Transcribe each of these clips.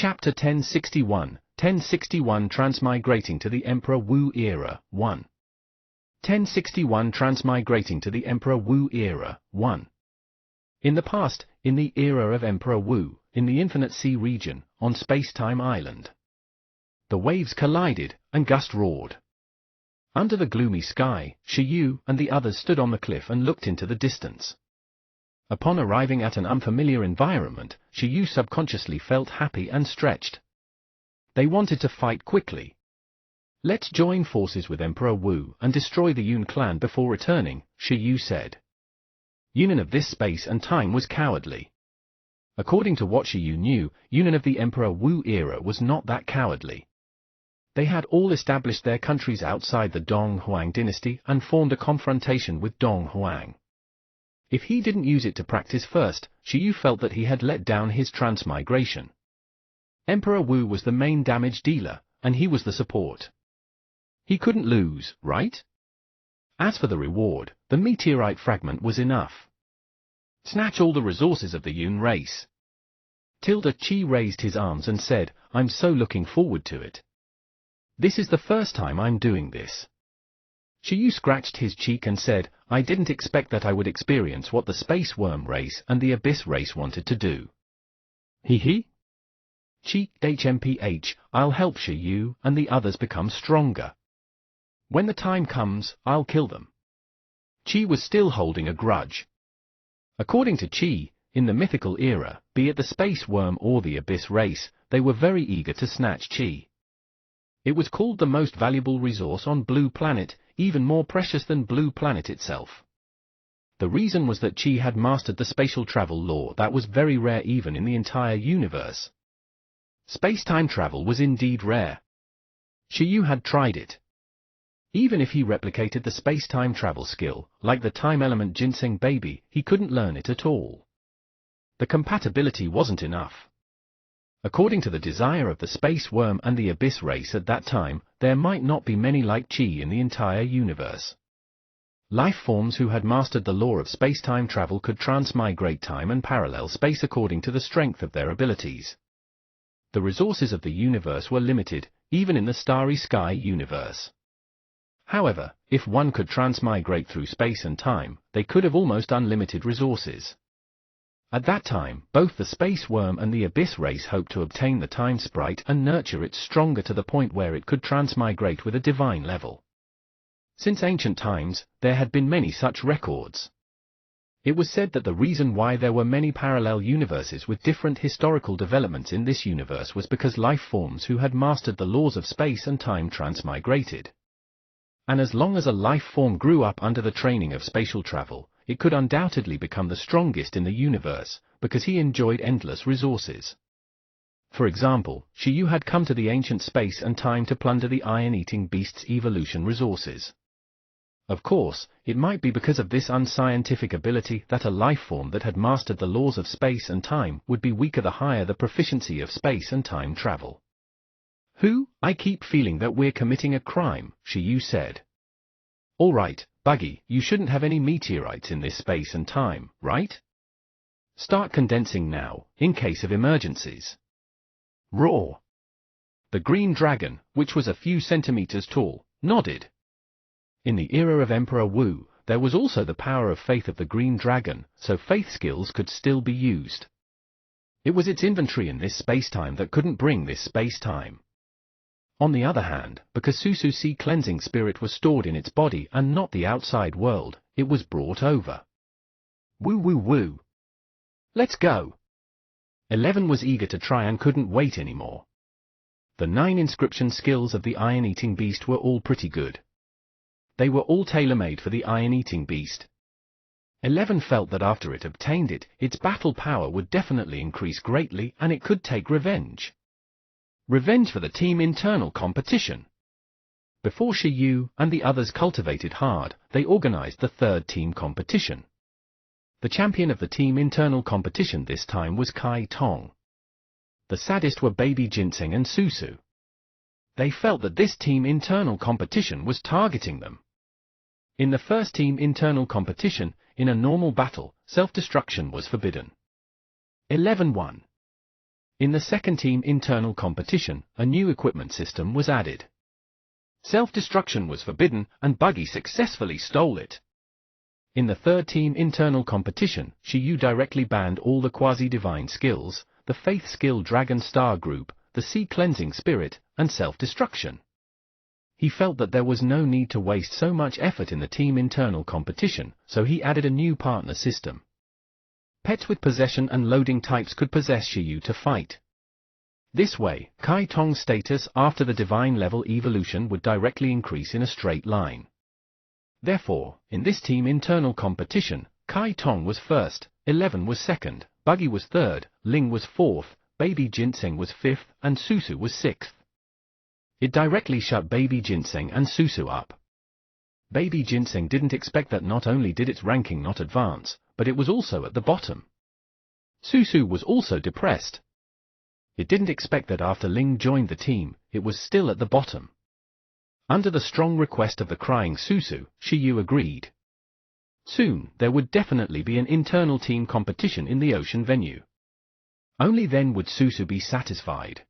Chapter 1061 Transmigrating to the Emperor Wu Era 1. 1061 Transmigrating to the Emperor Wu Era 1. In the past, in the era of Emperor Wu, in the Infinite Sea region, on Space-Time Island, the waves collided, and Gust roared. Under the gloomy sky, Shiyu and the others stood on the cliff and looked into the distance. Upon arriving at an unfamiliar environment, Shiyu subconsciously felt happy and stretched. They wanted to fight quickly. Let's join forces with Emperor Wu and destroy the Yun clan before returning, Shiyu said. Yunin of this space and time was cowardly. According to what Shiyu knew, Yunin of the Emperor Wu era was not that cowardly. They had all established their countries outside the Dong Huang dynasty and formed a confrontation with Dong Huang. If he didn't use it to practice first, Shiyu felt that he had let down his transmigration. Emperor Wu was the main damage dealer, and he was the support. He couldn't lose, right? As for the reward, the meteorite fragment was enough. Snatch all the resources of the Yun race. Tilda Chi raised his arms and said, I'm so looking forward to it. This is the first time I'm doing this. Shiyu scratched his cheek and said, I didn't expect that I would experience what the Space Worm race and the Abyss race wanted to do. Hee. Chi, HMPH, I'll help Shiyu and the others become stronger. When the time comes, I'll kill them. Chi was still holding a grudge. According to Chi, in the mythical era, be it the Space Worm or the Abyss race, they were very eager to snatch Chi. It was called the most valuable resource on Blue Planet, even more precious than Blue Planet itself. The reason was that Chi had mastered the spatial travel law that was very rare even in the entire universe. Space-time travel was indeed rare. Shiyu had tried it. Even if he replicated the space-time travel skill, like the time element ginseng baby, he couldn't learn it at all. The compatibility wasn't enough. According to the desire of the Space Worm and the Abyss race at that time, there might not be many like Chi in the entire universe. Life forms who had mastered the law of space-time travel could transmigrate time and parallel space according to the strength of their abilities. The resources of the universe were limited, even in the Starry Sky universe. However, if one could transmigrate through space and time, they could have almost unlimited resources. At that time, both the Space Worm and the Abyss race hoped to obtain the Time Sprite and nurture it stronger to the point where it could transmigrate with a divine level. Since ancient times, there had been many such records. It was said that the reason why there were many parallel universes with different historical developments in this universe was because life forms who had mastered the laws of space and time transmigrated. And as long as a life form grew up under the training of spatial travel, it could undoubtedly become the strongest in the universe, because he enjoyed endless resources. For example, Shiyu had come to the ancient space and time to plunder the iron-eating beast's evolution resources. Of course, it might be because of this unscientific ability that a life form that had mastered the laws of space and time would be weaker the higher the proficiency of space and time travel. I keep feeling that we're committing a crime, Shiyu said. All right, Buggy, you shouldn't have any meteorites in this space and time, right? Start condensing now, in case of emergencies. Roar! The green dragon, which was a few centimeters tall, nodded. In the era of Emperor Wu, there was also the power of faith of the green dragon, so faith skills could still be used. It was its inventory in this space-time that couldn't bring this space-time. On the other hand, because Susu Sea cleansing spirit was stored in its body and not the outside world, it was brought over. Woo. Let's go. 11 was eager to try and couldn't wait anymore. The 9 inscription skills of the iron-eating beast were all pretty good. They were all tailor-made for the iron-eating beast. 11 felt that after it obtained it, its battle power would definitely increase greatly and it could take revenge. Revenge for the team internal competition. Before Shiyu and the others cultivated hard, they organized the third team competition. The champion of the team internal competition this time was Kai Tong. The saddest were Baby Ginseng and Susu. They felt that this team internal competition was targeting them. In the first team internal competition, in a normal battle, self-destruction was forbidden. 11 won. In the second team internal competition, a new equipment system was added. Self-destruction was forbidden, and Buggy successfully stole it. In the third team internal competition, Shiyu directly banned all the quasi-divine skills, the Faith Skill Dragon Star Group, the Sea Cleansing Spirit, and self-destruction. He felt that there was no need to waste so much effort in the team internal competition, so he added a new partner system. Pets with possession and loading types could possess Shiyu to fight. This way, Kai Tong's status after the divine level evolution would directly increase in a straight line. Therefore, in this team internal competition, Kai Tong was first, 11 was second, Buggy was third, Ling was fourth, Baby Ginseng was fifth, and Susu was sixth. It directly shut Baby Ginseng and Susu up. Baby Ginseng didn't expect that not only did its ranking not advance, but it was also at the bottom. Susu was also depressed. It didn't expect that after Ling joined the team, it was still at the bottom. Under the strong request of the crying Susu, Shiyu agreed. Soon, there would definitely be an internal team competition in the ocean venue. Only then would Susu be satisfied.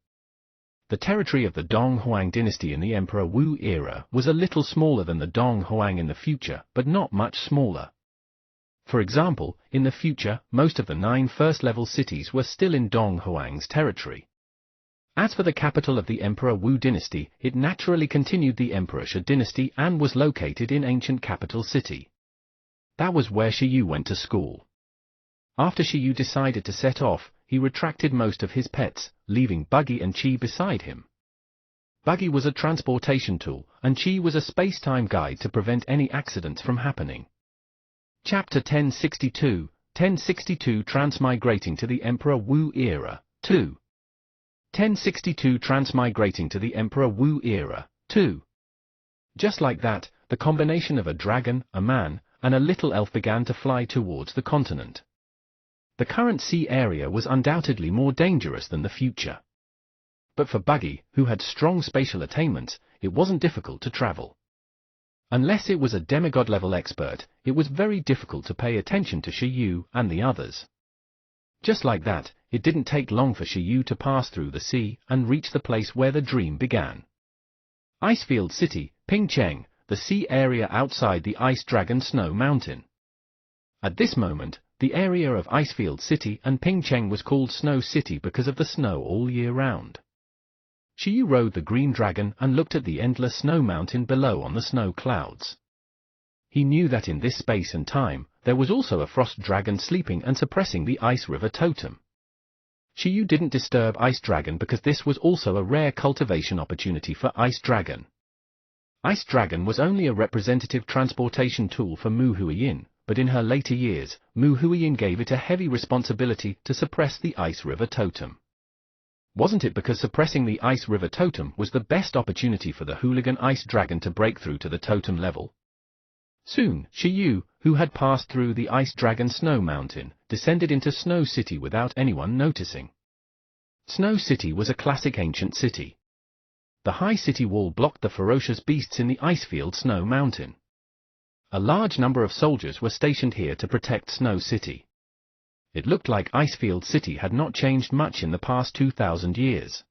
The territory of the Dong Huang dynasty in the Emperor Wu era was a little smaller than the Dong Huang in the future, but not much smaller. For example, in the future, most of the 9 first-level cities were still in Dong Huang's territory. As for the capital of the Emperor Wu dynasty, it naturally continued the Emperor Shi dynasty and was located in ancient capital city. That was where Shiyu went to school. After Shiyu decided to set off, he retracted most of his pets, leaving Buggy and Chi beside him. Buggy was a transportation tool, and Chi was a space-time guide to prevent any accidents from happening. Chapter 1062, 1062 Transmigrating to the Emperor Wu Era, 2. 1062 Transmigrating to the Emperor Wu Era, 2. Just like that, the combination of a dragon, a man, and a little elf began to fly towards the continent. The current sea area was undoubtedly more dangerous than the future. But for Buggy, who had strong spatial attainments, it wasn't difficult to travel. Unless it was a demigod-level expert, it was very difficult to pay attention to Shiyu and the others. Just like that, it didn't take long for Shiyu to pass through the sea and reach the place where the dream began. Icefield City, Pingcheng, the sea area outside the Ice Dragon Snow Mountain. At this moment, the area of Icefield City and Pingcheng was called Snow City because of the snow all year round. Shiyu rode the green dragon and looked at the endless snow mountain below on the snow clouds. He knew that in this space and time, there was also a frost dragon sleeping and suppressing the Ice River totem. Shiyu didn't disturb Ice Dragon because this was also a rare cultivation opportunity for Ice Dragon. Ice Dragon was only a representative transportation tool for Mu Huiyin, but in her later years, Mu Huiyin gave it a heavy responsibility to suppress the Ice River totem. Wasn't it because suppressing the Ice River totem was the best opportunity for the hooligan Ice Dragon to break through to the totem level? Soon, Shiyu, who had passed through the Ice Dragon Snow Mountain, descended into Snow City without anyone noticing. Snow City was a classic ancient city. The high city wall blocked the ferocious beasts in the Icefield Snow Mountain. A large number of soldiers were stationed here to protect Snow City. It looked like Icefield City had not changed much in the past 2,000 years.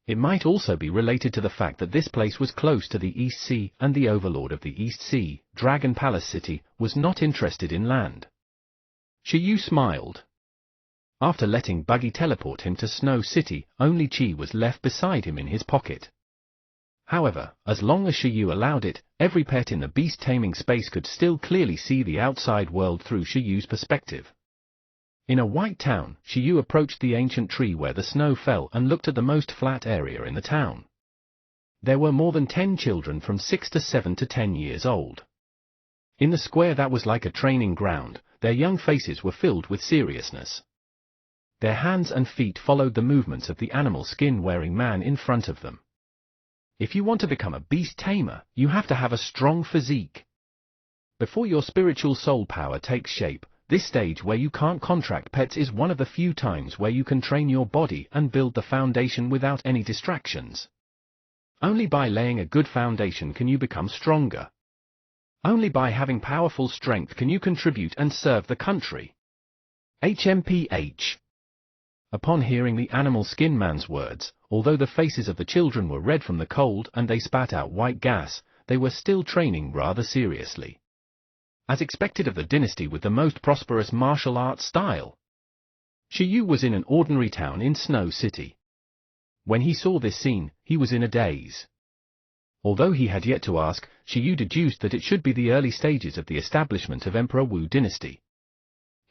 It might also be related to the fact that this place was close to the East Sea and the overlord of the East Sea, Dragon Palace City, was not interested in land. Shiyu smiled. After letting Buggy teleport him to Snow City, only Chi was left beside him in his pocket. However, as long as Shiyu allowed it, every pet in the beast-taming space could still clearly see the outside world through Shiyu's perspective. In a white town, Shiyu approached the ancient tree where the snow fell and looked at the most flat area in the town. There were more than 10 children from 6 to 7 to 10 years old. In the square that was like a training ground, their young faces were filled with seriousness. Their hands and feet followed the movements of the animal skin-wearing man in front of them. If you want to become a beast tamer, you have to have a strong physique. Before your spiritual soul power takes shape, this stage where you can't contract pets is one of the few times where you can train your body and build the foundation without any distractions. Only by laying a good foundation can you become stronger. Only by having powerful strength can you contribute and serve the country. HMPH Upon hearing the animal skin man's words, although the faces of the children were red from the cold and they spat out white gas, they were still training rather seriously. As expected of the dynasty with the most prosperous martial arts style. Shiyu was in an ordinary town in Snow City. When he saw this scene, he was in a daze. Although he had yet to ask, Shiyu deduced that it should be the early stages of the establishment of Emperor Wu dynasty.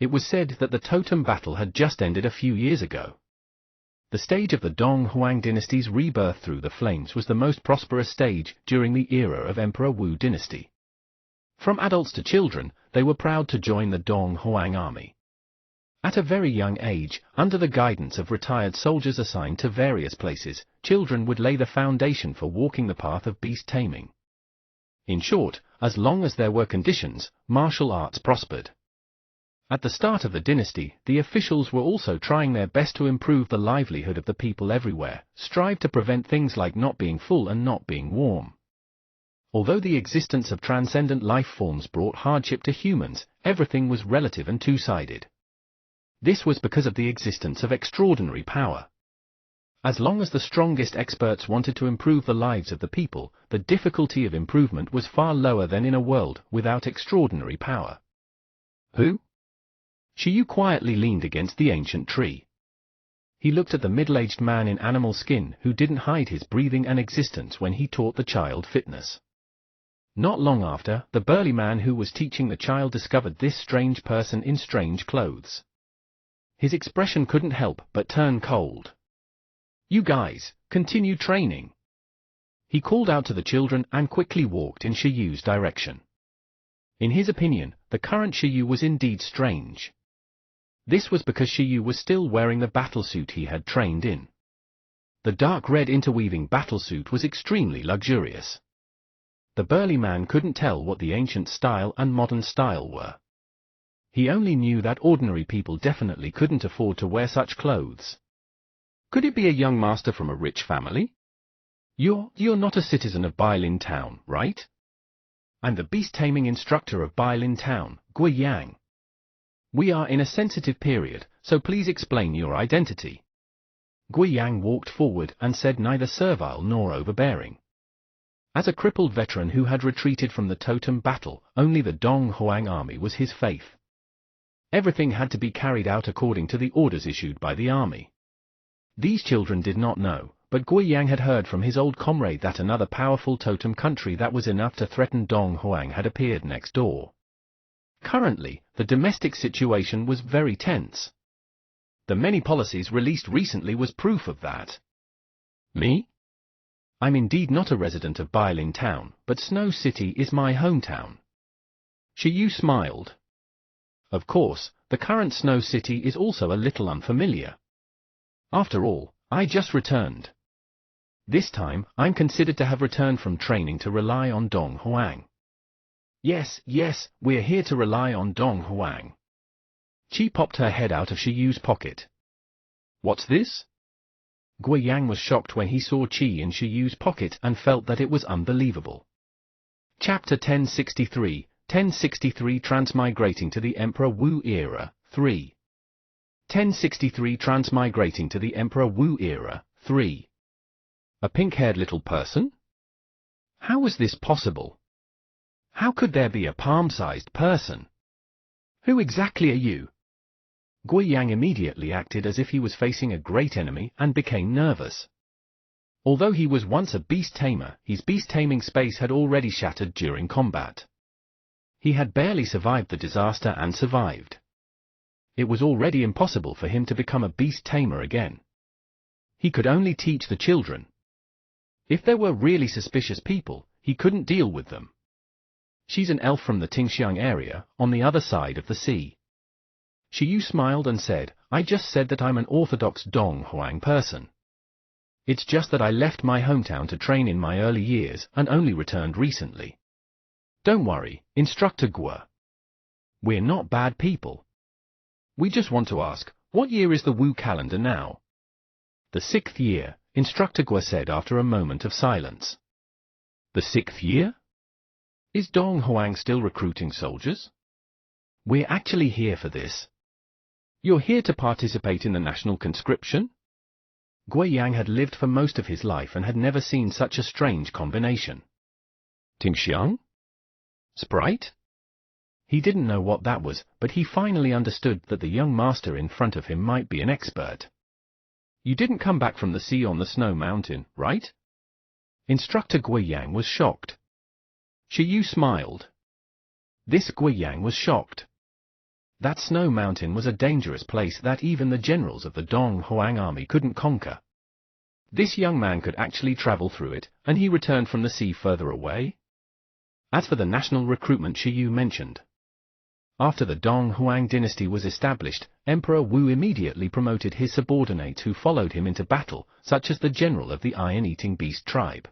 It was said that the totem battle had just ended a few years ago. The stage of the Dong Huang dynasty's rebirth through the flames was the most prosperous stage during the era of Emperor Wu dynasty. From adults to children, they were proud to join the Dong Huang army. At a very young age, under the guidance of retired soldiers assigned to various places, children would lay the foundation for walking the path of beast taming. In short, as long as there were conditions, martial arts prospered. At the start of the dynasty, the officials were also trying their best to improve the livelihood of the people everywhere, strive to prevent things like not being full and not being warm. Although the existence of transcendent life forms brought hardship to humans, everything was relative and two-sided. This was because of the existence of extraordinary power. As long as the strongest experts wanted to improve the lives of the people, the difficulty of improvement was far lower than in a world without extraordinary power. Who? Shiyu quietly leaned against the ancient tree. He looked at the middle-aged man in animal skin who didn't hide his breathing and existence when he taught the child fitness. Not long after, the burly man who was teaching the child discovered this strange person in strange clothes. His expression couldn't help but turn cold. "You guys, continue training." He called out to the children and quickly walked in Shiyu's direction. In his opinion, the current Shiyu was indeed strange. This was because Shiyu was still wearing the battlesuit he had trained in. The dark red interweaving battlesuit was extremely luxurious. The burly man couldn't tell what the ancient style and modern style were. He only knew that ordinary people definitely couldn't afford to wear such clothes. Could it be a young master from a rich family? You're not a citizen of Bailin Town, right? I'm the beast-taming instructor of Bailin Town, Gui Yang. We are in a sensitive period, so please explain your identity. Gui Yang walked forward and said neither servile nor overbearing. As a crippled veteran who had retreated from the totem battle, only the Dong Huang army was his faith. Everything had to be carried out according to the orders issued by the army. These children did not know, but Gui Yang had heard from his old comrade that another powerful totem country that was enough to threaten Dong Huang had appeared next door. Currently, the domestic situation was very tense. The many policies released recently was proof of that. Me? I'm indeed not a resident of Bailin Town, but Snow City is my hometown. Shiyu smiled. Of course, the current Snow City is also a little unfamiliar. After all, I just returned. This time, I'm considered to have returned from training to rely on Dong Huang. Yes, we're here to rely on Dong Huang. Qi popped her head out of Shiyu's pocket. What's this? Gui Yang was shocked when he saw Qi in Shiyu's pocket and felt that it was unbelievable. Chapter 1063 Transmigrating to the Emperor Wu Era, 3. 1063 Transmigrating to the Emperor Wu Era, 3. A pink-haired little person? How was this possible? How could there be a palm-sized person? Who exactly are you? Gui Yang immediately acted as if he was facing a great enemy and became nervous. Although he was once a beast-tamer, his beast-taming space had already shattered during combat. He had barely survived the disaster and survived. It was already impossible for him to become a beast-tamer again. He could only teach the children. If there were really suspicious people, he couldn't deal with them. She's an elf from the Tingxiang area, on the other side of the sea. Shiyu smiled and said, I just said that I'm an orthodox Dong Huang person. It's just that I left my hometown to train in my early years and only returned recently. Don't worry, Instructor Gua. We're not bad people. We just want to ask, what year is the Wu calendar now? The 6th year, Instructor Gua said after a moment of silence. The 6th year? Is Dong Huang still recruiting soldiers? We're actually here for this. You're here to participate in the national conscription? Guiyang had lived for most of his life and had never seen such a strange combination. Tingxiang? Sprite? He didn't know what that was, but he finally understood that the young master in front of him might be an expert. You didn't come back from the sea on the snow mountain, right? Instructor Guiyang was shocked. Shiyu smiled. This Guiyang was shocked. That snow mountain was a dangerous place that even the generals of the Dong Huang army couldn't conquer. This young man could actually travel through it, and he returned from the sea further away? As for the national recruitment Shiyu mentioned, after the Dong Huang dynasty was established, Emperor Wu immediately promoted his subordinates who followed him into battle, such as the general of the Iron-Eating Beast tribe.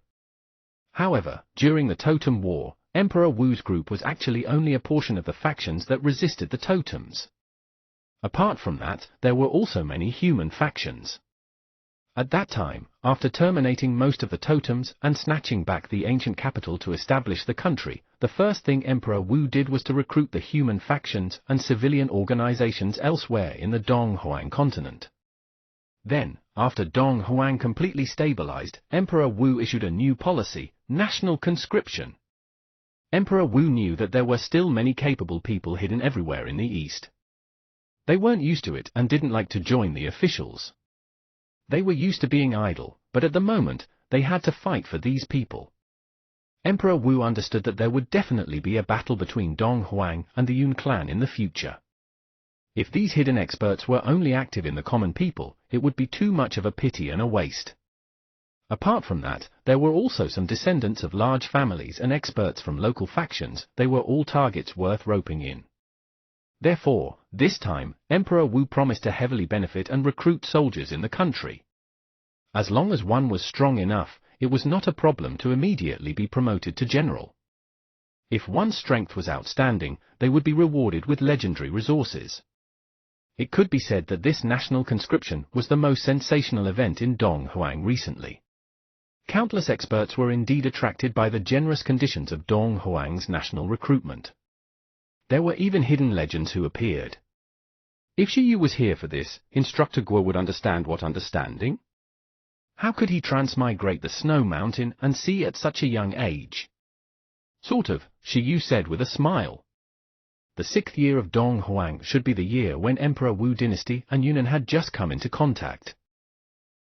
However, during the Totem War, Emperor Wu's group was actually only a portion of the factions that resisted the totems. Apart from that, there were also many human factions. At that time, after terminating most of the totems and snatching back the ancient capital to establish the country, the first thing Emperor Wu did was to recruit the human factions and civilian organizations elsewhere in the Dong Huang continent. Then, after Dong Huang completely stabilized, Emperor Wu issued a new policy, national conscription. Emperor Wu knew that there were still many capable people hidden everywhere in the East. They weren't used to it and didn't like to join the officials. They were used to being idle, but at the moment, they had to fight for these people. Emperor Wu understood that there would definitely be a battle between Dong Huang and the Yun clan in the future. If these hidden experts were only active in the common people, it would be too much of a pity and a waste. Apart from that, there were also some descendants of large families and experts from local factions. They were all targets worth roping in. Therefore, this time, Emperor Wu promised to heavily benefit and recruit soldiers in the country. As long as one was strong enough, it was not a problem to immediately be promoted to general. If one's strength was outstanding, they would be rewarded with legendary resources. It could be said that this national conscription was the most sensational event in Dong Huang recently. Countless experts were indeed attracted by the generous conditions of Dong Huang's national recruitment. There were even hidden legends who appeared. If Shiyu was here for this, Instructor Guo would understand what understanding? How could he transmigrate the snow mountain and sea at such a young age? Sort of, Shiyu said with a smile. The 6th year of Dong Huang should be the year when Emperor Wu dynasty and Yunnan had just come into contact.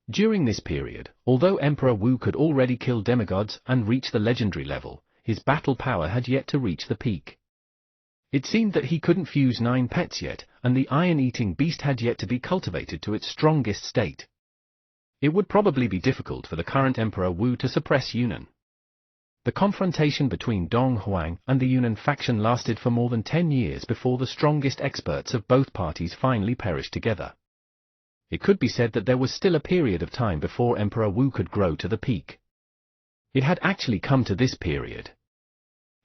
During this period, although Emperor Wu could already kill demigods and reach the legendary level, his battle power had yet to reach the peak. It seemed that he couldn't fuse 9 pets yet, and the Iron-Eating Beast had yet to be cultivated to its strongest state. It would probably be difficult for the current Emperor Wu to suppress Yunnan. The confrontation between Dong Huang and the Yunnan faction lasted for more than 10 years before the strongest experts of both parties finally perished together. It could be said that there was still a period of time before Emperor Wu could grow to the peak. It had actually come to this period.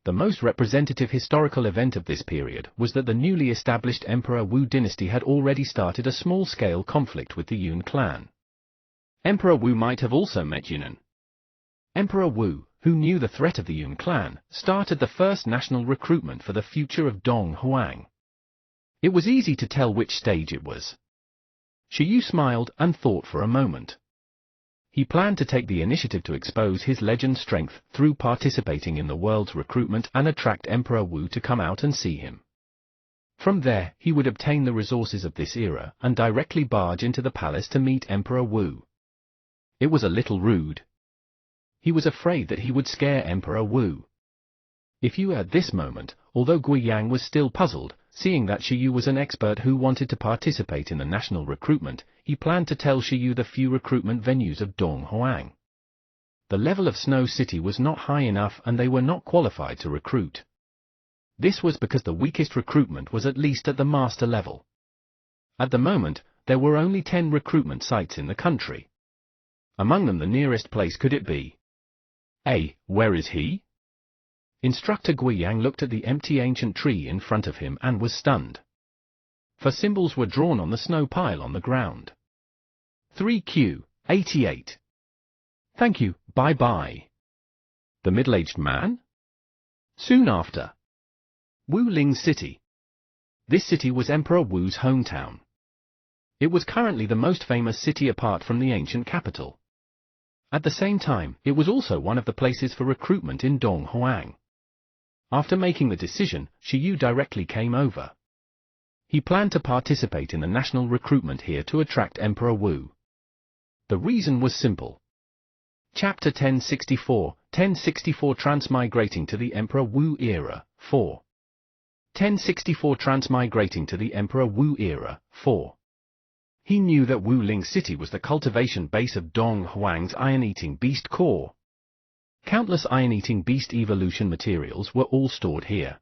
The most representative historical event of this period was that the newly established Emperor Wu dynasty had already started a small-scale conflict with the Yun clan. Emperor Wu might have also met Yunnan. Emperor Wu, who knew the threat of the Yun clan, started the first national recruitment for the future of Dong Huang. It was easy to tell which stage it was. Shiyu smiled and thought for a moment. He planned to take the initiative to expose his legend strength through participating in the world's recruitment and attract Emperor Wu to come out and see him. From there, he would obtain the resources of this era and directly barge into the palace to meet Emperor Wu. It was a little rude. He was afraid that he would scare Emperor Wu. If you at this moment, although Guiyang was still puzzled, seeing that Shiyu was an expert who wanted to participate in the national recruitment, he planned to tell Shiyu the few recruitment venues of Dong Huang. The level of Snow City was not high enough and they were not qualified to recruit. This was because the weakest recruitment was at least at the master level. At the moment, there were only 10 recruitment sites in the country. Among them the nearest place could it be? Where is he? Instructor Guiyang looked at the empty ancient tree in front of him and was stunned. For symbols were drawn on the snow pile on the ground. 3Q88. Thank you, bye-bye. The middle-aged man? Soon after. Wu Ling City. This city was Emperor Wu's hometown. It was currently the most famous city apart from the ancient capital. At the same time, it was also one of the places for recruitment in Donghuang. After making the decision, Shi Yu directly came over. He planned to participate in the national recruitment here to attract Emperor Wu. The reason was simple. Chapter 1064, 1064 Transmigrating to the Emperor Wu Era, 4. 1064 Transmigrating to the Emperor Wu Era, 4. He knew that Wuling City was the cultivation base of Donghuang's iron-eating beast core. Countless iron-eating beast evolution materials were all stored here.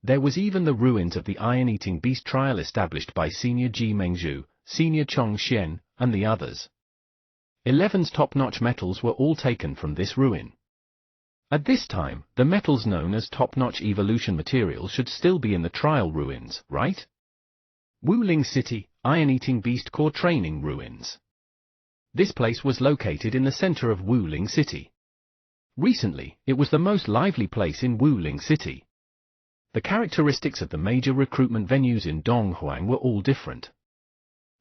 There was even the ruins of the iron-eating beast trial established by Senior Ji Mengzhu, Senior Chong Xian, and the others. 11's top-notch metals were all taken from this ruin. At this time, the metals known as top-notch evolution materials should still be in the trial ruins, right? Wuling City, Iron-Eating Beast Core Training Ruins. This place was located in the center of Wuling City. Recently, it was the most lively place in Wuling City. The characteristics of the major recruitment venues in Donghuang were all different.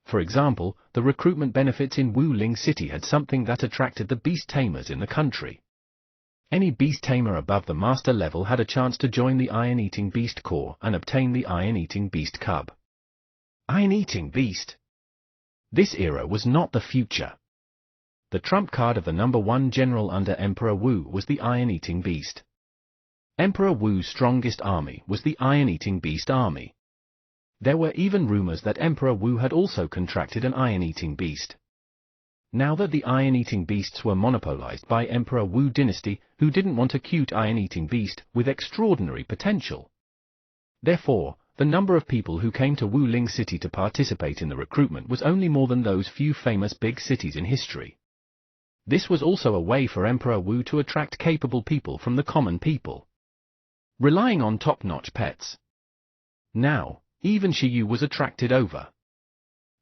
For example, the recruitment benefits in Wuling City had something that attracted the beast tamers in the country. Any beast tamer above the master level had a chance to join the Iron-Eating Beast Corps and obtain the Iron-Eating Beast Cub. Iron-Eating Beast. This era was not the future. The trump card of the #1 general under Emperor Wu was the Iron-Eating Beast. Emperor Wu's strongest army was the Iron-Eating Beast Army. There were even rumors that Emperor Wu had also contracted an Iron-Eating Beast. Now that the Iron-Eating Beasts were monopolized by Emperor Wu dynasty, who didn't want a cute Iron-Eating Beast with extraordinary potential. Therefore, the number of people who came to Wuling City to participate in the recruitment was only more than those few famous big cities in history. This was also a way for Emperor Wu to attract capable people from the common people, relying on top-notch pets. Now, even Shi Yu was attracted over.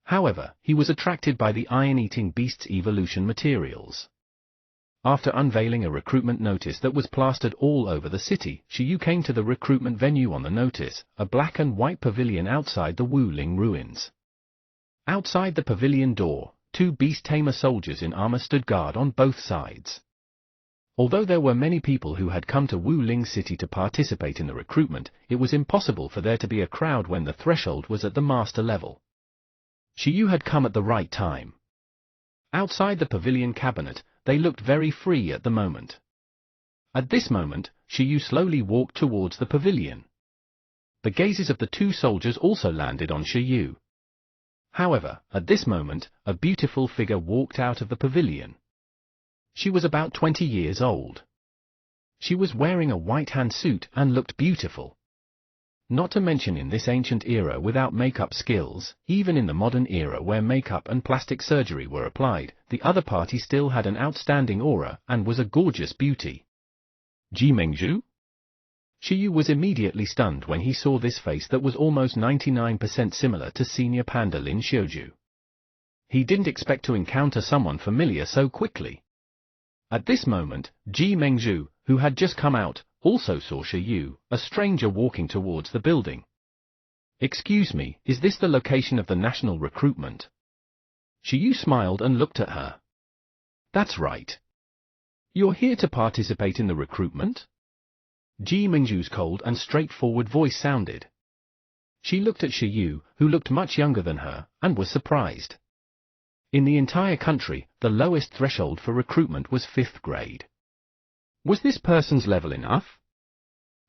However, he was attracted by the Iron-Eating Beast's evolution materials. After unveiling a recruitment notice that was plastered all over the city, Shi Yu came to the recruitment venue on the notice, a black and white pavilion outside the Wuling ruins. Outside the pavilion door, 2 beast tamer soldiers in armor stood guard on both sides. Although there were many people who had come to Wuling City to participate in the recruitment, it was impossible for there to be a crowd when the threshold was at the master level. Shi Yu had come at the right time. Outside the pavilion cabinet, they looked very free at the moment. At this moment, Shi Yu slowly walked towards the pavilion. The gazes of the 2 soldiers also landed on Shi Yu. However, at this moment, a beautiful figure walked out of the pavilion. She was about 20 years old. She was wearing a white hand suit and looked beautiful. Not to mention in this ancient era without makeup skills, even in the modern era where makeup and plastic surgery were applied, the other party still had an outstanding aura and was a gorgeous beauty. Ji Mengzhu? Shi Yu was immediately stunned when he saw this face that was almost 99% similar to Senior Panda Lin Xiuju. He didn't expect to encounter someone familiar so quickly. At this moment, Ji Mengzhu, who had just come out, also saw Shi Yu, a stranger walking towards the building. "Excuse me, is this the location of the national recruitment?" Shi Yu smiled and looked at her. "That's right. You're here to participate in the recruitment?" Ji Mengzhu's cold and straightforward voice sounded. She looked at Shi Yu, who looked much younger than her, and was surprised. In the entire country, the lowest threshold for recruitment was 5th grade. Was this person's level enough?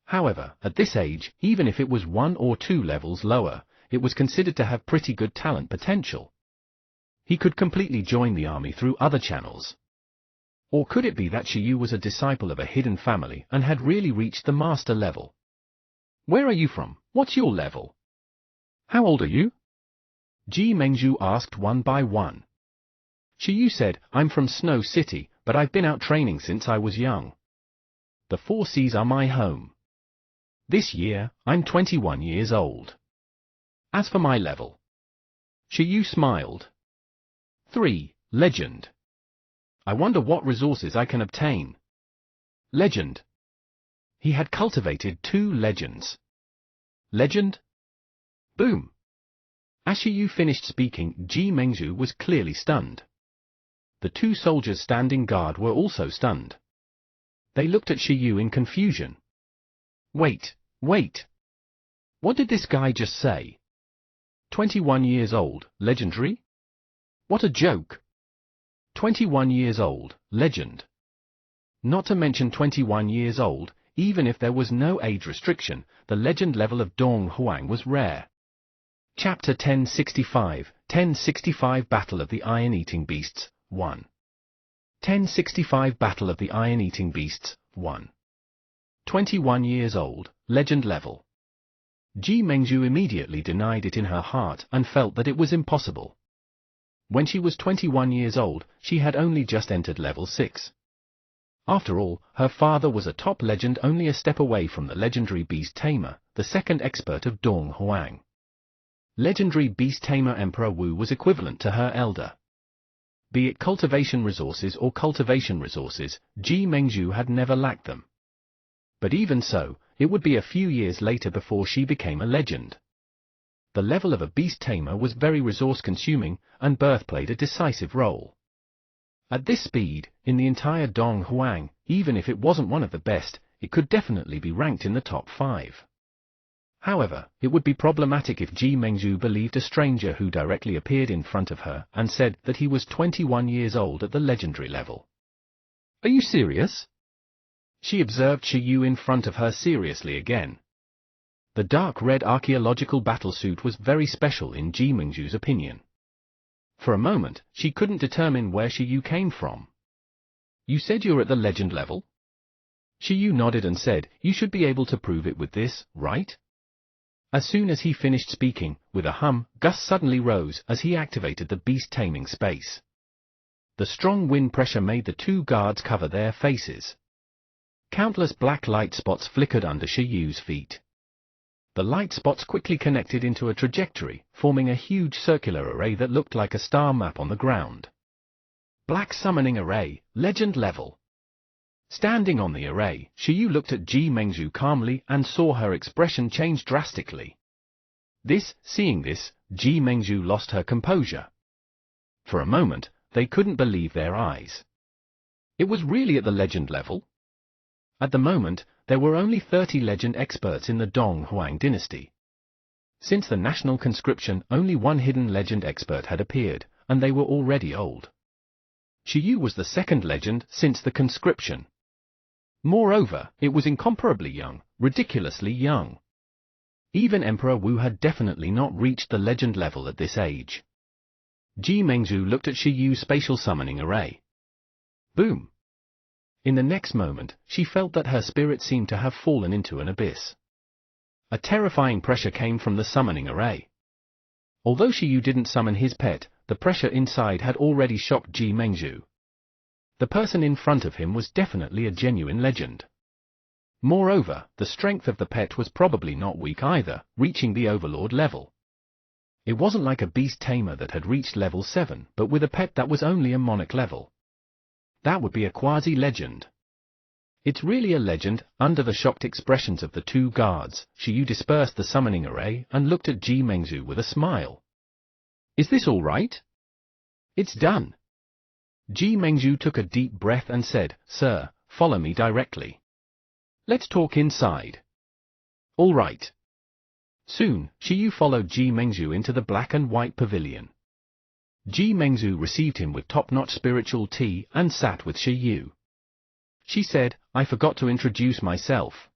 However, at this age, even if it was 1 or 2 levels lower, it was considered to have pretty good talent potential. He could completely join the army through other channels. Or could it be that Shi Yu was a disciple of a hidden family and had really reached the master level? "Where are you from? What's your level? How old are you?" Ji Mengzhu asked one by one. Shi Yu said, "I'm from Snow City, but I've been out training since I was young. The 4 Seas are my home. This year, I'm 21 years old. As for my level..." Shi Yu smiled. 3. Legend. I wonder what resources I can obtain. Legend. He had cultivated 2 legends. Legend? Boom. As Shi Yu finished speaking, Ji Mengzhu was clearly stunned. The two soldiers standing guard were also stunned. They looked at Shi Yu in confusion. Wait. What did this guy just say? 21 years old, legendary? What a joke. 21 years old, legend. Not to mention 21 years old, even if there was no age restriction, the legend level of Dong Huang was rare. Chapter 1065, 1065 Battle of the Iron-Eating Beasts, 1. 1065 Battle of the Iron-Eating Beasts, 1. 21 years old, legend level. Ji Mengzhu immediately denied it in her heart and felt that it was impossible. When she was 21 years old, she had only just entered level 6. After all, her father was a top legend only a step away from the legendary beast tamer, the second expert of Dong Huang. Legendary beast tamer Emperor Wu was equivalent to her elder. Be it cultivation resources or cultivation resources, Ji Mengzhu had never lacked them. But even so, it would be a few years later before she became a legend. The level of a beast tamer was very resource-consuming, and birth played a decisive role. At this speed, in the entire Dong Huang, even if it wasn't one of the best, it could definitely be ranked in the top 5. However, it would be problematic if Ji Mengzhu believed a stranger who directly appeared in front of her and said that he was 21 years old at the legendary level. Are you serious? She observed Shi Yu in front of her seriously again. The dark red archaeological battlesuit was very special in Ji Mengzhu's opinion. For a moment, she couldn't determine where Shi Yu came from. You said you're at the legend level? Shi Yu nodded and said, you should be able to prove it with this, right? As soon as he finished speaking, with a hum, Gus suddenly rose as he activated the beast taming space. The strong wind pressure made the two guards cover their faces. Countless black light spots flickered under Shi Yu's feet. The light spots quickly connected into a trajectory, forming a huge circular array that looked like a star map on the ground. Black Summoning Array, legend level. Standing on the array, Shi Yu looked at Ji Mengzhu calmly and saw her expression change drastically. Seeing this, Ji Mengzhu lost her composure. For a moment, they couldn't believe their eyes. It was really at the legend level? At the moment, there were only 30 legend experts in the Dong Huang dynasty. Since the national conscription, only one hidden legend expert had appeared, and they were already old. Shi Yu was the second legend since the conscription. Moreover, it was incomparably young, ridiculously young. Even Emperor Wu had definitely not reached the legend level at this age. Ji Mengzhu looked at Shi Yu's spatial summoning array. Boom! In the next moment, she felt that her spirit seemed to have fallen into an abyss. A terrifying pressure came from the summoning array. Although Shi Yu didn't summon his pet, the pressure inside had already shocked Ji Mengzhu. The person in front of him was definitely a genuine legend. Moreover, the strength of the pet was probably not weak either, reaching the Overlord level. It wasn't like a beast tamer that had reached level 7, but with a pet that was only a monarch level. That would be a quasi-legend. It's really a legend. Under the shocked expressions of the two guards, Shi Yu dispersed the summoning array and looked at Ji Mengzhu with a smile. Is this all right? It's done. Ji Mengzhu took a deep breath and said, Sir, follow me directly. Let's talk inside. All right. Soon, Shi Yu followed Ji Mengzhu into the black and white pavilion. Ji Mengzhu received him with top-notch spiritual tea and sat with Shi Yu. She said, I forgot to introduce myself.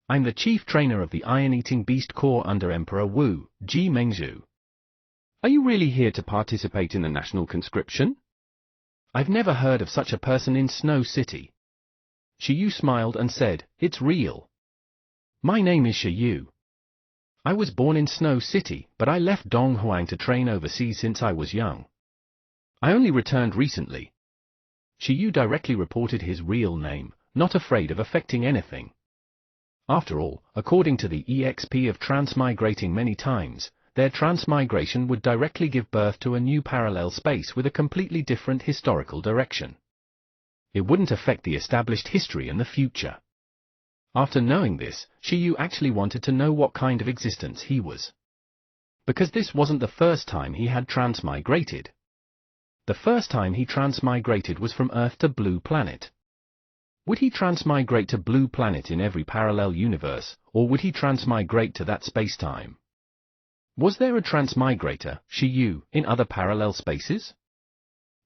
I'm the chief trainer of the Iron-Eating Beast Corps under Emperor Wu, Ji Mengzhu. Are you really here to participate in the national conscription? I've never heard of such a person in Snow City. Shi Yu smiled and said, it's real. My name is Shi Yu. I was born in Snow City, but I left Dong Huang to train overseas since I was young. I only returned recently. Shi Yu directly reported his real name, not afraid of affecting anything. After all, according to the EXP of transmigrating many times, their transmigration would directly give birth to a new parallel space with a completely different historical direction. It wouldn't affect the established history in the future. After knowing this, Shi Yu actually wanted to know what kind of existence he was. Because this wasn't the first time he had transmigrated. The first time he transmigrated was from Earth to Blue Planet. Would he transmigrate to Blue Planet in every parallel universe, or would he transmigrate to that spacetime? Was there a transmigrator, Shiyu, in other parallel spaces?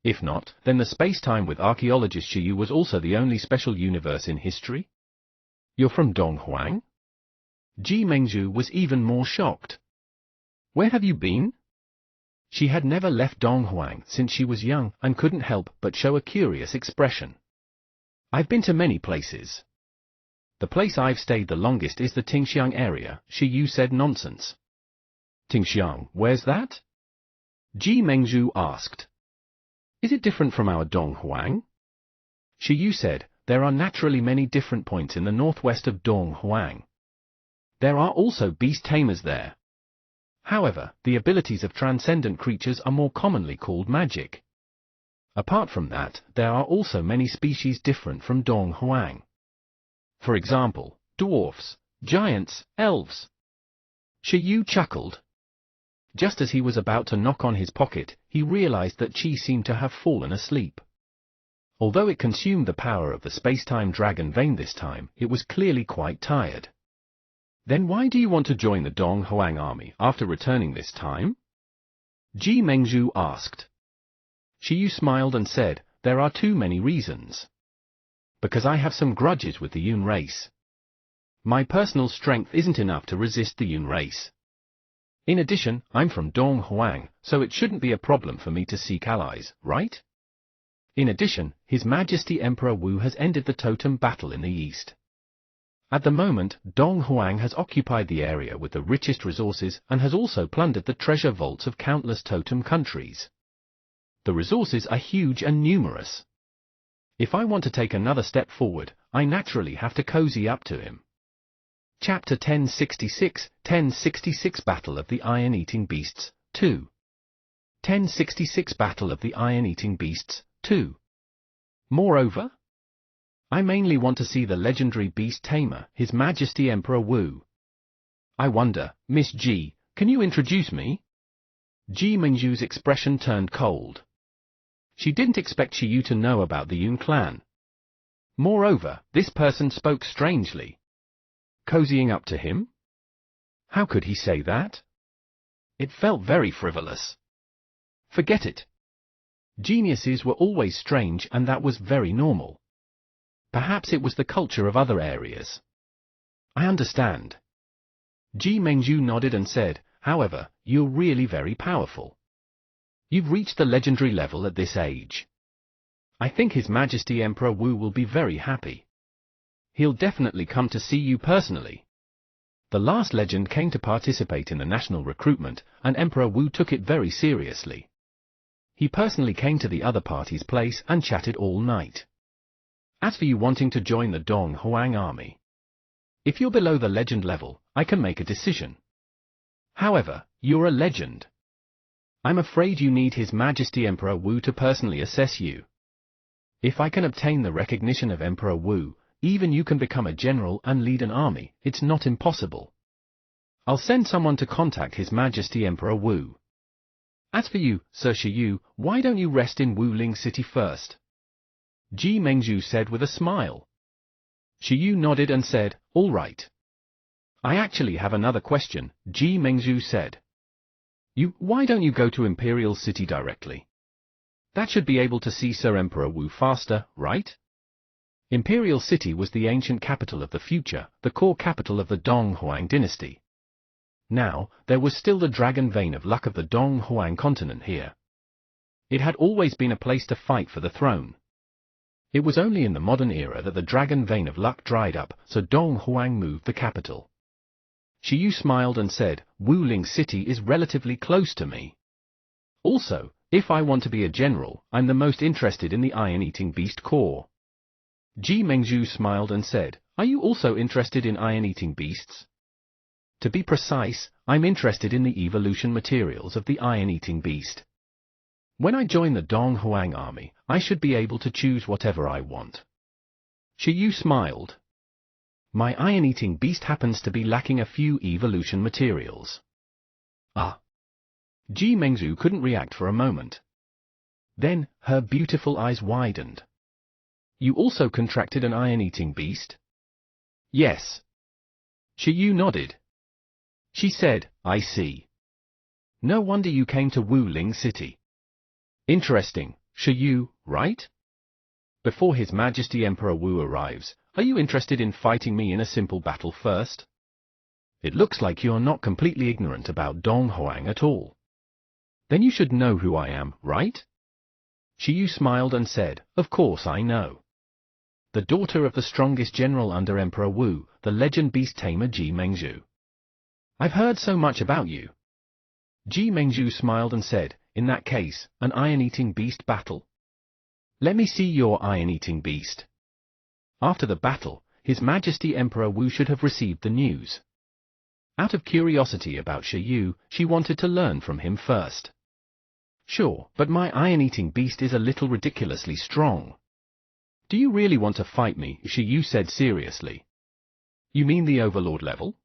If not, then the spacetime with archaeologist Shiyu was also the only special universe in history? You're from Donghuang? Ji Mengzhu was even more shocked. Where have you been? She had never left Donghuang since she was young and couldn't help but show a curious expression. I've been to many places. The place I've stayed the longest is the Tingxiang area, Shiyu said. Nonsense. Tingxiang, where's that? Ji Mengzhu asked. Is it different from our Donghuang? Shiyu said, there are naturally many different points in the northwest of Donghuang. There are also beast tamers there. However, the abilities of transcendent creatures are more commonly called magic. Apart from that, there are also many species different from Donghuang. For example, dwarfs, giants, elves. Shiyu chuckled. Just as he was about to knock on his pocket, he realized that Qi seemed to have fallen asleep. Although it consumed the power of the spacetime dragon vein this time, it was clearly quite tired. Then why do you want to join the Donghuang army after returning this time? Ji Mengzhu asked. Shiyu smiled and said, there are too many reasons. Because I have some grudges with the Yun race. My personal strength isn't enough to resist the Yun race. In addition, I'm from Donghuang, so it shouldn't be a problem for me to seek allies, right? In addition, His Majesty Emperor Wu has ended the totem battle in the east. At the moment, Donghuang has occupied the area with the richest resources and has also plundered the treasure vaults of countless totem countries. The resources are huge and numerous. If I want to take another step forward, I naturally have to cozy up to him. Chapter 1066 Battle of the Iron-Eating Beasts, 2 1066 Battle of the Iron-Eating Beasts, 2 Moreover, I mainly want to see the legendary beast tamer, His Majesty Emperor Wu. I wonder, Miss Ji, can you introduce me? Ji Mengzhu's expression turned cold. She didn't expect Shiyu to know about the Yun clan. Moreover, this person spoke strangely. Cozying up to him? How could he say that? It felt very frivolous. Forget it. Geniuses were always strange, and that was very normal. Perhaps it was the culture of other areas. I understand. Ji Mengzhu nodded and said, however, you're really very powerful. You've reached the legendary level at this age. I think His Majesty Emperor Wu will be very happy. He'll definitely come to see you personally. The last legend came to participate in the national recruitment, and Emperor Wu took it very seriously. He personally came to the other party's place and chatted all night. As for you wanting to join the Donghuang army, if you're below the legend level, I can make a decision. However, you're a legend. I'm afraid you need His Majesty Emperor Wu to personally assess you. If I can obtain the recognition of Emperor Wu, even you can become a general and lead an army. It's not impossible. I'll send someone to contact His Majesty Emperor Wu. As for you, Sir Shiyu, why don't you rest in Wuling City first? Ji Mengzhu said with a smile. Shiyu nodded and said, all right. I actually have another question, Ji Mengzhu said. Why don't you go to Imperial City directly? That should be able to see Sir Emperor Wu faster, right? Imperial City was the ancient capital of the future, the core capital of the Donghuang dynasty. Now, there was still the dragon vein of luck of the Donghuang continent here. It had always been a place to fight for the throne. It was only in the modern era that the dragon vein of luck dried up, so Donghuang moved the capital. Shiyu smiled and said, Wuling City is relatively close to me. Also, if I want to be a general, I'm the most interested in the Iron-Eating Beast Corps. Ji Mengzhu smiled and said, are you also interested in iron-eating beasts? To be precise, I'm interested in the evolution materials of the iron-eating beast. When I join the Donghuang army, I should be able to choose whatever I want. Shiyu smiled. My iron-eating beast happens to be lacking a few evolution materials. Ah, Ji Mengzhu couldn't react for a moment. Then, her beautiful eyes widened. You also contracted an iron-eating beast? Yes. Shiyu nodded. She said, I see. No wonder you came to Wuling City. Interesting, Shiyu, right? Before His Majesty Emperor Wu arrives, are you interested in fighting me in a simple battle first? It looks like you're not completely ignorant about Dong Huang at all. Then you should know who I am, right? Shiyu smiled and said, of course I know. The daughter of the strongest general under Emperor Wu, the legend beast tamer Ji Mengzhu. I've heard so much about you. Ji Mengzhu smiled and said, in that case, an iron-eating beast battle? Let me see your iron-eating beast. After the battle, His Majesty Emperor Wu should have received the news. Out of curiosity about Shiyu, she wanted to learn from him first. Sure, but my iron-eating beast is a little ridiculously strong. Do you really want to fight me? Shiyu said seriously. You mean the Overlord level?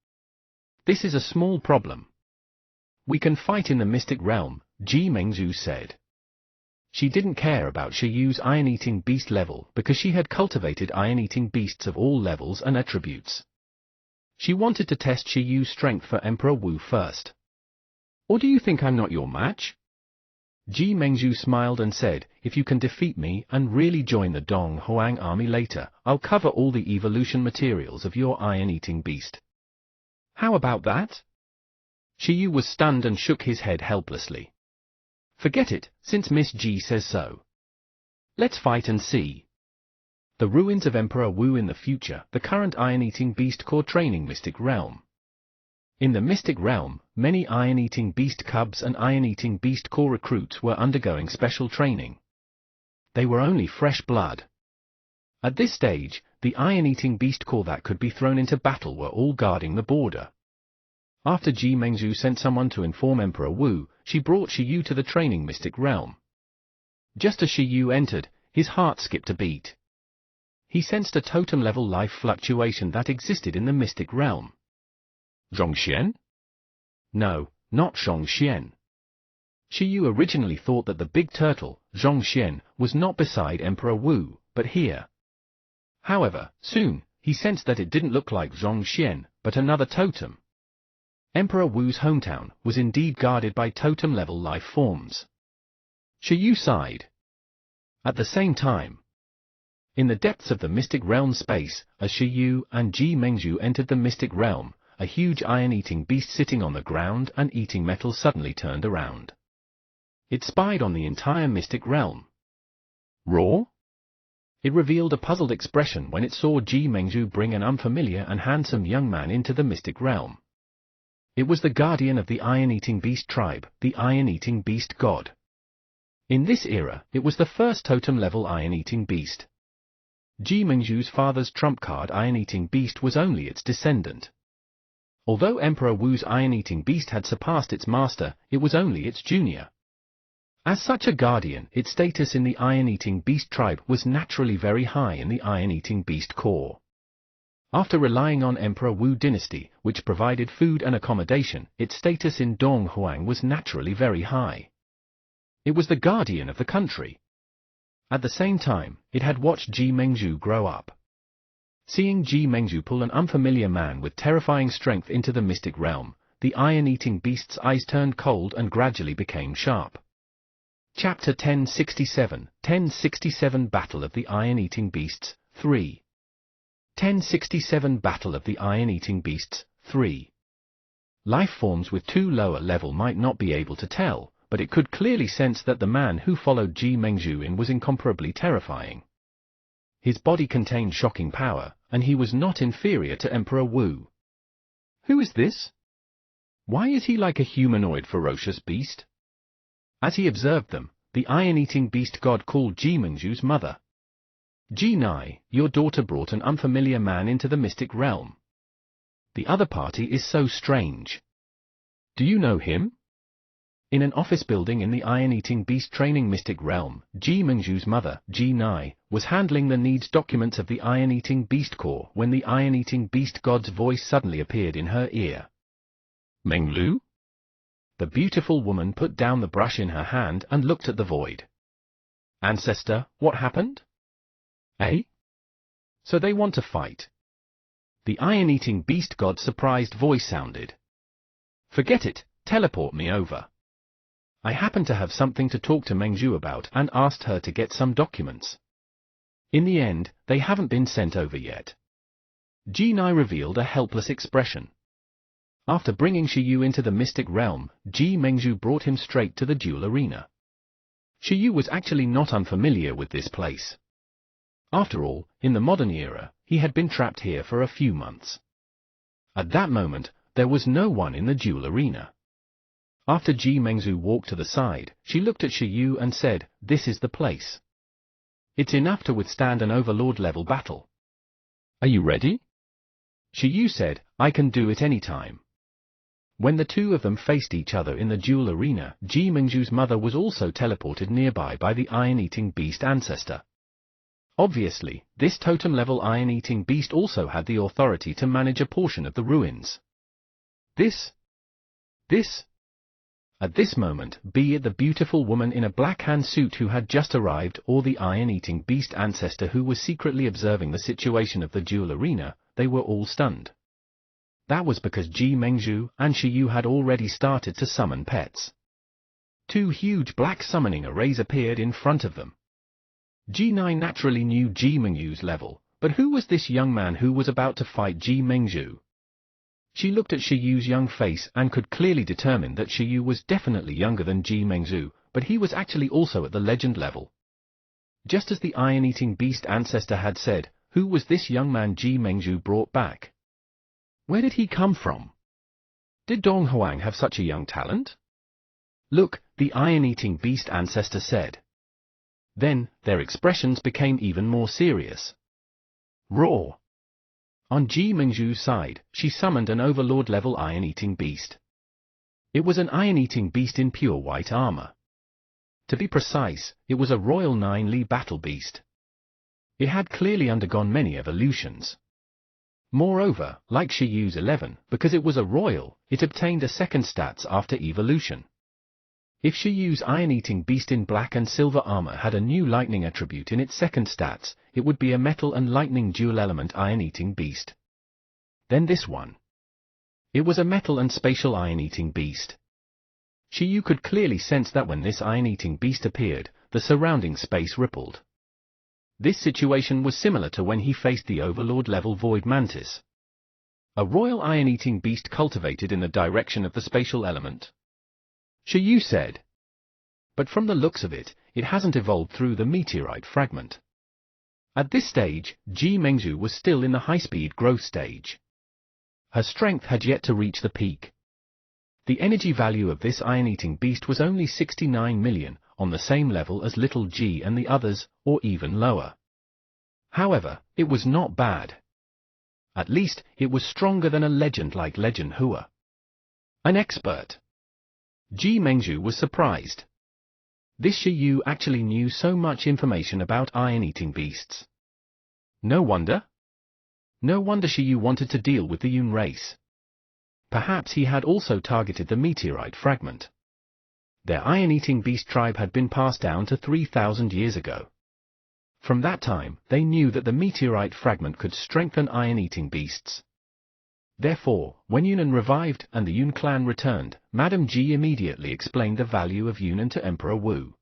This is a small problem. We can fight in the Mystic Realm, Ji Mengzhu said. She didn't care about Shiyu's iron-eating beast level because she had cultivated iron-eating beasts of all levels and attributes. She wanted to test Shiyu's strength for Emperor Wu first. Or do you think I'm not your match? Ji Mengzhu smiled and said, if you can defeat me and really join the Dong Huang army later, I'll cover all the evolution materials of your iron-eating beast. How about that? Shiyu was stunned and shook his head helplessly. Forget it, since Miss Ji says so. Let's fight and see. The ruins of Emperor Wu in the future, the current iron-eating beast core training Mystic Realm. In the Mystic Realm, many iron-eating beast cubs and iron-eating beast core recruits were undergoing special training. They were only fresh blood. At this stage, the iron-eating beast core that could be thrown into battle were all guarding the border. After Ji Mengzhu sent someone to inform Emperor Wu, she brought Shiyu to the training Mystic Realm. Just as Shiyu entered, his heart skipped a beat. He sensed a totem-level life fluctuation that existed in the Mystic Realm. Zhongxian? No, not Zhongxian. Shiyu originally thought that the big turtle, Zhongxian, was not beside Emperor Wu, but here. However, soon, he sensed that it didn't look like Zhongxian, but another totem. Emperor Wu's hometown was indeed guarded by totem-level life forms. Shiyu sighed. At the same time, in the depths of the Mystic Realm space, as Shiyu and Ji Mengzhu entered the Mystic Realm, a huge iron-eating beast sitting on the ground and eating metal suddenly turned around. It spied on the entire Mystic Realm. Roar? It revealed a puzzled expression when it saw Ji Mengzhu bring an unfamiliar and handsome young man into the Mystic Realm. It was the guardian of the iron-eating beast tribe, the iron-eating beast god. In this era, it was the first totem-level iron-eating beast. Ji Mengzhu's father's trump card iron-eating beast was only its descendant. Although Emperor Wu's iron-eating beast had surpassed its master, it was only its junior. As such a guardian, its status in the iron-eating beast tribe was naturally very high in the iron-eating beast core. After relying on Emperor Wu dynasty, which provided food and accommodation, its status in Dong Huang was naturally very high. It was the guardian of the country. At the same time, it had watched Ji Mengzhu grow up. Seeing Ji Mengzhu pull an unfamiliar man with terrifying strength into the Mystic Realm, the iron-eating beast's eyes turned cold and gradually became sharp. Chapter 1067 Battle of the Iron-Eating Beasts, 3 1067 Battle of the Iron-Eating Beasts, 3 Life forms with too low a level might not be able to tell, but it could clearly sense that the man who followed Ji Mengzhu in was incomparably terrifying. His body contained shocking power, and he was not inferior to Emperor Wu. Who is this? Why is he like a humanoid ferocious beast? As he observed them, the iron-eating beast god called Ji Mengzhu's mother. Ji Nai, your daughter brought an unfamiliar man into the Mystic Realm. The other party is so strange. Do you know him? In an office building in the iron-eating beast training Mystic Realm, Ji Mengzhu's mother, Ji Nai, was handling the needs documents of the iron-eating beast core when the iron-eating beast god's voice suddenly appeared in her ear. Menglu? The beautiful woman put down the brush in her hand and looked at the void. Ancestor, what happened? Eh? So they want to fight? The iron-eating beast god's surprised voice sounded. Forget it, teleport me over. I happen to have something to talk to Mengzhu about and asked her to get some documents. In the end, they haven't been sent over yet. Jinai revealed a helpless expression. After bringing Shiyu into the mystic realm, Ji Mengzhu brought him straight to the duel arena. Shiyu was actually not unfamiliar with this place. After all, in the modern era, he had been trapped here for a few months. At that moment, there was no one in the duel arena. After Ji Mengzhu walked to the side, she looked at Shiyu and said, "This is the place. It's enough to withstand an overlord-level battle. Are you ready?" Shiyu said, "I can do it any time." When the two of them faced each other in the duel arena, Ji Mengzhu's mother was also teleported nearby by the iron-eating beast ancestor. Obviously, this totem-level iron-eating beast also had the authority to manage a portion of the ruins. At this moment, be it the beautiful woman in a black hand suit who had just arrived or the iron-eating beast ancestor who was secretly observing the situation of the duel arena, they were all stunned. That was because Ji Mengzhu and Shiyu had already started to summon pets. Two huge black summoning arrays appeared in front of them. Jinai naturally knew Ji Mengzhu's level, but who was this young man who was about to fight Ji Mengzhu? She looked at Shiyu's young face and could clearly determine that Shiyu was definitely younger than Ji Mengzhu, but he was actually also at the legend level. Just as the iron-eating beast ancestor had said, who was this young man Ji Mengzhu brought back? Where did he come from? Did Dong Huang have such a young talent? Look, the iron-eating beast ancestor said. Then, their expressions became even more serious. Roar! On Ji Mengzhu's side, she summoned an overlord-level iron-eating beast. It was an iron-eating beast in pure white armor. To be precise, it was a Royal 9 Li battle beast. It had clearly undergone many evolutions. Moreover, like Shiyu's 11, because it was a royal, it obtained a second stats after evolution. If Shiyu's iron-eating beast in black and silver armor had a new lightning attribute in its second stats, it would be a metal and lightning dual-element iron-eating beast. Then this one. It was a metal and spatial iron-eating beast. Shiyu could clearly sense that when this iron-eating beast appeared, the surrounding space rippled. This situation was similar to when he faced the Overlord-level Void Mantis. A royal iron-eating beast cultivated in the direction of the spatial element. Shiyu said. But from the looks of it, it hasn't evolved through the meteorite fragment. At this stage, Ji Mengzhu was still in the high-speed growth stage. Her strength had yet to reach the peak. The energy value of this iron-eating beast was only 69 million, on the same level as Little G and the others, or even lower. However, it was not bad. At least, it was stronger than a legend like Legend Hua. An expert. Ji Mengzhu was surprised. This Shiyu actually knew so much information about iron-eating beasts. No wonder. No wonder Shiyu wanted to deal with the Yun race. Perhaps he had also targeted the meteorite fragment. Their iron-eating beast tribe had been passed down to 3,000 years ago. From that time, they knew that the meteorite fragment could strengthen iron-eating beasts. Therefore, when Yunnan revived and the Yun clan returned, Madame Ji immediately explained the value of Yunnan to Emperor Wu.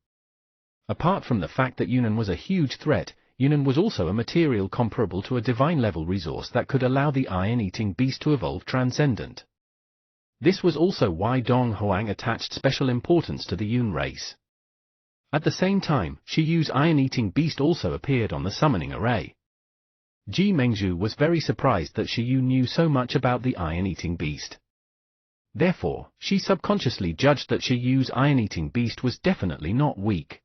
Apart from the fact that Yunnan was a huge threat, Yunnan was also a material comparable to a divine-level resource that could allow the iron-eating beast to evolve transcendent. This was also why Dong Huang attached special importance to the Yun race. At the same time, Shiyu's iron-eating beast also appeared on the summoning array. Ji Mengzhu was very surprised that Shiyu knew so much about the iron-eating beast. Therefore, she subconsciously judged that Shiyu's iron-eating beast was definitely not weak.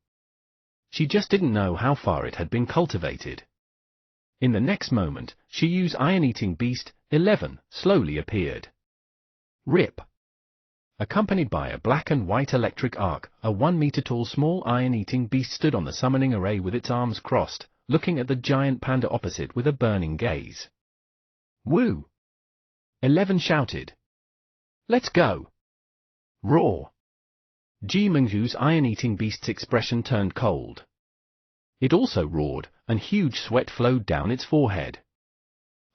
She just didn't know how far it had been cultivated. In the next moment, Shiyu's iron-eating beast, 11, slowly appeared. Rip. Accompanied by a black and white electric arc, a 1-meter-tall small iron-eating beast stood on the summoning array with its arms crossed, looking at the giant panda opposite with a burning gaze. Woo! 11 shouted. Let's go! Roar! Ji Mengzhu's iron-eating beast's expression turned cold. It also roared, and huge sweat flowed down its forehead.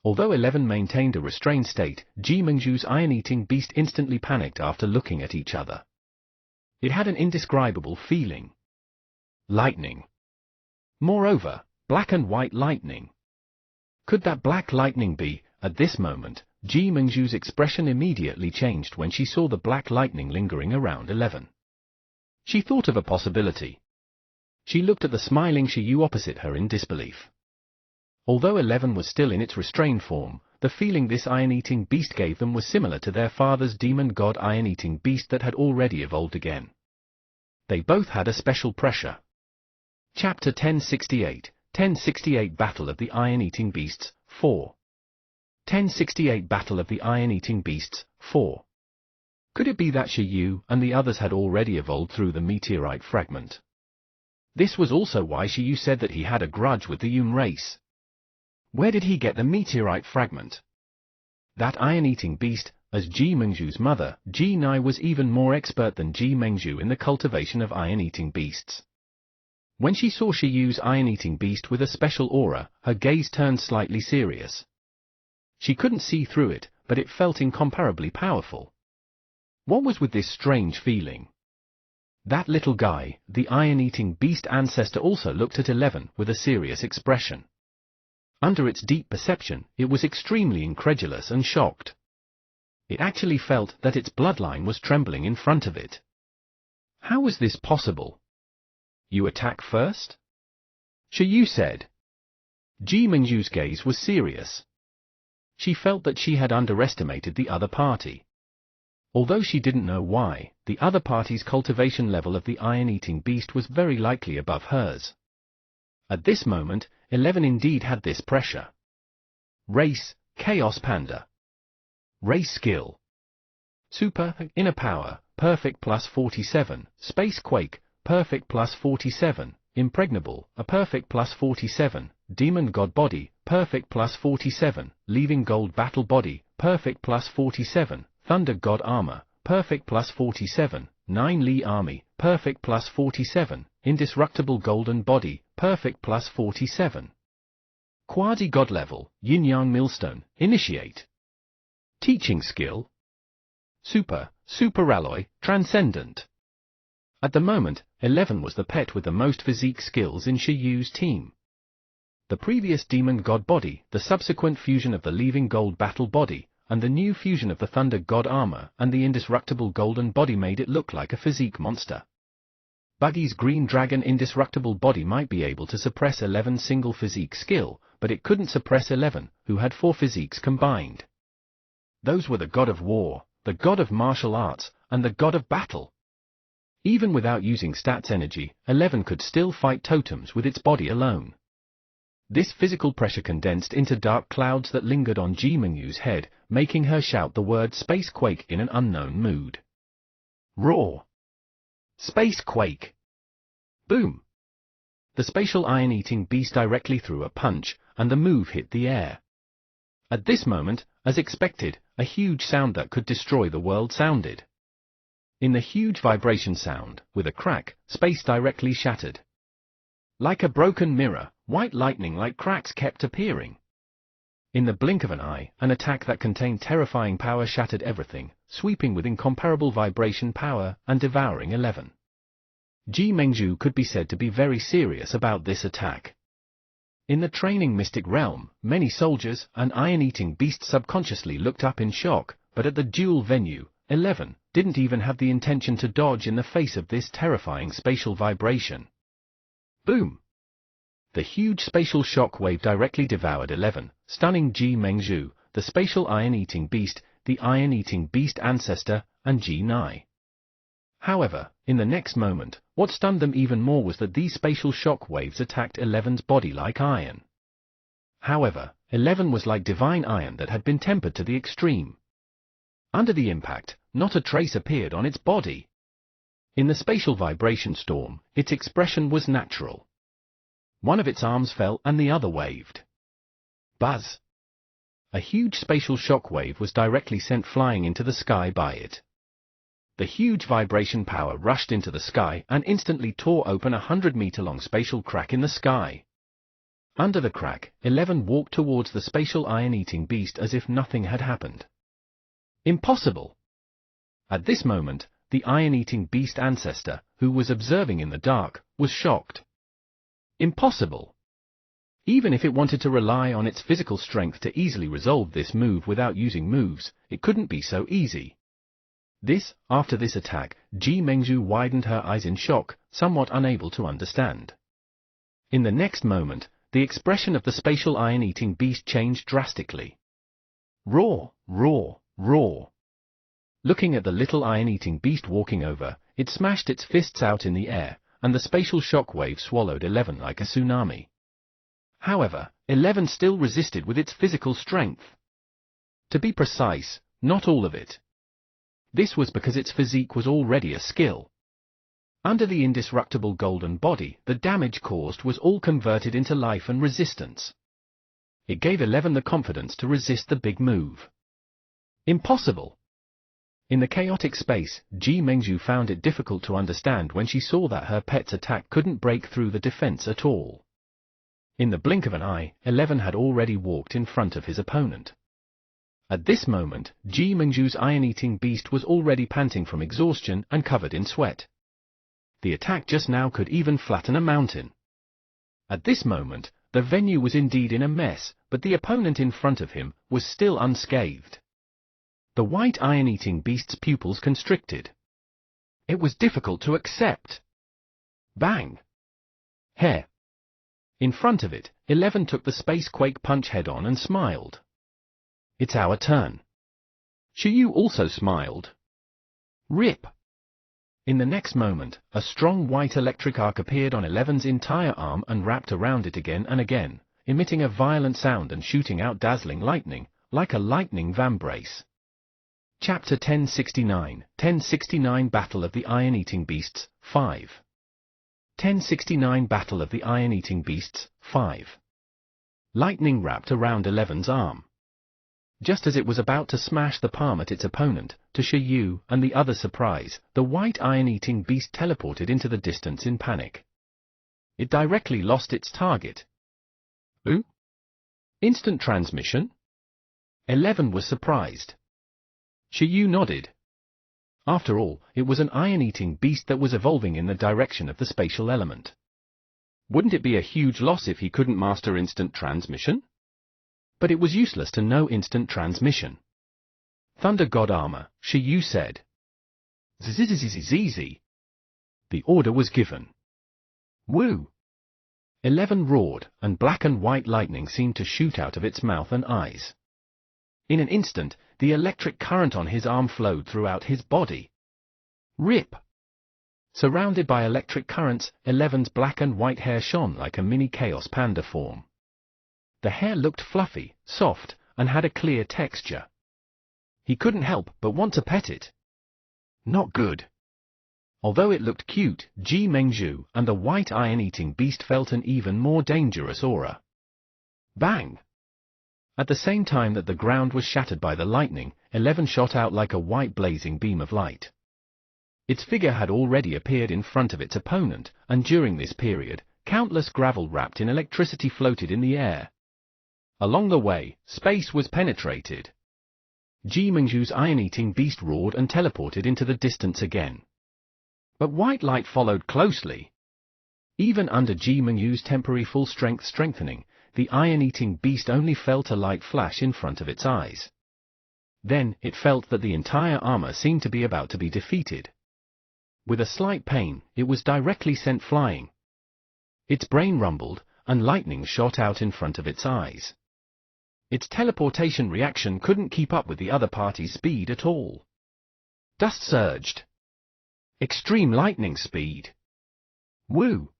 Although 11 maintained a restrained state, Ji Mengzhu's iron-eating beast instantly panicked after looking at each other. It had an indescribable feeling. Lightning. Moreover, black and white lightning. Could that black lightning be? At this moment, Ji Mengzhu's expression immediately changed when she saw the black lightning lingering around 11. She thought of a possibility. She looked at the smiling Shiyu opposite her in disbelief. Although 11 was still in its restrained form, the feeling this iron-eating beast gave them was similar to their father's demon god iron-eating beast that had already evolved again. They both had a special pressure. Chapter 1068, 1068 Battle of the Iron-Eating Beasts, 4. 1068 Battle of the Iron-Eating Beasts, 4. Could it be that Shiyu and the others had already evolved through the meteorite fragment? This was also why Shiyu said that he had a grudge with the Yun race. Where did he get the meteorite fragment? That iron-eating beast, as Ji Mengzhu's mother, Ji Nai, was even more expert than Ji Mengzhu in the cultivation of iron-eating beasts. When she saw Shiyu's iron-eating beast with a special aura, her gaze turned slightly serious. She couldn't see through it, but it felt incomparably powerful. What was with this strange feeling? That little guy, the iron-eating beast ancestor, also looked at 11 with a serious expression. Under its deep perception, it was extremely incredulous and shocked. It actually felt that its bloodline was trembling in front of it. How was this possible? You attack first? Shiyu said. Ji Mengzhu's gaze was serious. She felt that she had underestimated the other party. Although she didn't know why, the other party's cultivation level of the iron-eating beast was very likely above hers. At this moment, 11 indeed had this pressure. Race, Chaos Panda. Race skill. Super, Inner Power, Perfect plus 47, Space Quake, Perfect plus 47, Impregnable, a Perfect plus 47, Demon God Body, Perfect plus 47, Leaving Gold Battle Body, Perfect plus 47, Thunder God Armor, Perfect plus 47, 9 Li Army, Perfect plus 47, Indestructible Golden Body, Perfect plus 47. Quasi-God Level, Yin-Yang Millstone, Initiate. Teaching Skill. Super, Superalloy, Transcendent. At the moment, 11 was the pet with the most physique skills in Shiyu's team. The previous Demon God Body, the subsequent fusion of the Leaving Gold Battle Body, and the new fusion of the Thunder God Armor and the Indestructible Golden Body made it look like a physique monster. Buggy's Green Dragon Indestructible Body might be able to suppress 11's single physique skill, but it couldn't suppress 11, who had 4 physiques combined. Those were the God of War, the God of Martial Arts, and the God of Battle. Even without using stats energy, 11 could still fight totems with its body alone. This physical pressure condensed into dark clouds that lingered on Ji Mengzhu's head, making her shout the word Space Quake in an unknown mood. Roar! Space Quake! Boom! The spatial iron-eating beast directly threw a punch, and the move hit the air. At this moment, as expected, a huge sound that could destroy the world sounded. In the huge vibration sound, with a crack, space directly shattered. Like a broken mirror, white lightning-like cracks kept appearing. In the blink of an eye, an attack that contained terrifying power shattered everything, sweeping with incomparable vibration power and devouring 11. Ji Mengzhu could be said to be very serious about this attack. In the training mystic realm, many soldiers and iron-eating beasts subconsciously looked up in shock, but at the duel venue, 11 didn't even have the intention to dodge in the face of this terrifying spatial vibration. Boom! The huge spatial shock wave directly devoured 11, stunning Ji Mengzhu, the spatial iron-eating beast, the iron-eating beast ancestor, and Ji Nai. However, in the next moment, what stunned them even more was that these spatial shock waves attacked 11's body like iron. However, 11 was like divine iron that had been tempered to the extreme. Under the impact, not a trace appeared on its body. In the spatial vibration storm, its expression was natural. One of its arms fell and the other waved. Buzz! A huge spatial shock wave was directly sent flying into the sky by it. the huge vibration power rushed into the sky and instantly tore open a 100-meter-long spatial crack in the sky. Under the crack, 11 walked towards the spatial iron-eating beast as if nothing had happened. Impossible! At this moment, the iron-eating beast ancestor, who was observing in the dark, was shocked. Impossible! Even if it wanted to rely on its physical strength to easily resolve this move without using moves, it couldn't be so easy. After this attack, Ji Mengzhu widened her eyes in shock, somewhat unable to understand. In the next moment, the expression of the spatial iron-eating beast changed drastically. Roar, roar, roar. Looking at the little iron-eating beast walking over, it smashed its fists out in the air, and the spatial shock wave swallowed 11 like a tsunami. However, 11 still resisted with its physical strength. To be precise, not all of it. This was because its physique was already a skill. Under the indestructible golden body, the damage caused was all converted into life and resistance. It gave 11 the confidence to resist the big move. Impossible! In the chaotic space, Ji Mengzhu found it difficult to understand when she saw that her pet's attack couldn't break through the defense at all. In the blink of an eye, 11 had already walked in front of his opponent. At this moment, Ji Mengzhu's iron-eating beast was already panting from exhaustion and covered in sweat. The attack just now could even flatten a mountain. At this moment, the venue was indeed in a mess, but the opponent in front of him was still unscathed. The white iron-eating beast's pupils constricted. It was difficult to accept. Bang! Hair. In front of it, 11 took the Space Quake punch head-on and smiled. It's our turn. Shiyu also smiled. Rip! In the next moment, a strong white electric arc appeared on 11's entire arm and wrapped around it again and again, emitting a violent sound and shooting out dazzling lightning, like a lightning vambrace. Chapter 1069 Battle of the Iron-Eating Beasts, 5 1069 Battle of the Iron-Eating Beasts, 5 Lightning wrapped around 11's arm. Just as it was about to smash the palm at its opponent, to Shiyu and the other's surprise, the white iron-eating beast teleported into the distance in panic. It directly lost its target. Ooh? Instant transmission? 11 was surprised. Shiyu nodded. After all, it was an iron-eating beast that was evolving in the direction of the spatial element. Wouldn't it be a huge loss if he couldn't master instant transmission? But it was useless to know instant transmission. Thunder God Armor, Shiyu said. Zzz. The order was given. Woo! 11 roared, and black and white lightning seemed to shoot out of its mouth and eyes. In an instant, the electric current on his arm flowed throughout his body. Rip! Surrounded by electric currents, 11's black and white hair shone like a mini Chaos Panda form. The hair looked fluffy, soft, and had a clear texture. He couldn't help but want to pet it. Not good. Although it looked cute, Ji Mengzhu and the white iron-eating beast felt an even more dangerous aura. Bang! At the same time that the ground was shattered by the lightning, 11 shot out like a white blazing beam of light. Its figure had already appeared in front of its opponent, and during this period, countless gravel wrapped in electricity floated in the air. Along the way, space was penetrated. Ji Mengzhu's iron-eating beast roared and teleported into the distance again. But white light followed closely. Even under Ji Mengzhu's temporary full-strength strengthening, the iron-eating beast only felt a light flash in front of its eyes. Then, it felt that the entire armor seemed to be about to be defeated. With a slight pain, it was directly sent flying. Its brain rumbled, and lightning shot out in front of its eyes. Its teleportation reaction couldn't keep up with the other party's speed at all. Dust surged. Extreme lightning speed. Woo!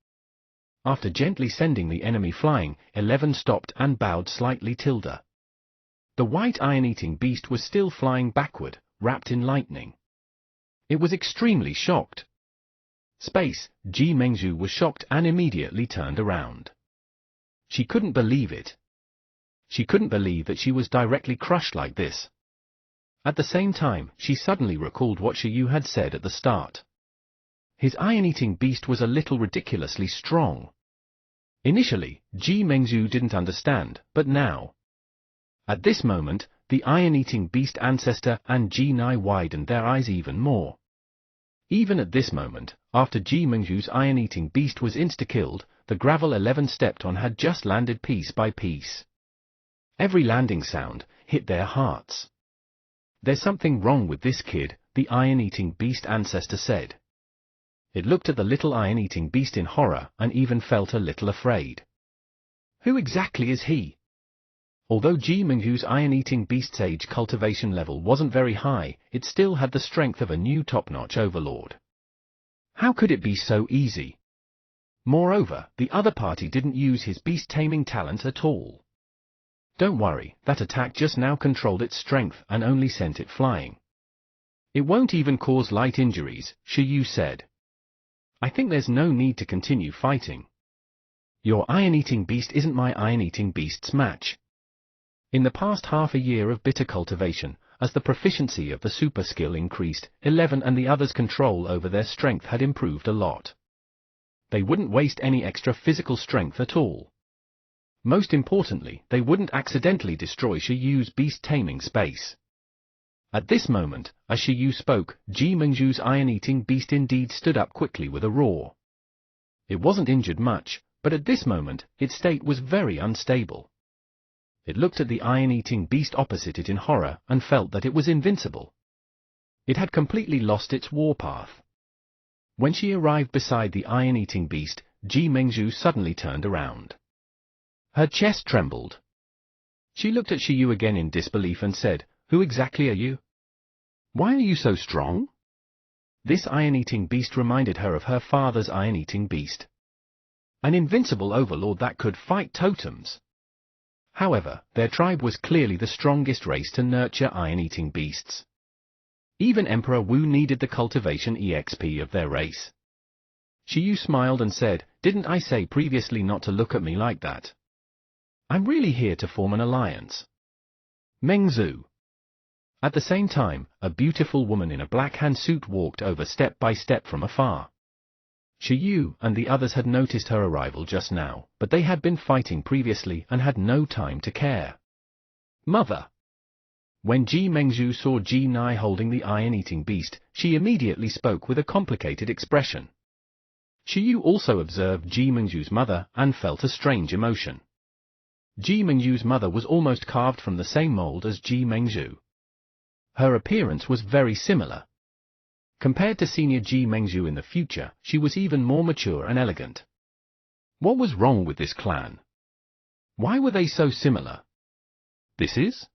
After gently sending the enemy flying, 11 stopped and bowed slightly. The white iron-eating beast was still flying backward, wrapped in lightning. It was extremely shocked. Space, Ji Mengzhu was shocked and immediately turned around. She couldn't believe it. She couldn't believe that she was directly crushed like this. At the same time, she suddenly recalled what Shi Yu had said at the start. His iron-eating beast was a little ridiculously strong. Initially, Ji Mengzhu didn't understand, but now. At this moment, the iron-eating beast ancestor and Ji Nai widened their eyes even more. Even at this moment, after Ji Mengzhu's iron-eating beast was insta-killed, the gravel 11 stepped on had just landed piece by piece. Every landing sound hit their hearts. "There's something wrong with this kid," the iron-eating beast ancestor said. It looked at the little iron-eating beast in horror and even felt a little afraid. Who exactly is he? Although Ji Mengzhu's iron-eating beast's age cultivation level wasn't very high, it still had the strength of a new top-notch overlord. How could it be so easy? Moreover, the other party didn't use his beast-taming talent at all. Don't worry, that attack just now controlled its strength and only sent it flying. It won't even cause light injuries, Shi Yu said. I think there's no need to continue fighting. Your iron-eating beast isn't my iron-eating beast's match. In the past half a year of bitter cultivation, as the proficiency of the super skill increased, 11 and the others' control over their strength had improved a lot. They wouldn't waste any extra physical strength at all. Most importantly, they wouldn't accidentally destroy Shi Yu's beast-taming space. At this moment, as Shi Yu spoke, Ji Mengzhu's iron-eating beast indeed stood up quickly with a roar. It wasn't injured much, but at this moment, its state was very unstable. It looked at the iron-eating beast opposite it in horror and felt that it was invincible. It had completely lost its warpath. When she arrived beside the iron-eating beast, Ji Mengzhu suddenly turned around. Her chest trembled. She looked at Shi Yu again in disbelief and said, "Who exactly are you? Why are you so strong?" This iron-eating beast reminded her of her father's iron-eating beast. An invincible overlord that could fight totems. However, their tribe was clearly the strongest race to nurture iron-eating beasts. Even Emperor Wu needed the cultivation EXP of their race. Shi Yu smiled and said, "Didn't I say previously not to look at me like that? I'm really here to form an alliance." Mengzhu. At the same time, a beautiful woman in a black hand suit walked over step by step from afar. Shi Yu and the others had noticed her arrival just now, but they had been fighting previously and had no time to care. "Mother." When Ji Mengzhu saw Ji Nai holding the iron-eating beast, she immediately spoke with a complicated expression. Shi Yu also observed Ji Mengzhu's mother and felt a strange emotion. Ji Mengzhu's mother was almost carved from the same mold as Ji Mengzhu. Her appearance was very similar. Compared to senior Ji Mengzhu in the future, she was even more mature and elegant. What was wrong with this clan? Why were they so similar? This is?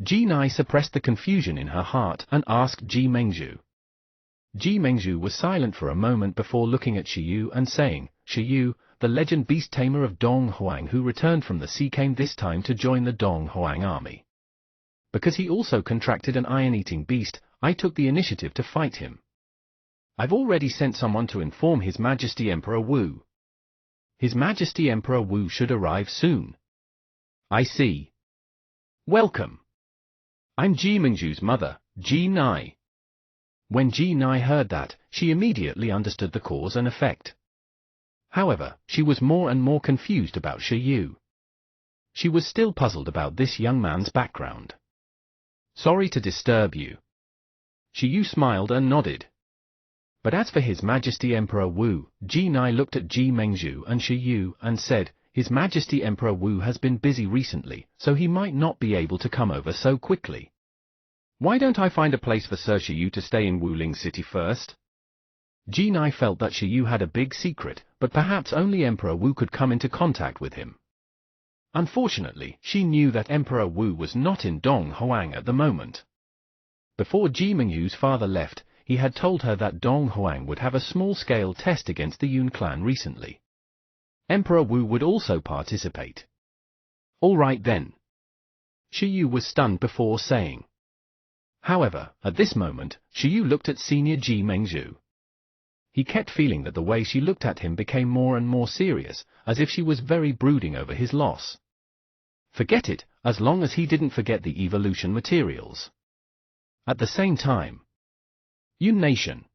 Ji Nai suppressed the confusion in her heart and asked Ji Mengzhu. Ji Mengzhu was silent for a moment before looking at Shi Yu and saying, "Shi Yu, the legend beast tamer of Dong Huang who returned from the sea came this time to join the Dong Huang army. Because he also contracted an iron-eating beast, I took the initiative to fight him. I've already sent someone to inform His Majesty Emperor Wu. His Majesty Emperor Wu should arrive soon." "I see. Welcome. I'm Ji Mengzhu's mother, Ji Nai." When Ji Nai heard that, she immediately understood the cause and effect. However, she was more and more confused about Shi Yu. She was still puzzled about this young man's background. "Sorry to disturb you." Shi Yu smiled and nodded. But as for His Majesty Emperor Wu, Ji Nai looked at Ji Mengzhu and Shi Yu and said, "His Majesty Emperor Wu has been busy recently, so he might not be able to come over so quickly. Why don't I find a place for Sir Shi Yu to stay in Wuling City first?" Ji Nai felt that Shi Yu had a big secret, but perhaps only Emperor Wu could come into contact with him. Unfortunately, she knew that Emperor Wu was not in Dong Huang at the moment. Before Ji Mengzhu's father left, he had told her that Dong Huang would have a small-scale test against the Yun clan recently. Emperor Wu would also participate. "All right then." Shi Yu was stunned before saying. However, at this moment, Shi Yu looked at senior Ji Mengzhu. He kept feeling that the way she looked at him became more and more serious, as if she was very brooding over his loss. Forget it, as long as he didn't forget the evolution materials. At the same time, Yun Nation.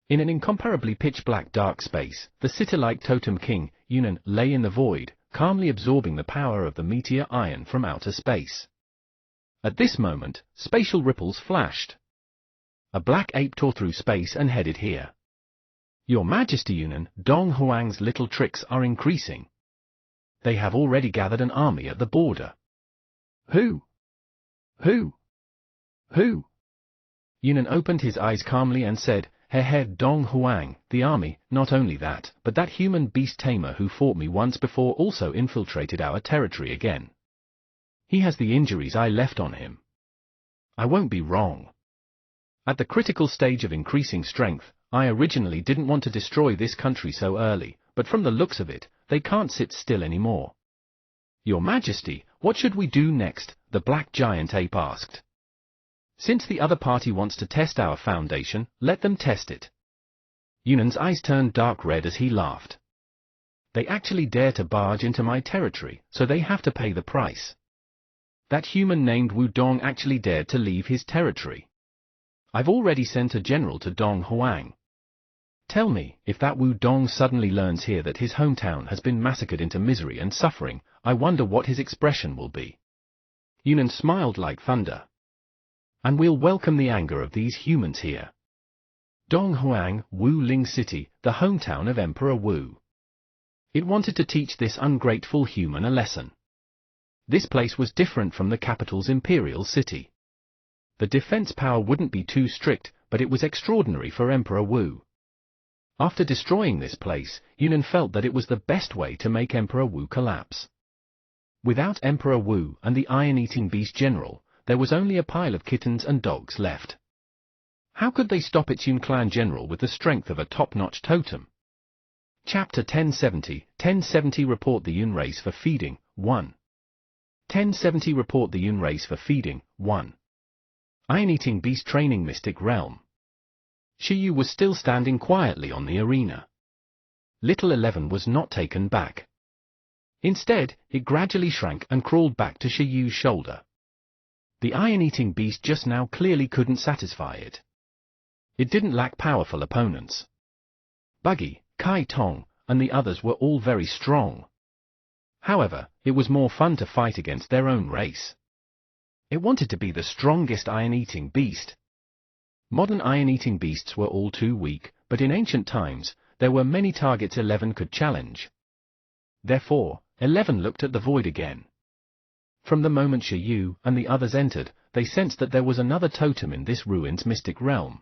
In an incomparably pitch-black dark space, the sitter-like totem king, Yunnan, lay in the void, calmly absorbing the power of the meteor iron from outer space. At this moment, spatial ripples flashed. A black ape tore through space and headed here. Your Majesty Yunnan, Dong Huang's little tricks are increasing. They have already gathered an army at the border. Who? Who? Who? Yunnan opened his eyes calmly and said, Dong Huang, the army, not only that, but that human beast tamer who fought me once before also infiltrated our territory again. He has the injuries I left on him. I won't be wrong. At the critical stage of increasing strength, I originally didn't want to destroy this country so early, but from the looks of it, they can't sit still anymore. Your Majesty, what should we do next? The black giant ape asked. Since the other party wants to test our foundation, let them test it. Yunnan's eyes turned dark red as he laughed. They actually dare to barge into my territory, so they have to pay the price. That human named Wu Dong actually dared to leave his territory. I've already sent a general to Dong Huang. Tell me, if that Wu Dong suddenly learns here that his hometown has been massacred into misery and suffering, I wonder what his expression will be. Yunnan smiled like thunder. And we'll welcome the anger of these humans here. Dong Huang, Wu Ling City, the hometown of Emperor Wu. It wanted to teach this ungrateful human a lesson. This place was different from the capital's imperial city. The defense power wouldn't be too strict, but it was extraordinary for Emperor Wu. After destroying this place, Yunnan felt that it was the best way to make Emperor Wu collapse. Without Emperor Wu and the iron-eating beast general, there was only a pile of kittens and dogs left. How could they stop its Yun clan general with the strength of a top-notch totem? Chapter 1070 Report the Yun race for feeding, 1. 1070 Report the Yun race for feeding, 1. Iron-eating beast training Mystic Realm. Shi Yu was still standing quietly on the arena. Little 11 was not taken back. Instead, it gradually shrank and crawled back to Shi Yu's shoulder. The iron-eating beast just now clearly couldn't satisfy it. It didn't lack powerful opponents. Buggy, Kai Tong, and the others were all very strong. However, it was more fun to fight against their own race. It wanted to be the strongest iron-eating beast. Modern iron-eating beasts were all too weak, but in ancient times, there were many targets 11 could challenge. Therefore, 11 looked at the void again. From the moment Shi Yu and the others entered, they sensed that there was another totem in this ruin's mystic realm.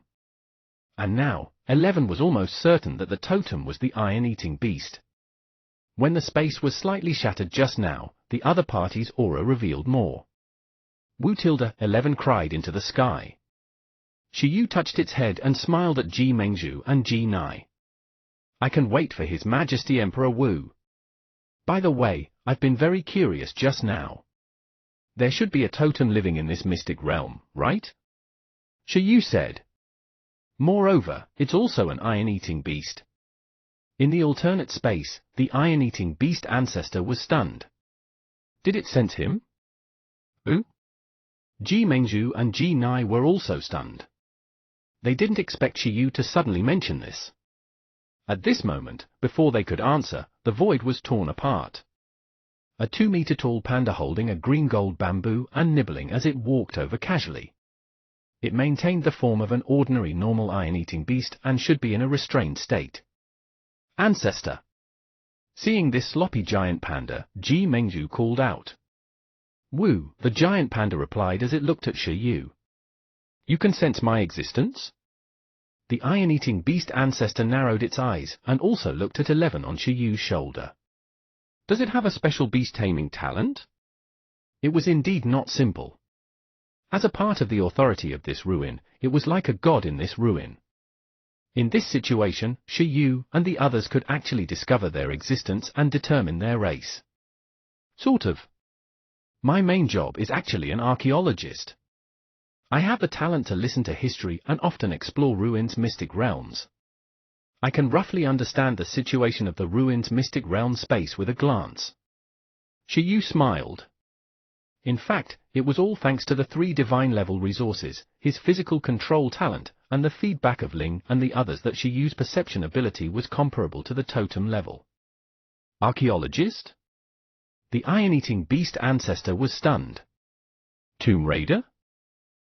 And now, 11 was almost certain that the totem was the iron-eating beast. When the space was slightly shattered just now, the other party's aura revealed more. Wu 11 cried into the sky. Shi Yu touched its head and smiled at Ji Mengzhu and Ji Nai. I can wait for His Majesty Emperor Wu. By the way, I've been very curious just now. There should be a totem living in this mystic realm, right? Shi Yu said. Moreover, it's also an iron-eating beast. In the alternate space, the iron-eating beast ancestor was stunned. Did it sense him? Who? Ji Mengzhu and Ji Nai were also stunned. They didn't expect Shi Yu to suddenly mention this. At this moment, before they could answer, the void was torn apart. A 2-meter-tall panda holding a green-gold bamboo and nibbling as it walked over casually. It maintained the form of an ordinary normal iron-eating beast and should be in a restrained state. Ancestor. Seeing this sloppy giant panda, Ji Mengzhu called out. Wu, the giant panda replied as it looked at Shi Yu. You can sense my existence? The iron-eating beast ancestor narrowed its eyes and also looked at 11 on Shi Yu's shoulder. Does it have a special beast-taming talent? It was indeed not simple. As a part of the authority of this ruin, it was like a god in this ruin. In this situation, Shi Yu and the others could actually discover their existence and determine their race. Sort of. My main job is actually an archaeologist. I have the talent to listen to history and often explore ruins' mystic realms. I can roughly understand the situation of the ruins' mystic realm space with a glance. Shi Yu smiled. In fact, it was all thanks to the 3 divine-level resources, his physical control talent, and the feedback of Ling and the others that Shiyu's perception ability was comparable to the totem level. Archaeologist? The iron-eating beast ancestor was stunned. Tomb Raider?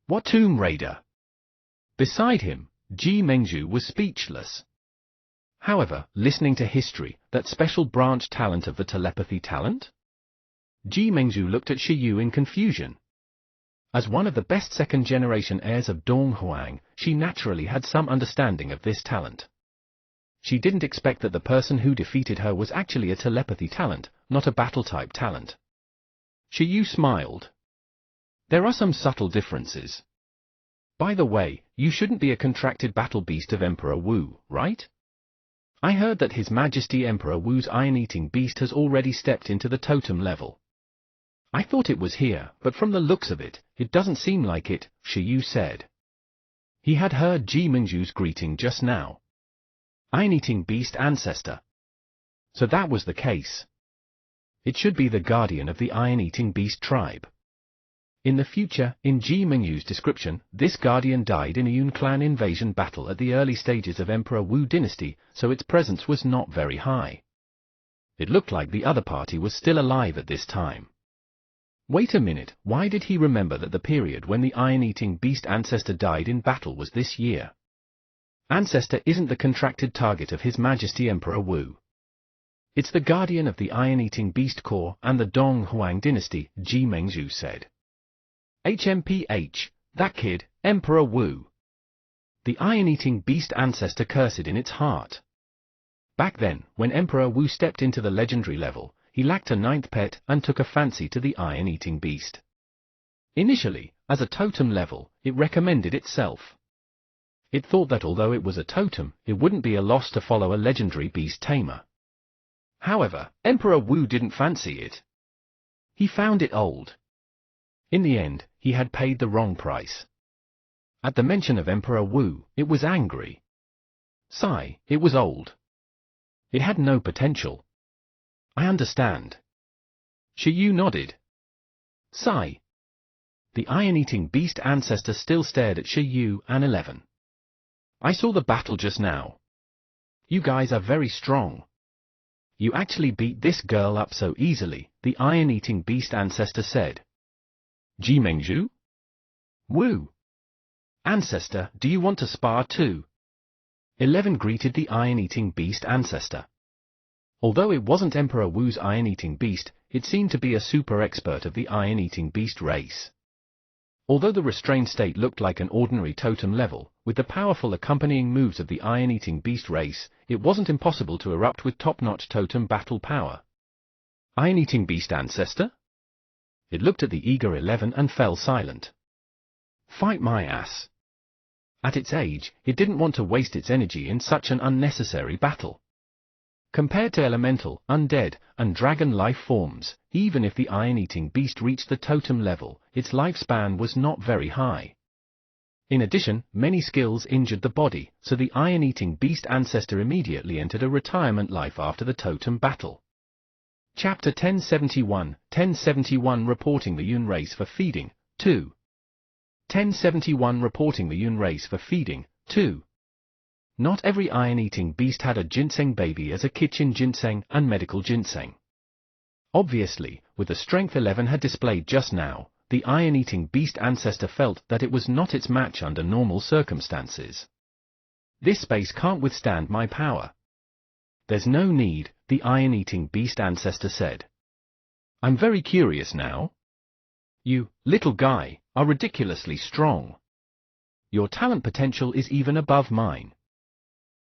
What Tomb Raider? Beside him, Ji Mengzhu was speechless. However, listening to history, that special branch talent of the telepathy talent? Ji Mengzhu looked at Shiyu in confusion. As one of the best second-generation heirs of Dong Huang, she naturally had some understanding of this talent. She didn't expect that the person who defeated her was actually a telepathy talent, not a battle-type talent. Shiyu smiled. There are some subtle differences. By the way, you shouldn't be a contracted battle beast of Emperor Wu, right? I heard that His Majesty Emperor Wu's iron-eating beast has already stepped into the totem level. I thought it was here, but from the looks of it, it doesn't seem like it, Shiyu said. He had heard Ji Mengzhu's greeting just now. Iron-eating beast ancestor. So that was the case. It should be the guardian of the iron-eating beast tribe. In the future, in Ji Mengzhu's description, this guardian died in a Yun clan invasion battle at the early stages of Emperor Wu dynasty, so its presence was not very high. It looked like the other party was still alive at this time. Wait a minute, why did he remember that the period when the iron-eating beast ancestor died in battle was this year? Ancestor isn't the contracted target of His Majesty Emperor Wu. It's the guardian of the iron-eating beast core and the Dong Huang dynasty, Ji Mengzhu said. HMPH, that kid, Emperor Wu. The iron-eating beast ancestor cursed in its heart. Back then, when Emperor Wu stepped into the legendary level, he lacked a 9th pet and took a fancy to the iron-eating beast. Initially, as a totem level, it recommended itself. It thought that although it was a totem, it wouldn't be a loss to follow a legendary beast tamer. However, Emperor Wu didn't fancy it. He found it old. In the end, he had paid the wrong price. At the mention of Emperor Wu, it was angry. Sigh, it was old. It had no potential. I understand. Shiyu nodded. Sigh. The iron-eating beast ancestor still stared at Shiyu and 11. I saw the battle just now. You guys are very strong. You actually beat this girl up so easily, the iron-eating beast ancestor said. Ji Mengzhu? Wu. Ancestor, do you want to spar too? 11 greeted the iron-eating beast ancestor. Although it wasn't Emperor Wu's iron-eating beast, it seemed to be a super expert of the iron-eating beast race. Although the restrained state looked like an ordinary totem level, with the powerful accompanying moves of the iron-eating beast race, it wasn't impossible to erupt with top-notch totem battle power. Iron-eating beast ancestor? It looked at the eager 11 and fell silent. Fight my ass. At its age, it didn't want to waste its energy in such an unnecessary battle. Compared to elemental, undead, and dragon life forms, even if the iron-eating beast reached the totem level, its lifespan was not very high. In addition, many skills injured the body, so the iron-eating beast ancestor immediately entered a retirement life after the totem battle. Chapter 1071, 1071 Reporting the Yun race for feeding, 2. 1071 Reporting the Yun race for feeding, 2. Not every iron-eating beast had a ginseng baby as a kitchen ginseng and medical ginseng. Obviously, with the strength 11 had displayed just now, the iron-eating beast ancestor felt that it was not its match under normal circumstances. This space can't withstand my power. There's no need, the iron-eating beast ancestor said. I'm very curious now. You, little guy, are ridiculously strong. Your talent potential is even above mine.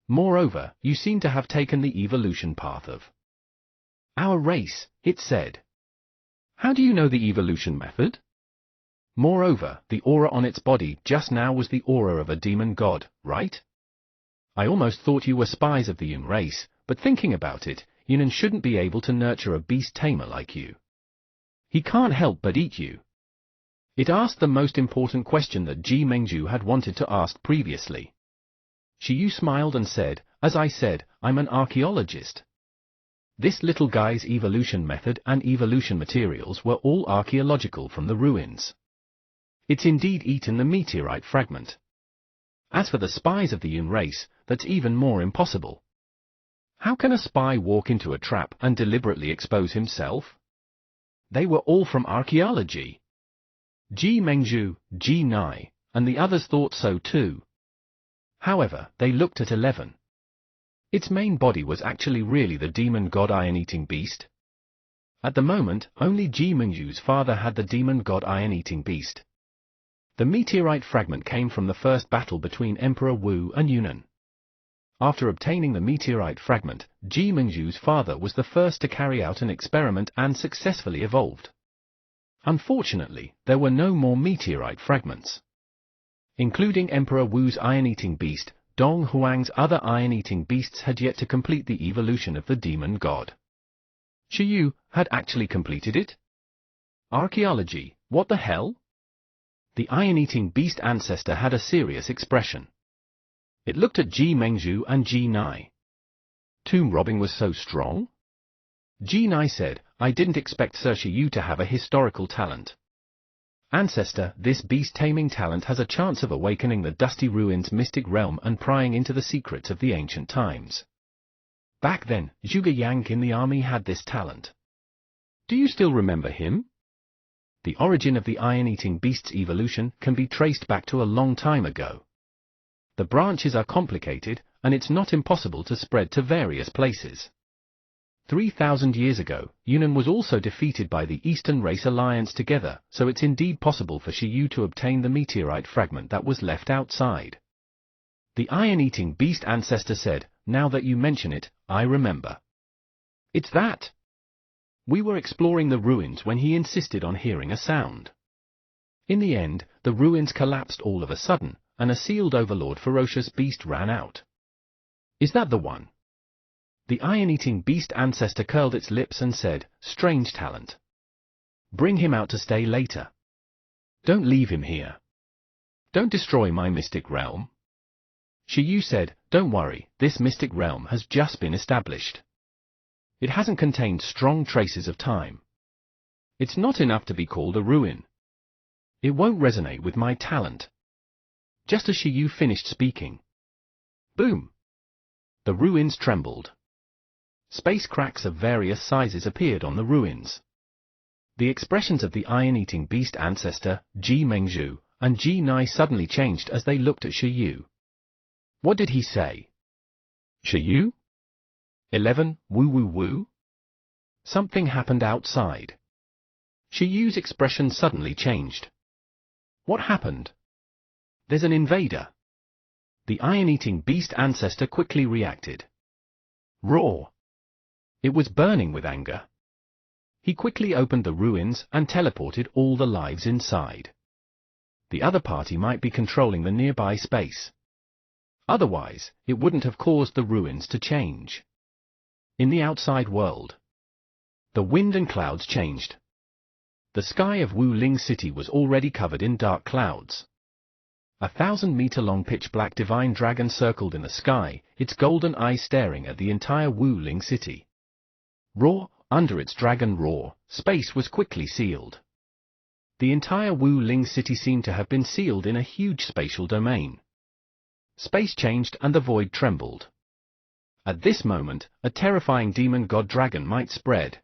Moreover, you seem to have taken the evolution path of our race, it said. How do you know the evolution method? Moreover, the aura on its body just now was the aura of a demon god, right? I almost thought you were spies of the Yun race, but thinking about it, Yunan shouldn't be able to nurture a beast tamer like you. He can't help but eat you. It asked the most important question that Ji Mengzhu had wanted to ask previously. Shiyu smiled and said, as I said, I'm an archaeologist. This little guy's evolution method and evolution materials were all archaeological from the ruins. It's indeed eaten the meteorite fragment. As for the spies of the Yun race, that's even more impossible. How can a spy walk into a trap and deliberately expose himself? They were all from archaeology. Ji Mengzhu, Ji Nai, and the others thought so too. However, they looked at 11. Its main body was actually really the demon god iron-eating beast. At the moment, only Ji Mengzhu's father had the demon god iron-eating beast. The meteorite fragment came from the first battle between Emperor Wu and Yunnan. After obtaining the meteorite fragment, Ji Mengzhu's father was the first to carry out an experiment and successfully evolved. Unfortunately, there were no more meteorite fragments. Including Emperor Wu's iron-eating beast, Dong Huang's other iron-eating beasts had yet to complete the evolution of the demon god. Shi Yu had actually completed it? Archaeology, what the hell? The iron-eating beast ancestor had a serious expression. It looked at Ji Mengzhu and Ji Nai. Tomb robbing was so strong? Ji Nai said, I didn't expect Sir Shi Yu to have a historical talent. Ancestor, this beast-taming talent has a chance of awakening the Dusty Ruins mystic realm and prying into the secrets of the ancient times. Back then, Zhuge Yang in the army had this talent. Do you still remember him? The origin of the iron-eating beast's evolution can be traced back to a long time ago. The branches are complicated, and it's not impossible to spread to various places. 3,000 years ago, Yunnan was also defeated by the Eastern Race Alliance together, so it's indeed possible for Shi Yu to obtain the meteorite fragment that was left outside. The iron-eating beast ancestor said, now that you mention it, I remember. It's that. We were exploring the ruins when he insisted on hearing a sound. In the end, the ruins collapsed all of a sudden, and a sealed overlord ferocious beast ran out. Is that the one? The iron-eating beast ancestor curled its lips and said, strange talent. Bring him out to stay later. Don't leave him here. Don't destroy my mystic realm. Shi Yu said, don't worry, this mystic realm has just been established. It hasn't contained strong traces of time. It's not enough to be called a ruin. It won't resonate with my talent. Just as Shi Yu finished speaking. Boom! The ruins trembled. Space cracks of various sizes appeared on the ruins. The expressions of the iron-eating beast ancestor, Ji Mengzhu, and Ji Nai suddenly changed as they looked at Shi Yu. What did he say? Shi Yu? 11, woo woo woo? Something happened outside. Shi Yu's expression suddenly changed. What happened? There's an invader. The iron-eating beast ancestor quickly reacted. Roar! It was burning with anger. He quickly opened the ruins and teleported all the lives inside. The other party might be controlling the nearby space. Otherwise, it wouldn't have caused the ruins to change. In the outside world, the wind and clouds changed. The sky of Wu Ling City was already covered in dark clouds. 1,000-meter-long pitch-black divine dragon circled in the sky, its golden eyes staring at the entire Wu Ling City. Roar, under its dragon roar, space was quickly sealed. The entire Wu Ling City seemed to have been sealed in a huge spatial domain. Space changed and the void trembled. At this moment, a terrifying demon god dragon might spread.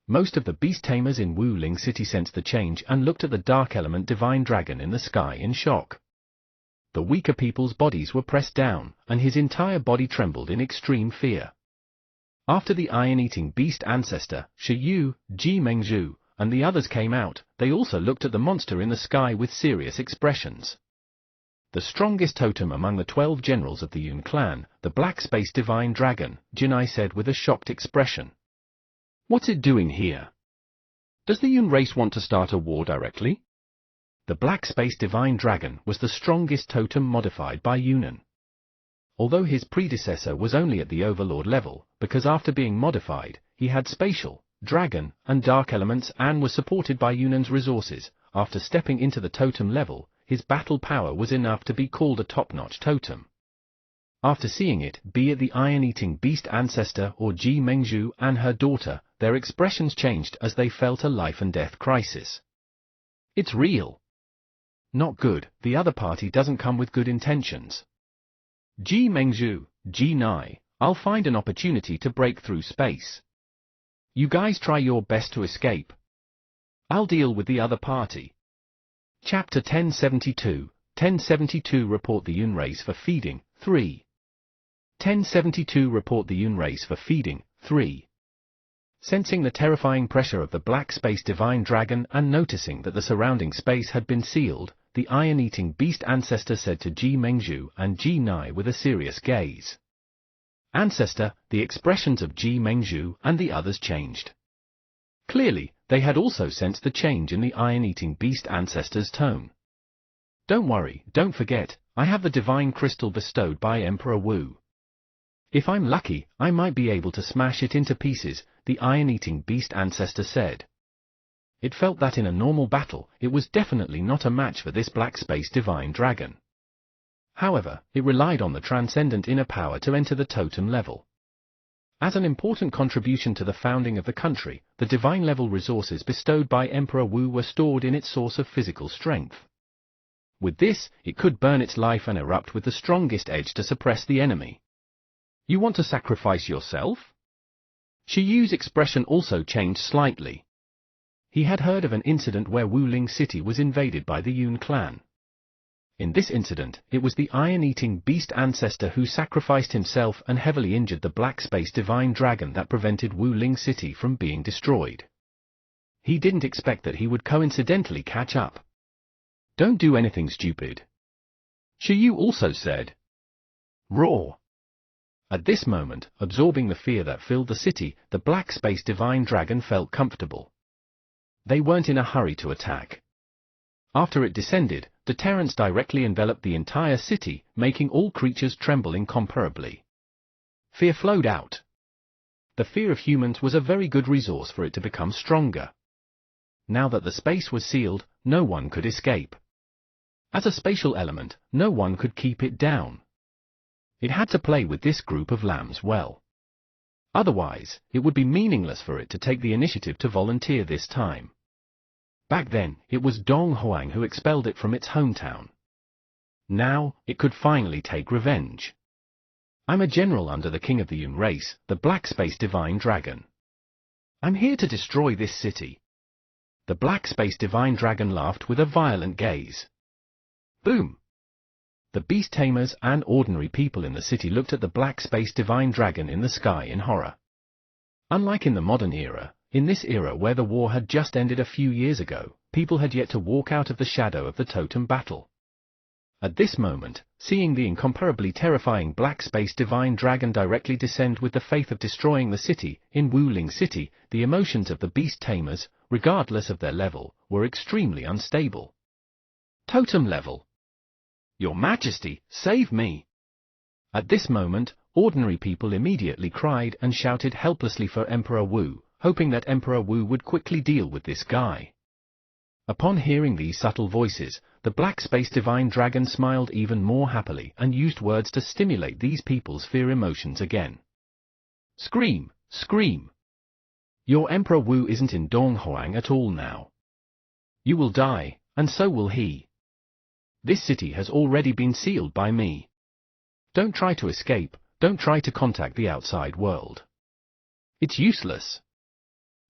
Most of the beast tamers in Wu Ling City sensed the change and looked at the dark element divine dragon in the sky in shock. The weaker people's bodies were pressed down, and his entire body trembled in extreme fear. After the iron-eating beast ancestor, Shi Yu, Ji Mengzhu, and the others came out, they also looked at the monster in the sky with serious expressions. The strongest totem among the 12 generals of the Yun clan, the Black Space Divine Dragon, Jinai said with a shocked expression. What's it doing here? Does the Yun race want to start a war directly? The Black Space Divine Dragon was the strongest totem modified by Yunnan. Although his predecessor was only at the Overlord level, because after being modified, he had spatial, dragon, and dark elements and was supported by Yunnan's resources, after stepping into the totem level, his battle power was enough to be called a top-notch totem. after seeing it, be it the iron-eating beast ancestor or Ji Mengzhu and her daughter, their expressions changed as they felt a life-and-death crisis. It's real. Not good, the other party doesn't come with good intentions. Ji Mengzhu, Ji Nai, I'll find an opportunity to break through space. You guys try your best to escape. I'll deal with the other party. Chapter 1072, 1072 Report the Yun race for feeding, 3. 1072 Report the Yun race for feeding, 3. Sensing the terrifying pressure of the black space divine dragon and noticing that the surrounding space had been sealed, the iron-eating beast ancestor said to Ji Mengzhu and Ji Nai with a serious gaze. Ancestor, the expressions of Ji Mengzhu and the others changed. Clearly, they had also sensed the change in the iron-eating beast ancestor's tone. Don't worry, don't forget, I have the divine crystal bestowed by Emperor Wu. If I'm lucky, I might be able to smash it into pieces, the iron-eating beast ancestor said. It felt that in a normal battle, it was definitely not a match for this black space divine dragon. However, it relied on the transcendent inner power to enter the totem level. As an important contribution to the founding of the country, the divine-level resources bestowed by Emperor Wu were stored in its source of physical strength. With this, it could burn its life and erupt with the strongest edge to suppress the enemy. You want to sacrifice yourself? Shi Yu's expression also changed slightly. He had heard of an incident where Wuling City was invaded by the Yun clan. In this incident, it was the iron-eating beast ancestor who sacrificed himself and heavily injured the black space divine dragon that prevented Wuling City from being destroyed. He didn't expect that he would coincidentally catch up. Don't do anything stupid. Shi Yu also said. Roar. At this moment, absorbing the fear that filled the city, the black space divine dragon felt comfortable. They weren't in a hurry to attack. After it descended, deterrence directly enveloped the entire city, making all creatures tremble incomparably. Fear flowed out. The fear of humans was a very good resource for it to become stronger. Now that the space was sealed, no one could escape. As a spatial element, no one could keep it down. It had to play with this group of lambs well. Otherwise, it would be meaningless for it to take the initiative to volunteer this time. Back then, it was Dong Huang who expelled it from its hometown. Now, it could finally take revenge. I'm a general under the king of the Yun race, the black space divine dragon. I'm here to destroy this city. The black space divine dragon laughed with a violent gaze. Boom! The beast tamers and ordinary people in the city looked at the black space divine dragon in the sky in horror. Unlike in the modern era, in this era where the war had just ended a few years ago, people had yet to walk out of the shadow of the totem battle. At this moment, seeing the incomparably terrifying black space divine dragon directly descend with the faith of destroying the city, in Wuling City, the emotions of the beast tamers, regardless of their level, were extremely unstable. Totem level. Your Majesty, save me! At this moment, ordinary people immediately cried and shouted helplessly for Emperor Wu, hoping that Emperor Wu would quickly deal with this guy. Upon hearing these subtle voices, the black space divine dragon smiled even more happily and used words to stimulate these people's fear emotions again. Scream! Scream! Your Emperor Wu isn't in Dong Huang at all now. You will die, and so will he. This city has already been sealed by me. Don't try to escape, don't try to contact the outside world. It's useless.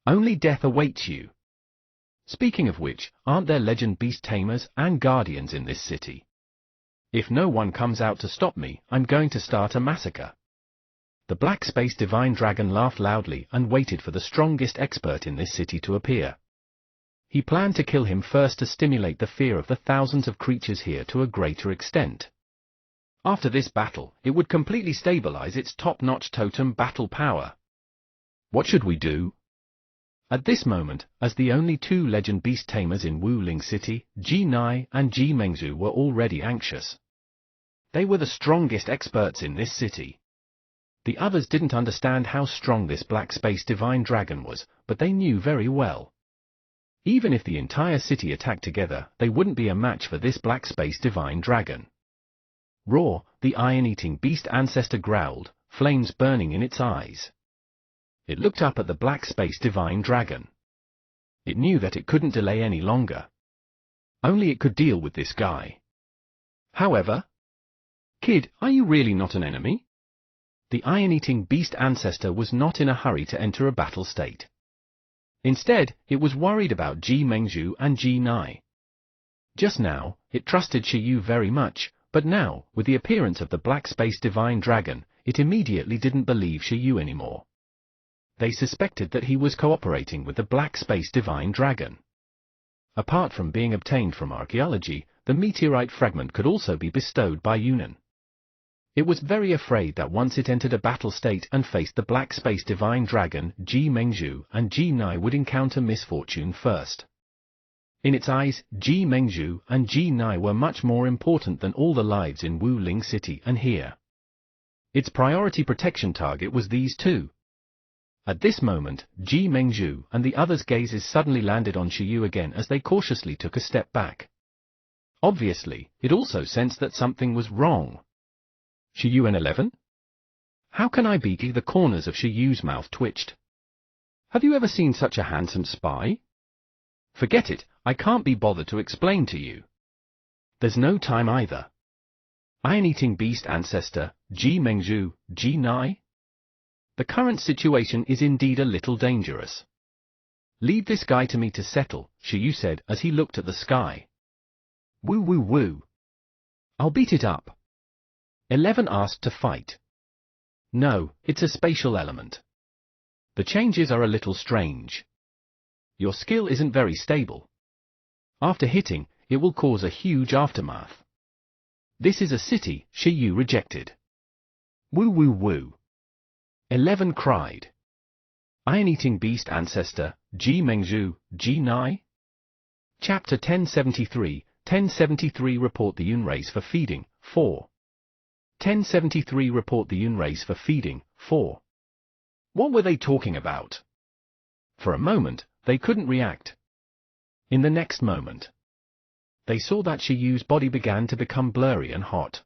Only death awaits you. Speaking of which, aren't there legend beast tamers and guardians in this city? If no one comes out to stop me, I'm going to start a massacre. The black space divine dragon laughed loudly and waited for the strongest expert in this city to appear. He planned to kill him first to stimulate the fear of the thousands of creatures here to a greater extent. After this battle, it would completely stabilize its top-notch totem battle power. What should we do? At this moment, as the only two legend beast tamers in Wuling City, Ji Nai and Ji Mengzhu were already anxious. They were the strongest experts in this city. The others didn't understand how strong this black space divine dragon was, but they knew very well. Even if the entire city attacked together, they wouldn't be a match for this black space divine dragon. Roar, the iron-eating beast ancestor growled, flames burning in its eyes. It looked up at the black space divine dragon. It knew that it couldn't delay any longer. Only it could deal with this guy. However, "Kid, are you really not an enemy?" The iron-eating beast ancestor was not in a hurry to enter a battle state. Instead, it was worried about Ji Mengzhu and Ji Nai. Just now, it trusted Shi Yu very much, but now, with the appearance of the black space divine dragon, it immediately didn't believe Shi Yu anymore. They suspected that he was cooperating with the black space divine dragon. Apart from being obtained from archaeology, the meteorite fragment could also be bestowed by Yunnan. It was very afraid that once it entered a battle state and faced the black space divine dragon, Ji Mengzhu and Ji Nai would encounter misfortune first. In its eyes, Ji Mengzhu and Ji Nai were much more important than all the lives in Wu Ling City and here. Its priority protection target was these two. At this moment, Ji Mengzhu and the others' gazes suddenly landed on Shi Yu again as they cautiously took a step back. Obviously, it also sensed that something was wrong. Shi Yu and 11? How can I be? The corners of Shi Yu's mouth twitched. Have you ever seen such a handsome spy? Forget it, I can't be bothered to explain to you. There's no time either. Iron-eating beast ancestor, Ji Mengzhu, Ji Nai? The current situation is indeed a little dangerous. Leave this guy to me to settle, Shi Yu said as he looked at the sky. Woo woo woo. I'll beat it up. 11 asked to fight. No, it's a spatial element. The changes are a little strange. Your skill isn't very stable. After hitting, it will cause a huge aftermath. This is a city, Shi Yu rejected. Woo woo woo. 11 cried. Iron-eating beast ancestor, Ji Mengzhu, Ji Nai? Chapter 1073, 1073 Report the Yun race for feeding, 4. 1073 Report the Yun race for feeding, 4. What were they talking about? For a moment, they couldn't react. In the next moment, they saw that Shi Yu's body began to become blurry and hot.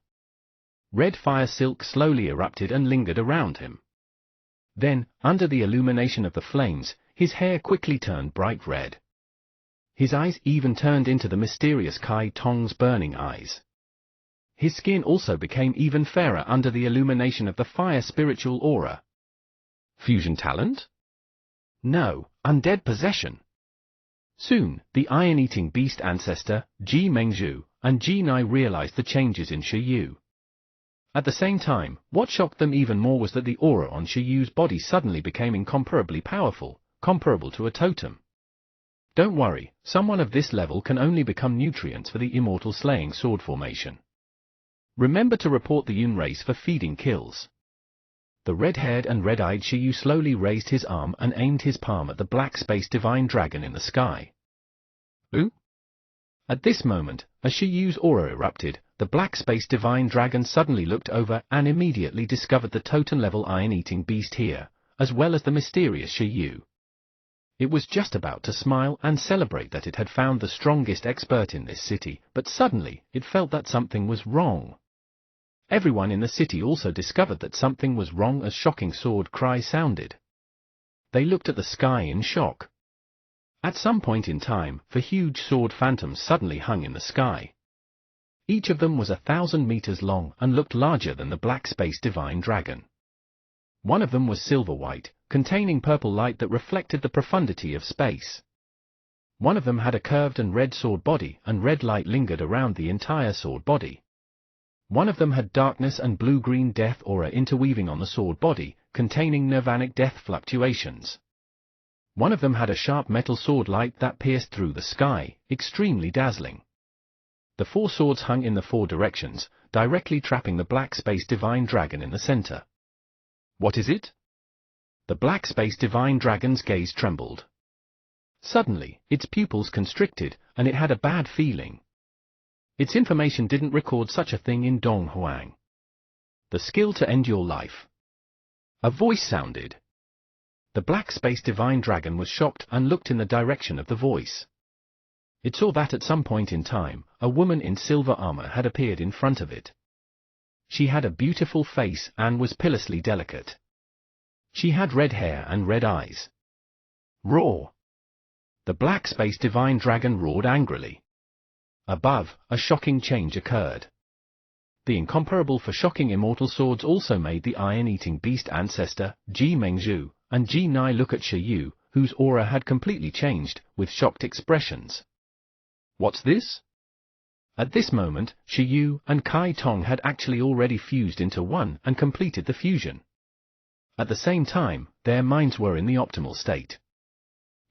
Red fire silk slowly erupted and lingered around him. Then, under the illumination of the flames, his hair quickly turned bright red. His eyes even turned into the mysterious Kai Tong's burning eyes. His skin also became even fairer under the illumination of the fire spiritual aura. Fusion talent? No, undead possession. Soon, the iron-eating beast ancestor, Ji Mengzhu, and Ji Nai realized the changes in Shi Yu. At the same time, what shocked them even more was that the aura on Shi Yu's body suddenly became incomparably powerful, comparable to a totem. Don't worry, someone of this level can only become nutrients for the immortal slaying sword formation. Remember to report the Yun race for feeding kills. The red-haired and red-eyed Shi Yu slowly raised his arm and aimed his palm at the black space divine dragon in the sky. Ooh? At this moment, as Shi Yu's aura erupted, the black space divine dragon suddenly looked over and immediately discovered the totem-level iron-eating beast here, as well as the mysterious Shi Yu. It was just about to smile and celebrate that it had found the strongest expert in this city, but suddenly, it felt that something was wrong. Everyone in the city also discovered that something was wrong as shocking sword cries sounded. They looked at the sky in shock. At some point in time, the huge sword phantoms suddenly hung in the sky. Each of them was 1,000 meters long and looked larger than the black space divine dragon. One of them was silver-white, containing purple light that reflected the profundity of space. One of them had a curved and red sword body, and red light lingered around the entire sword body. One of them had darkness and blue-green death aura interweaving on the sword body, containing nirvanic death fluctuations. One of them had a sharp metal sword light that pierced through the sky, extremely dazzling. The 4 swords hung in the 4 directions, directly trapping the black space divine dragon in the center. What is it? The black space divine dragon's gaze trembled. Suddenly, its pupils constricted, and it had a bad feeling. Its information didn't record such a thing in Donghuang. The skill to end your life. A voice sounded. The black space divine dragon was shocked and looked in the direction of the voice. It saw that at some point in time, a woman in silver armor had appeared in front of it. She had a beautiful face and was pitilessly delicate. She had red hair and red eyes. Roar! The black space divine dragon roared angrily. Above, a shocking change occurred. The incomparable for shocking immortal swords also made the iron-eating beast ancestor, Ji Mengzhu, and Ji Nai look at Shi Yu, whose aura had completely changed, with shocked expressions. What's this? At this moment, Shi Yu and Kai Tong had actually already fused into one and completed the fusion. At the same time, their minds were in the optimal state.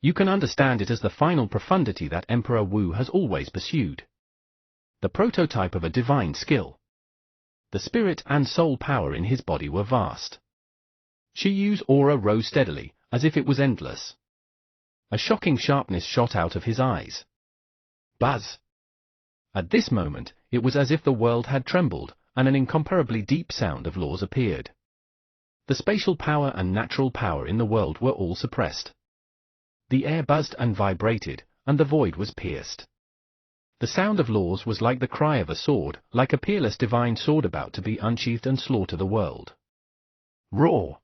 You can understand it as the final profundity that Emperor Wu has always pursued. The prototype of a divine skill. The spirit and soul power in his body were vast. Shi Yu's aura rose steadily, as if it was endless. A shocking sharpness shot out of his eyes. Buzz! At this moment, it was as if the world had trembled, and an incomparably deep sound of laws appeared. The spatial power and natural power in the world were all suppressed. The air buzzed and vibrated, and the void was pierced. The sound of laws was like the cry of a sword, like a peerless divine sword about to be unsheathed and slaughter the world. Roar!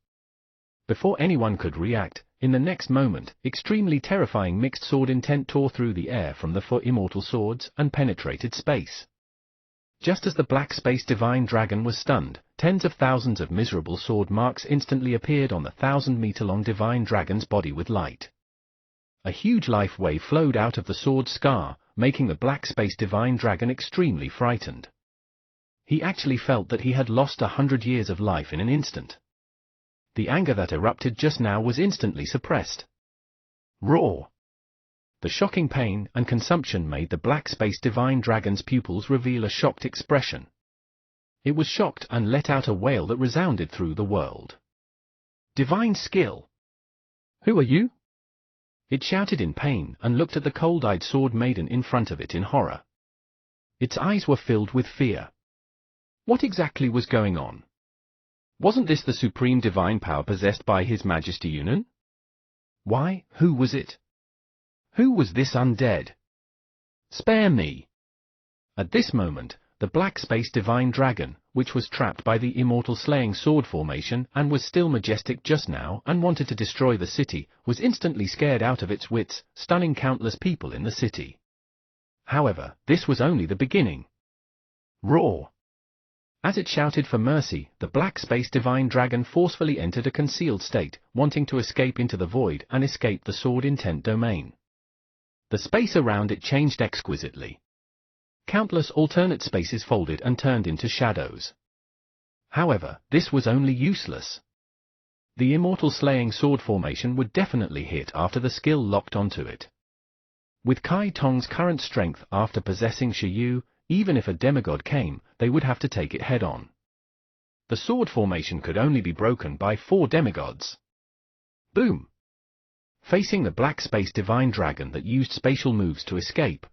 Before anyone could react, in the next moment, extremely terrifying mixed sword intent tore through the air from the 4 immortal swords and penetrated space. Just as the black space divine dragon was stunned, tens of thousands of miserable sword marks instantly appeared on the 1,000-meter-long divine dragon's body with light. A huge life wave flowed out of the sword's scar, making the black space divine dragon extremely frightened. He actually felt that he had lost 100 years of life in an instant. The anger that erupted just now was instantly suppressed. Roar! The shocking pain and consumption made the black space divine dragon's pupils reveal a shocked expression. It was shocked and let out a wail that resounded through the world. Divine skill! Who are you? It shouted in pain and looked at the cold-eyed sword maiden in front of it in horror. Its eyes were filled with fear. What exactly was going on? Wasn't this the supreme divine power possessed by His Majesty Yunnan? Why, who was it? Who was this undead? Spare me! At this moment, the black space divine dragon, which was trapped by the immortal slaying sword formation and was still majestic just now and wanted to destroy the city, was instantly scared out of its wits, stunning countless people in the city. However, this was only the beginning. Roar! As it shouted for mercy, the black space divine dragon forcefully entered a concealed state, wanting to escape into the void and escape the sword intent domain. The space around it changed exquisitely. Countless alternate spaces folded and turned into shadows. However, this was only useless. The immortal slaying sword formation would definitely hit after the skill locked onto it. With Kai Tong's current strength after possessing Shi Yu, even if a demigod came, they would have to take it head-on. The sword formation could only be broken by 4 demigods. Boom! Facing the black space divine dragon that used spatial moves to escape.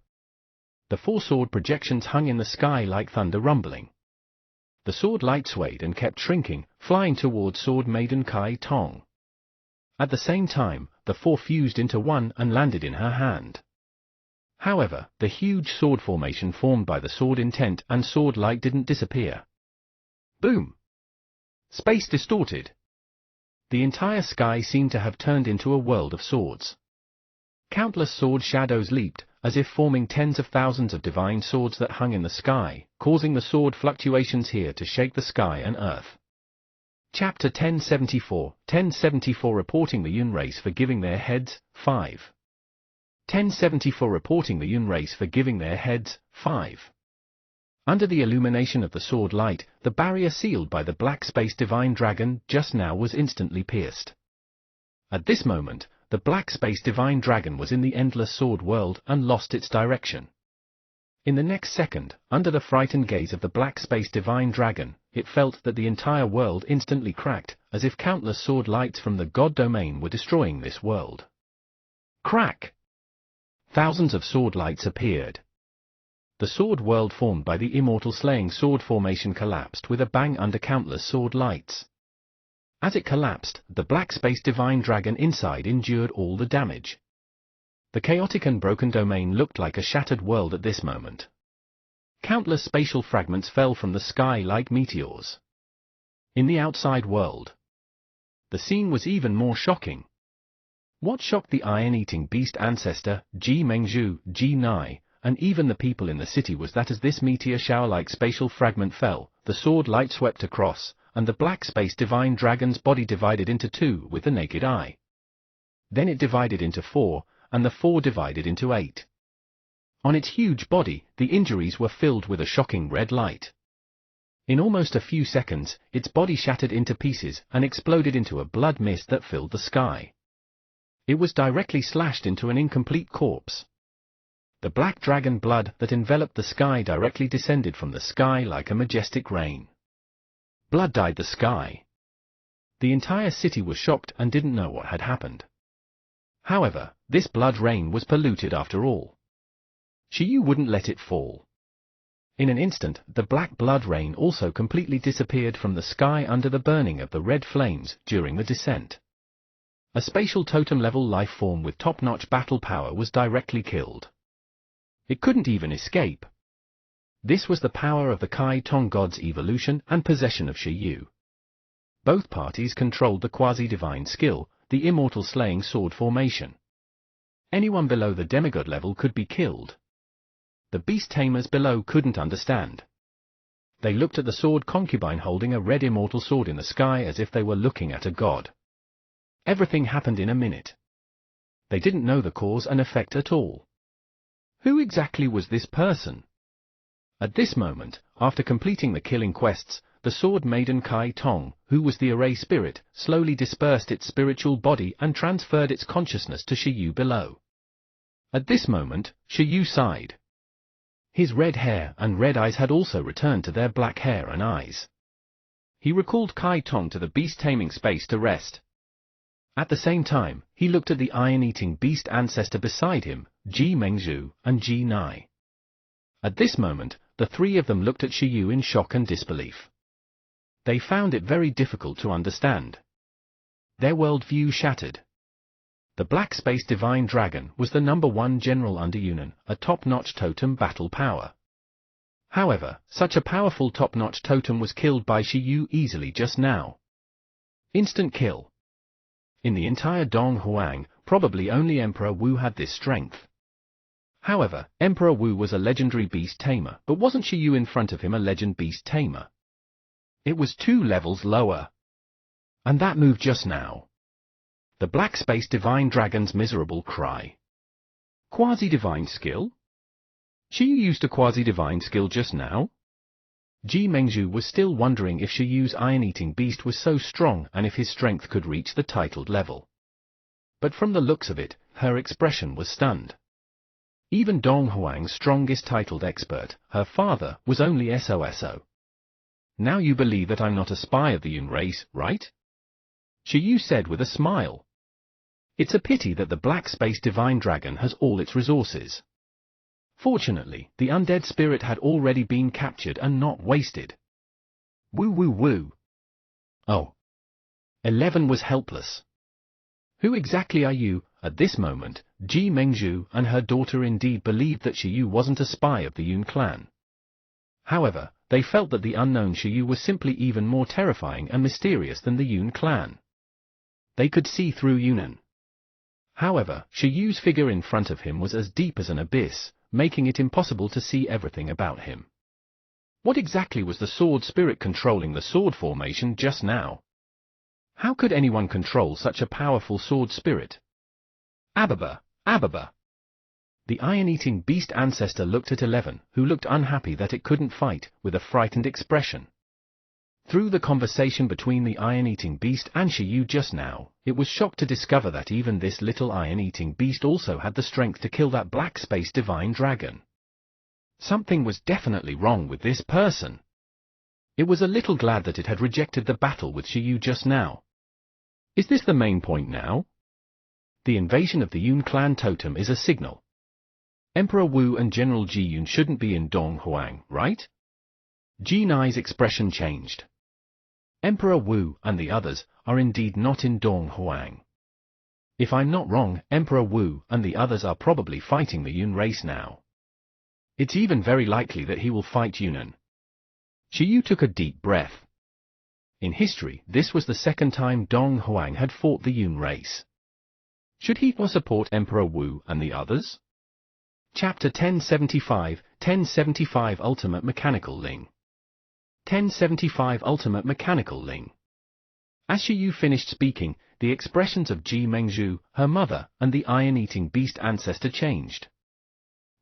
The 4 sword projections hung in the sky like thunder rumbling. The sword light swayed and kept shrinking, flying towards sword maiden Kai Tong. At the same time, the 4 fused into one and landed in her hand. However, the huge sword formation formed by the sword intent and sword light didn't disappear. Boom! Space distorted. The entire sky seemed to have turned into a world of swords. Countless sword shadows leaped, as if forming tens of thousands of divine swords that hung in the sky, causing the sword fluctuations here to shake the sky and earth. Chapter 1074 reporting the Yun race for giving their heads, 5. 1074 reporting the Yun race for giving their heads, 5. Under the illumination of the sword light, the barrier sealed by the black space divine dragon just now was instantly pierced. At this moment, the black space divine dragon was in the endless sword world and lost its direction. In the next second, under the frightened gaze of the black space divine dragon, it felt that the entire world instantly cracked, as if countless sword lights from the god domain were destroying this world. Crack! Thousands of sword lights appeared. The sword world formed by the immortal slaying sword formation collapsed with a bang under countless sword lights. As it collapsed, the black space divine dragon inside endured all the damage. The chaotic and broken domain looked like a shattered world at this moment. Countless spatial fragments fell from the sky like meteors. In the outside world, the scene was even more shocking. What shocked the iron-eating beast ancestor, Ji Mengzhu, Ji Nai, and even the people in the city was that as this meteor shower-like spatial fragment fell, the sword light swept across, and the black space divine dragon's body divided into two with the naked eye. Then it divided into four, and the four divided into 8. On its huge body, the injuries were filled with a shocking red light. In almost a few seconds, its body shattered into pieces and exploded into a blood mist that filled the sky. It was directly slashed into an incomplete corpse. The black dragon blood that enveloped the sky directly descended from the sky like a majestic rain. Blood dyed the sky. The entire city was shocked and didn't know what had happened. However, this blood rain was polluted after all. Shiyu wouldn't let it fall. In an instant, the black blood rain also completely disappeared from the sky under the burning of the red flames during the descent. A spatial totem-level life form with top-notch battle power was directly killed. It couldn't even escape. This was the power of the Kai Tong God's evolution and possession of Shiyu. Both parties controlled the quasi-divine skill, the immortal slaying sword formation. Anyone below the demigod level could be killed. The beast tamers below couldn't understand. They looked at the sword concubine holding a red immortal sword in the sky as if they were looking at a god. Everything happened in a minute. They didn't know the cause and effect at all. Who exactly was this person? At this moment, after completing the killing quests, the sword maiden Kai Tong, who was the array spirit, slowly dispersed its spiritual body and transferred its consciousness to Shiyu below. At this moment, Shiyu sighed. His red hair and red eyes had also returned to their black hair and eyes. He recalled Kai Tong to the beast-taming space to rest. At the same time, he looked at the iron-eating beast ancestor beside him, Ji Mengzhu and Ji Nai. At this moment, the three of them looked at Shiyu in shock and disbelief. They found it very difficult to understand. Their worldview shattered. The Black Space Divine Dragon was the #1 general under Yunnan, a top-notch totem battle power. However, such a powerful top-notch totem was killed by Shiyu easily just now. Instant kill. In the entire Dong Huang, probably only Emperor Wu had this strength. However, Emperor Wu was a legendary beast tamer, but wasn't Shiyu in front of him a legend beast tamer? It was 2 levels lower. And that move just now. The Black Space Divine Dragon's miserable cry. Quasi-divine skill? Shiyu used a quasi-divine skill just now? Ji Mengzhu was still wondering if Shiyu's iron-eating beast was so strong and if his strength could reach the titled level. But from the looks of it, her expression was stunned. Even Dong Huang's strongest titled expert, her father, was only SOSO. Now you believe that I'm not a spy of the Yun race, right? Shiyu said with a smile. It's a pity that the Black Space Divine Dragon has all its resources. Fortunately, the undead spirit had already been captured and not wasted. Woo woo woo. Oh. 11 was helpless. Who exactly are you? At this moment, Ji Mengzhu and her daughter indeed believed that Shiyu wasn't a spy of the Yun clan. However, they felt that the unknown Shiyu was simply even more terrifying and mysterious than the Yun clan. They could see through Yunnan. However, Shiyu's figure in front of him was as deep as an abyss, making it impossible to see everything about him. What exactly was the sword spirit controlling the sword formation just now? How could anyone control such a powerful sword spirit? Ababa, Ababa. The iron-eating beast ancestor looked at 11, who looked unhappy that it couldn't fight, with a frightened expression. Through the conversation between the iron-eating beast and Shiyu just now, it was shocked to discover that even this little iron-eating beast also had the strength to kill that Black Space Divine Dragon. Something was definitely wrong with this person. It was a little glad that it had rejected the battle with Shiyu just now. Is this the main point now? The invasion of the Yun clan totem is a signal. Emperor Wu and General Ji Yun shouldn't be in Dong Huang, right? Ji Nai's expression changed. Emperor Wu and the others are indeed not in Dong Huang. If I'm not wrong, Emperor Wu and the others are probably fighting the Yun race now. It's even very likely that he will fight Yunnan. Shiyu took a deep breath. In history, this was the second time Dong Huang had fought the Yun race. Should he support Emperor Wu and the others? Chapter 1075 Ultimate Mechanical Ling. 1075 Ultimate Mechanical Ling. As Shiyu finished speaking, the expressions of Ji Mengzhu, her mother, and the iron-eating beast ancestor changed.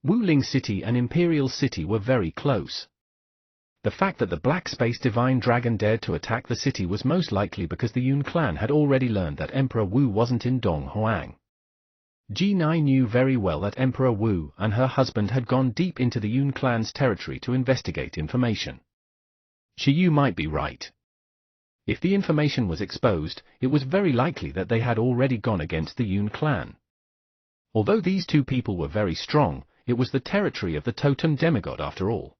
Wuling City and Imperial City were very close. The fact that the Black Space Divine Dragon dared to attack the city was most likely because the Yun clan had already learned that Emperor Wu wasn't in Dong Huang. Ji Nai knew very well that Emperor Wu and her husband had gone deep into the Yun clan's territory to investigate information. Shiyu might be right. If the information was exposed, it was very likely that they had already gone against the Yun clan. Although these two people were very strong, it was the territory of the totem demigod after all.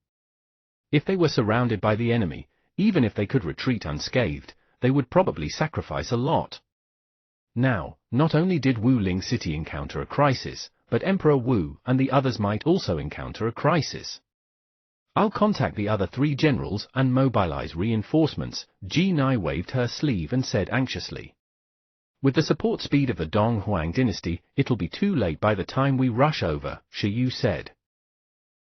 If they were surrounded by the enemy, even if they could retreat unscathed, they would probably sacrifice a lot. Now, not only did Wuling City encounter a crisis, but Emperor Wu and the others might also encounter a crisis. I'll contact the other three generals and mobilize reinforcements, Ji Nai waved her sleeve and said anxiously. With the support speed of the Dong Huang dynasty, it'll be too late by the time we rush over, Shiyu said.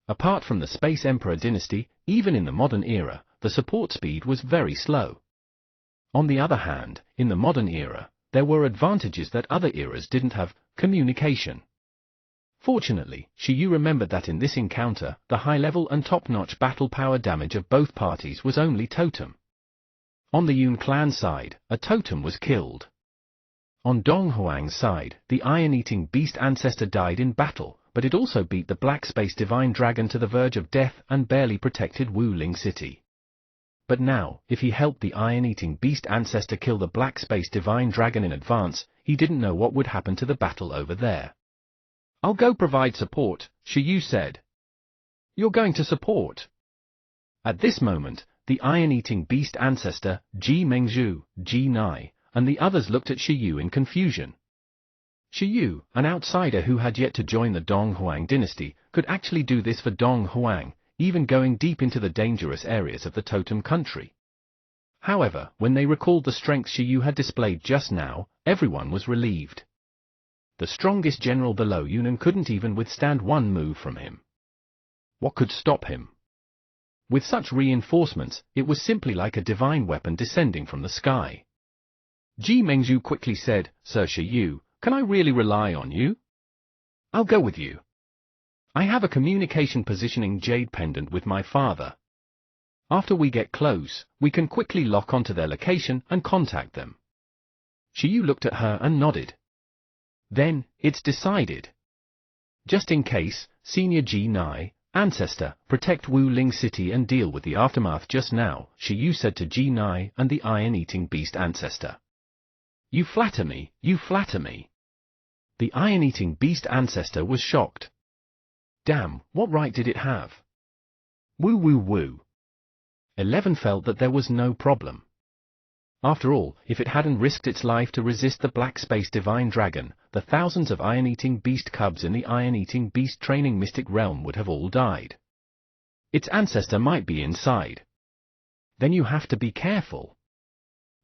Apart from the Space Emperor dynasty, even in the modern era, the support speed was very slow. On the other hand, in the modern era, there were advantages that other eras didn't have: communication. Fortunately, Shiyu remembered that in this encounter, the high-level and top-notch battle power damage of both parties was only totem. On the Yun clan side, a totem was killed. On Dong Huang's side, the iron-eating beast ancestor died in battle, but it also beat the Black Space Divine Dragon to the verge of death and barely protected Wuling City. But now, if he helped the iron-eating beast ancestor kill the Black Space Divine Dragon in advance, he didn't know what would happen to the battle over there. I'll go provide support, Shiyu said. You're going to support? At this moment, the iron-eating beast ancestor, Ji Mengzhu, Ji Nai, and the others looked at Shiyu in confusion. Shiyu, an outsider who had yet to join the Dong Huang dynasty, could actually do this for Dong Huang, even going deep into the dangerous areas of the totem country. However, when they recalled the strength Shiyu had displayed just now, everyone was relieved. The strongest general below Yunnan couldn't even withstand one move from him. What could stop him? With such reinforcements, it was simply like a divine weapon descending from the sky. Ji Mengzhu quickly said, Sir Shiyu, can I really rely on you? I'll go with you. I have a communication positioning jade pendant with my father. After we get close, we can quickly lock onto their location and contact them. Shiyu looked at her and nodded. Then, it's decided. Just in case, Senior Ji Nai, ancestor, protect Wuling City and deal with the aftermath just now, Shiyu said to Ji Nai and the iron-eating beast ancestor. You flatter me, you flatter me. The iron-eating beast ancestor was shocked. Damn, what right did it have? Woo woo woo. 11 felt that there was no problem. After all, if it hadn't risked its life to resist the Black Space Divine Dragon, the thousands of iron-eating beast cubs in the iron-eating beast training mystic realm would have all died. Its ancestor might be inside. Then you have to be careful.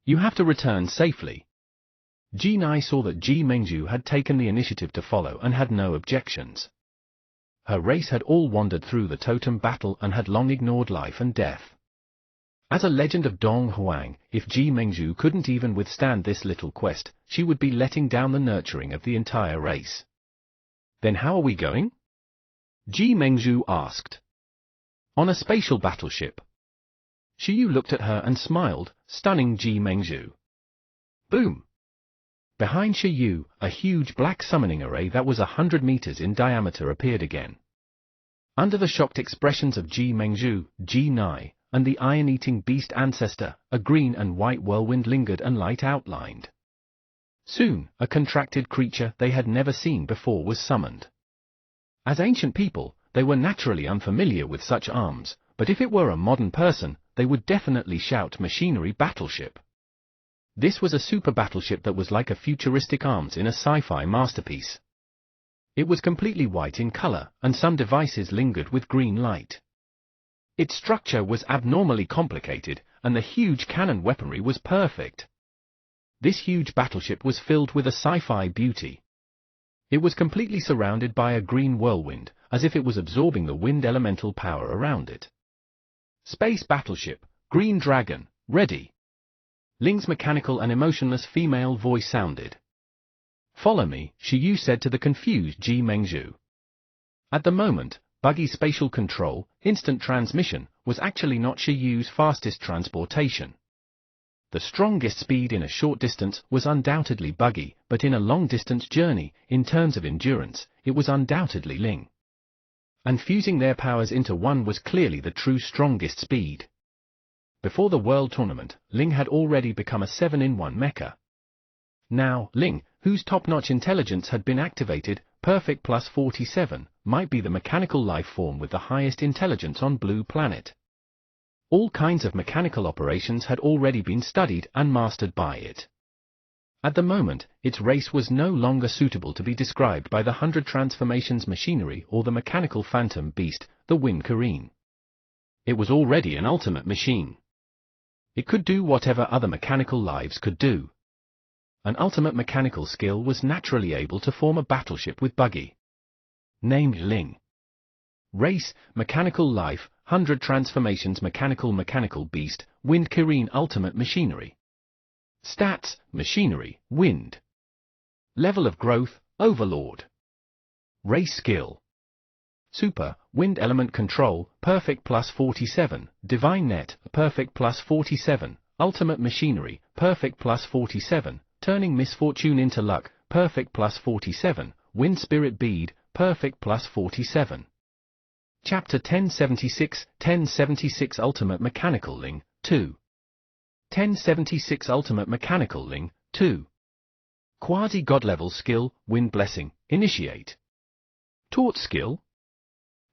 You have to return safely. Ji Nai saw that Ji Mengzhu had taken the initiative to follow and had no objections. Her race had all wandered through the totem battle and had long ignored life and death. As a legend of Dong Huang, if Ji Mengzhu couldn't even withstand this little quest, she would be letting down the nurturing of the entire race. Then how are we going? Ji Mengzhu asked. On a spatial battleship. Shiyu looked at her and smiled, stunning Ji Mengzhu. Boom! Behind Shiyu, a huge black summoning array that was 100 meters in diameter appeared again. Under the shocked expressions of Ji Mengzhu, Ji Nai, and the iron-eating beast ancestor, a green and white whirlwind lingered and light outlined. Soon, a contracted creature they had never seen before was summoned. As ancient people, they were naturally unfamiliar with such arms, but if it were a modern person, they would definitely shout machinery battleship. This was a super battleship that was like a futuristic arms in a sci-fi masterpiece. It was completely white in color, and some devices lingered with green light. Its structure was abnormally complicated, and the huge cannon weaponry was perfect. This huge battleship was filled with a sci-fi beauty. It was completely surrounded by a green whirlwind, as if it was absorbing the wind elemental power around it. Space battleship, Green Dragon, ready. Ling's mechanical and emotionless female voice sounded. Follow me, Shiyu said to the confused Ji Mengzhu. At the moment, buggy spatial control, instant transmission, was actually not Shiyu's fastest transportation. The strongest speed in a short distance was undoubtedly buggy, but in a long-distance journey, in terms of endurance, it was undoubtedly Ling. And fusing their powers into one was clearly the true strongest speed. Before the World Tournament, Ling had already become a 7-in-1 mecha. Now, Ling, whose top-notch intelligence had been activated, perfect plus 47, might be the mechanical life form with the highest intelligence on Blue Planet. All kinds of mechanical operations had already been studied and mastered by it. At the moment, its race was no longer suitable to be described by the 100 Transformations machinery or the mechanical phantom beast, the Wind Careen. It was already an ultimate machine. It could do whatever other mechanical lives could do. An ultimate mechanical skill was naturally able to form a battleship with buggy. Named Ling. Race, mechanical life, 100 Transformations mechanical beast, Wind Careen ultimate machinery. Stats, machinery, wind. Level of growth, overlord. Race skill. Super, wind element control, perfect plus 47, divine net, perfect plus 47, ultimate machinery, perfect plus 47, turning misfortune into luck, perfect plus 47, wind spirit bead, perfect plus 47. Chapter 1076 Ultimate Mechanical Ling, 2. 1076 Ultimate Mechanical Ling, 2. Quasi-God level skill, Wind Blessing, initiate. Taught skill.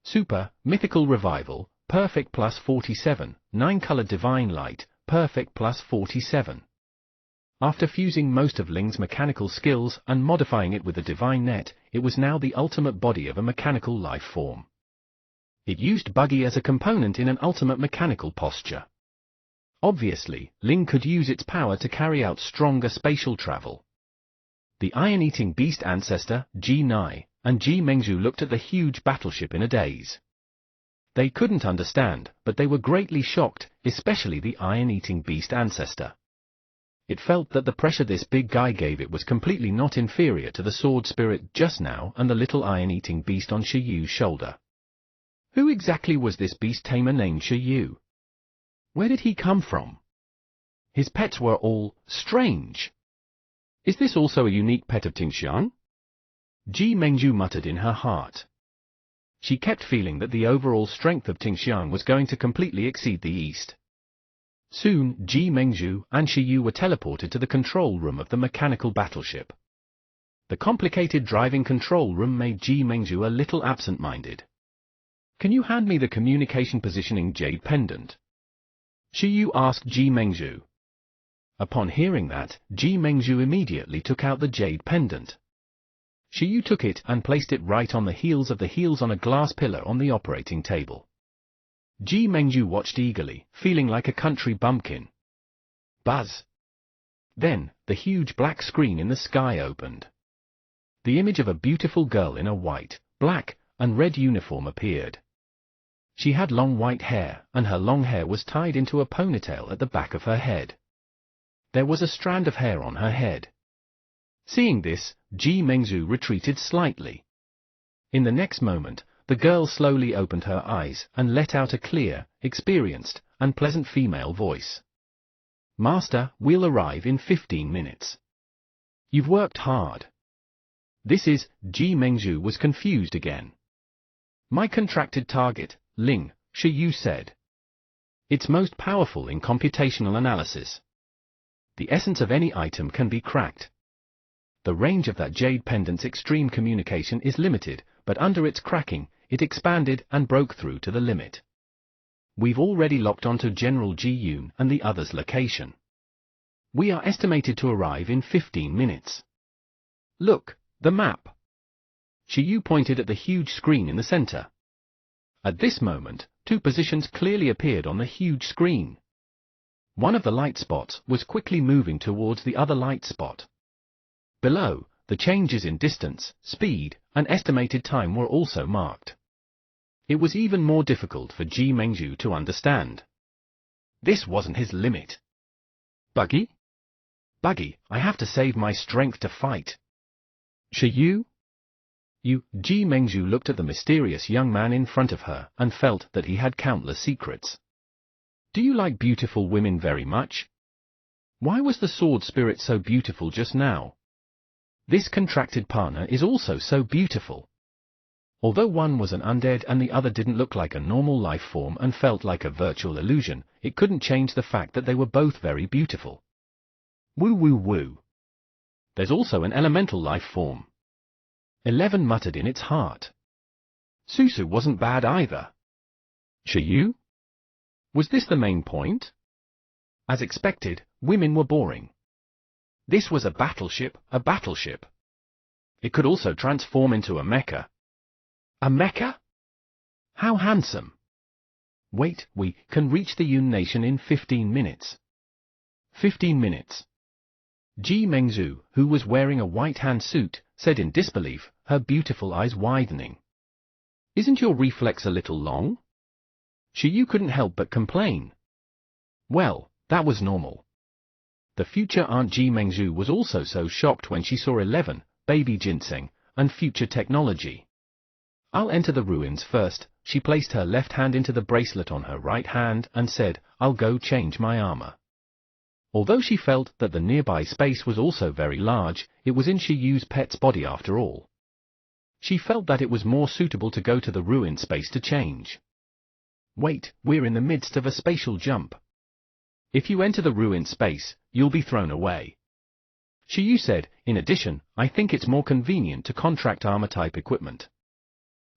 Super, Mythical Revival, perfect plus 47, 9-color Divine Light, perfect plus 47. After fusing most of Ling's mechanical skills and modifying it with the Divine Net, it was now the ultimate body of a mechanical life form. It used buggy as a component in an ultimate mechanical posture. Obviously, Ling could use its power to carry out stronger spatial travel. The iron-eating beast ancestor, Ji Nai, and Ji Mengzhu looked at the huge battleship in a daze. They couldn't understand, but they were greatly shocked, especially the iron-eating beast ancestor. It felt that the pressure this big guy gave it was completely not inferior to the sword spirit just now and the little iron-eating beast on Shiyu's shoulder. Who exactly was this beast tamer named Shiyu? Where did he come from? His pets were all strange. Is this also a unique pet of Tingxiang? Ji Mengzhu muttered in her heart. She kept feeling that the overall strength of Tingxiang was going to completely exceed the East. Soon, Ji Mengzhu and Shiyu were teleported to the control room of the mechanical battleship. The complicated driving control room made Ji Mengzhu a little absent-minded. Can you hand me the communication positioning jade pendant? Shiyu asked Ji Mengzhu. Upon hearing that, Ji Mengzhu immediately took out the jade pendant. Shiyu took it and placed it right on the heels on a glass pillar on the operating table. Ji Mengzhu watched eagerly, feeling like a country bumpkin. Buzz! Then, the huge black screen in the sky opened. The image of a beautiful girl in a white, black, and red uniform appeared. She had long white hair, and her long hair was tied into a ponytail at the back of her head. There was a strand of hair on her head. Seeing this, Ji Mengzhu retreated slightly. In the next moment, the girl slowly opened her eyes and let out a clear, experienced, and pleasant female voice. Master, we'll arrive in 15 minutes. You've worked hard. This is, Ji Mengzhu was confused again. My contracted target, Ling, Shiyu said. It's most powerful in computational analysis. The essence of any item can be cracked. The range of that jade pendant's extreme communication is limited, but under its cracking, it expanded and broke through to the limit. We've already locked onto General Ji Yun and the other's location. We are estimated to arrive in 15 minutes. Look, the map. Shiyu pointed at the huge screen in the center. At this moment, two positions clearly appeared on the huge screen. One of the light spots was quickly moving towards the other light spot. Below, the changes in distance, speed, and estimated time were also marked. It was even more difficult for Ji Mengzhu to understand. This wasn't his limit. Buggy? Buggy, I have to save my strength to fight. Shiyu? Ji Mengzhu looked at the mysterious young man in front of her and felt that he had countless secrets. Do you like beautiful women very much? Why was the sword spirit so beautiful just now? This contracted partner is also so beautiful. Although one was an undead and the other didn't look like a normal life form and felt like a virtual illusion, it couldn't change the fact that they were both very beautiful. Woo woo woo. There's also an elemental life form. 11 muttered in its heart. Susu wasn't bad either. Shiyu? Was this the main point? As expected, women were boring. This was a battleship, It could also transform into a mecha. A mecha? How handsome. Wait, we can reach the Yun Nation in 15 minutes. 15 minutes. Ji Mengzhu, who was wearing a white hand suit, said in disbelief, her beautiful eyes widening. Isn't your reflex a little long? Shiyu couldn't help but complain. Well, that was normal. The future Aunt Ji Mengzhu was also so shocked when she saw 11, baby ginseng, and future technology. I'll enter the ruins first. She placed her left hand into the bracelet on her right hand and said, I'll go change my armor. Although she felt that the nearby space was also very large, it was in Shiyu's pet's body after all. She felt that it was more suitable to go to the ruin space to change. Wait, we're in the midst of a spatial jump. If you enter the ruin space, you'll be thrown away. Shiyu said, in addition, I think it's more convenient to contract armor-type equipment.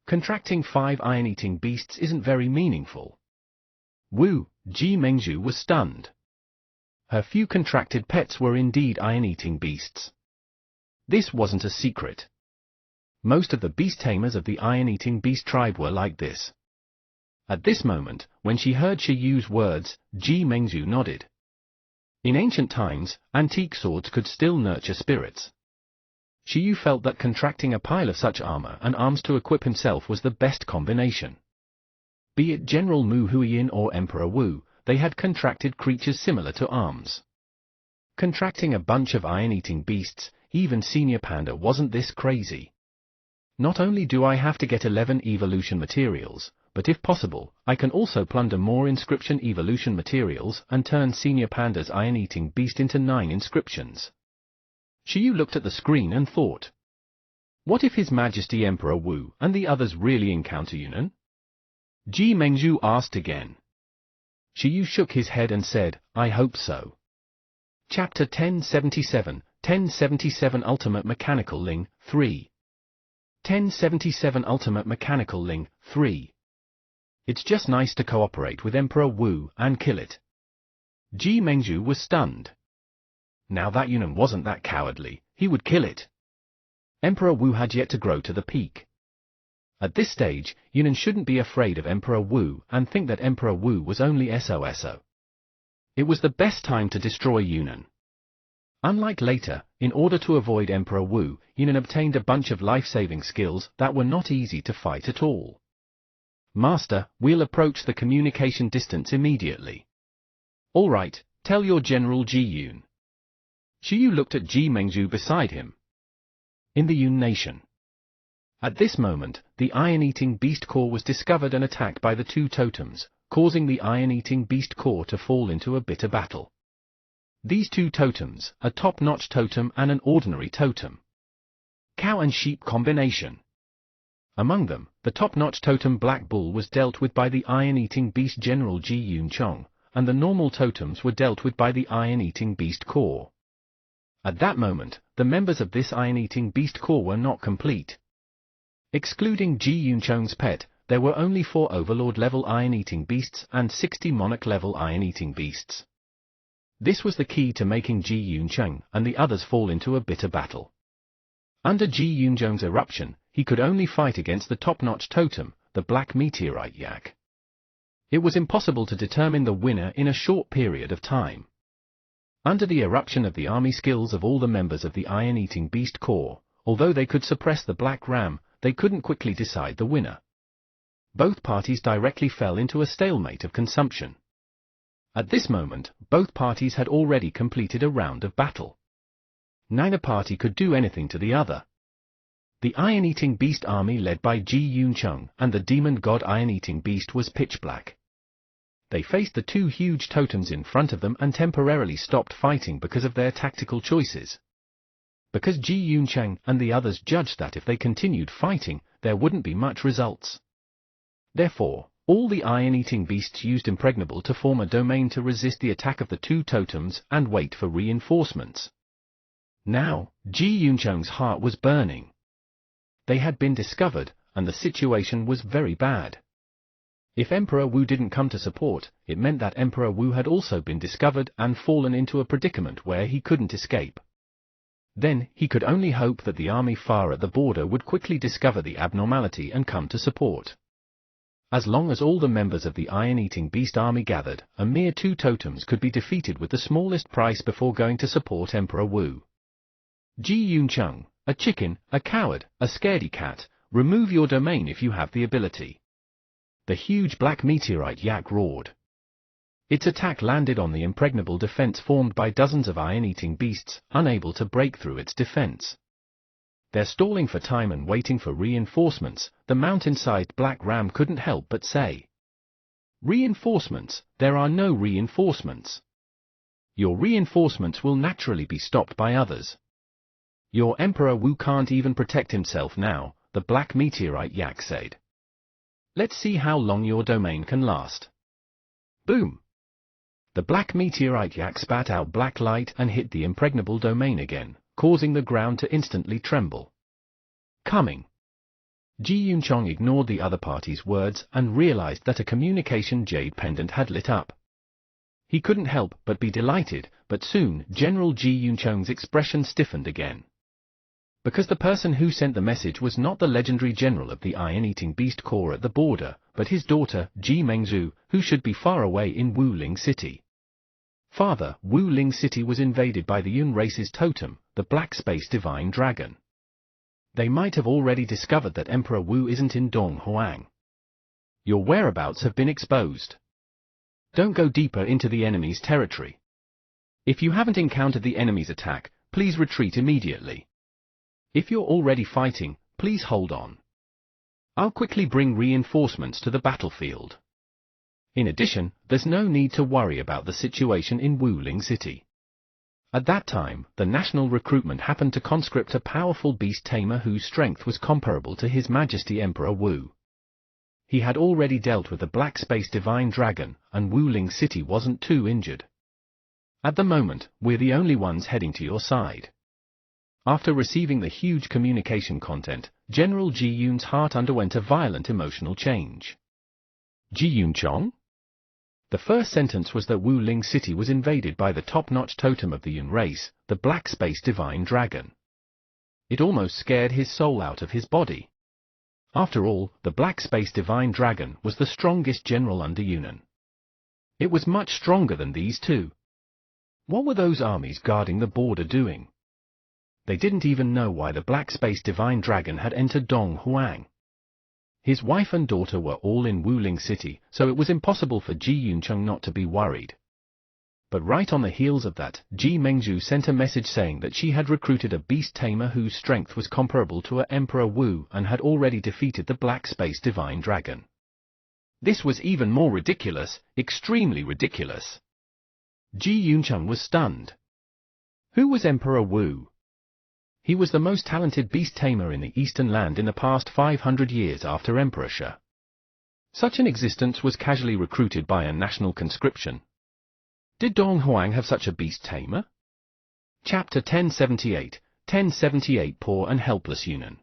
Contracting 5 iron-eating beasts isn't very meaningful. Woo, Ji Mengzhu was stunned. Her few contracted pets were indeed iron-eating beasts. This wasn't a secret. Most of the beast tamers of the iron-eating beast tribe were like this. At this moment, when she heard Shiyu's words, Ji Mengzhu nodded. In ancient times, antique swords could still nurture spirits. Shiyu felt that contracting a pile of such armor and arms to equip himself was the best combination. Be it General Mu Huiyin or Emperor Wu, they had contracted creatures similar to arms. Contracting a bunch of iron-eating beasts, even Senior Panda wasn't this crazy. Not only do I have to get 11 evolution materials, but if possible, I can also plunder more inscription evolution materials and turn Senior Panda's iron-eating beast into 9 inscriptions. Shiyu looked at the screen and thought. What if His Majesty Emperor Wu and the others really encounter Yunnan? Ji Mengzhu asked again. Shiyu shook his head and said, I hope so. Chapter 1077 Ultimate Mechanical Ling, 3 1077 Ultimate Mechanical Ling, 3 It's just nice to cooperate with Emperor Wu and kill it. Ji Mengzhu was stunned. Now that Yunnan wasn't that cowardly, he would kill it. Emperor Wu had yet to grow to the peak. At this stage, Yunnan shouldn't be afraid of Emperor Wu and think that Emperor Wu was only SOSO. It was the best time to destroy Yunnan. Unlike later, in order to avoid Emperor Wu, Yunnan obtained a bunch of life-saving skills that were not easy to fight at all. Master, we'll approach the communication distance immediately. All right, tell your General Ji Yun. Shiyu looked at Ji Mengzhu beside him. In the Yun Nation. At this moment, the iron-eating beast core was discovered and attacked by the 2 totems, causing the iron-eating beast core to fall into a bitter battle. These 2 totems, a top-notch totem and an ordinary totem. Cow and sheep combination. Among them, the top-notch totem Black Bull was dealt with by the iron-eating beast General Ji Yun Chong, and the normal totems were dealt with by the iron-eating beast core. At that moment, the members of this iron-eating beast core were not complete. Excluding Ji Yun Chong's pet, there were only 4 Overlord-level iron-eating beasts and 60 Monarch-level iron-eating beasts. This was the key to making Ji Yun Chong and the others fall into a bitter battle. Under Ji Yun Chong's eruption, he could only fight against the top-notch totem, the black meteorite yak. It was impossible to determine the winner in a short period of time. Under the eruption of the army skills of all the members of the Iron-Eating Beast Corps, although they could suppress the Black Ram, they couldn't quickly decide the winner. Both parties directly fell into a stalemate of consumption. At this moment, both parties had already completed a round of battle. Neither party could do anything to the other. The Iron-Eating Beast army led by Ji Yuncheng and the demon god Iron-Eating Beast was pitch black. They faced the two huge totems in front of them and temporarily stopped fighting because of their tactical choices. Because Ji Yuncheng and the others judged that if they continued fighting, there wouldn't be much results. Therefore, all the Iron-Eating Beasts used Impregnable to form a domain to resist the attack of the two totems and wait for reinforcements. Now, Ji Yuncheng's heart was burning. They had been discovered, and the situation was very bad. If Emperor Wu didn't come to support, it meant that Emperor Wu had also been discovered and fallen into a predicament where he couldn't escape. Then, he could only hope that the army far at the border would quickly discover the abnormality and come to support. As long as all the members of the Iron-Eating Beast army gathered, a mere two totems could be defeated with the smallest price before going to support Emperor Wu. Ji Yuncheng, a chicken, a coward, a scaredy cat, remove your domain if you have the ability. The huge black meteorite yak roared. Its attack landed on the impregnable defense formed by dozens of iron-eating beasts, unable to break through its defense. They're stalling for time and waiting for reinforcements, the mountain-sized black ram couldn't help but say. Reinforcements? There are no reinforcements. Your reinforcements will naturally be stopped by others. Your Emperor Wu can't even protect himself now, the black meteorite yak said. Let's see how long your domain can last. Boom! The black meteorite yak spat out black light and hit the impregnable domain again, causing the ground to instantly tremble. Coming! Ji Yuncheng ignored the other party's words and realized that a communication jade pendant had lit up. He couldn't help but be delighted, but soon General Ji Yuncheng's expression stiffened again. Because the person who sent the message was not the legendary general of the Iron-Eating Beast Corps at the border, but his daughter, Ji Mengzhu, who should be far away in Wuling City. Father, Wuling City was invaded by the Yun race's totem, the Black Space Divine Dragon. They might have already discovered that Emperor Wu isn't in Donghuang. Your whereabouts have been exposed. Don't go deeper into the enemy's territory. If you haven't encountered the enemy's attack, please retreat immediately. If you're already fighting, please hold on. I'll quickly bring reinforcements to the battlefield. In addition, there's no need to worry about the situation in Wuling City. At that time, the national recruitment happened to conscript a powerful beast tamer whose strength was comparable to His Majesty Emperor Wu. He had already dealt with the Black Space Divine Dragon, and Wuling City wasn't too injured. At the moment, we're the only ones heading to your side. After receiving the huge communication content, General Ji Yun's heart underwent a violent emotional change. Ji Yuncheng? The first sentence was that Wuling City was invaded by the top-notch totem of the Yun race, the Black Space Divine Dragon. It almost scared his soul out of his body. After all, the Black Space Divine Dragon was the strongest general under Yunan. It was much stronger than these two. What were those armies guarding the border doing? They didn't even know why the Black Space Divine Dragon had entered Donghuang. His wife and daughter were all in Wuling City, so it was impossible for Ji Yuncheng not to be worried. But right on the heels of that, Ji Mengzhu sent a message saying that she had recruited a beast tamer whose strength was comparable to her Emperor Wu and had already defeated the Black Space Divine Dragon. This was even more ridiculous, extremely ridiculous. Ji Yuncheng was stunned. Who was Emperor Wu? He was the most talented beast tamer in the Eastern Land in the past 500 years after Emperor Shi. Such an existence was casually recruited by a national conscription. Did Donghuang have such a beast tamer? Chapter 1078, 1078 Poor and Helpless Yunan.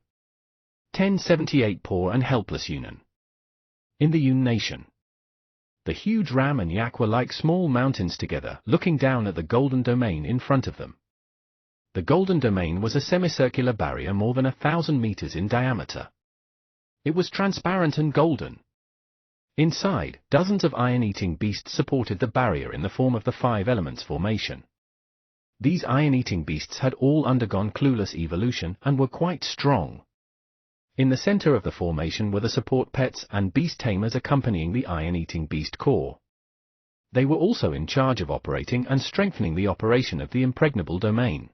1078 Poor and Helpless Yunan. In the Yun Nation. The huge ram and yak were like small mountains together, looking down at the golden domain in front of them. The Golden Domain was a semicircular barrier more than 1,000 meters in diameter. It was transparent and golden. Inside, dozens of iron-eating beasts supported the barrier in the form of the Five Elements formation. These iron-eating beasts had all undergone clueless evolution and were quite strong. In the center of the formation were the support pets and beast tamers accompanying the iron-eating beast core. They were also in charge of operating and strengthening the operation of the impregnable domain.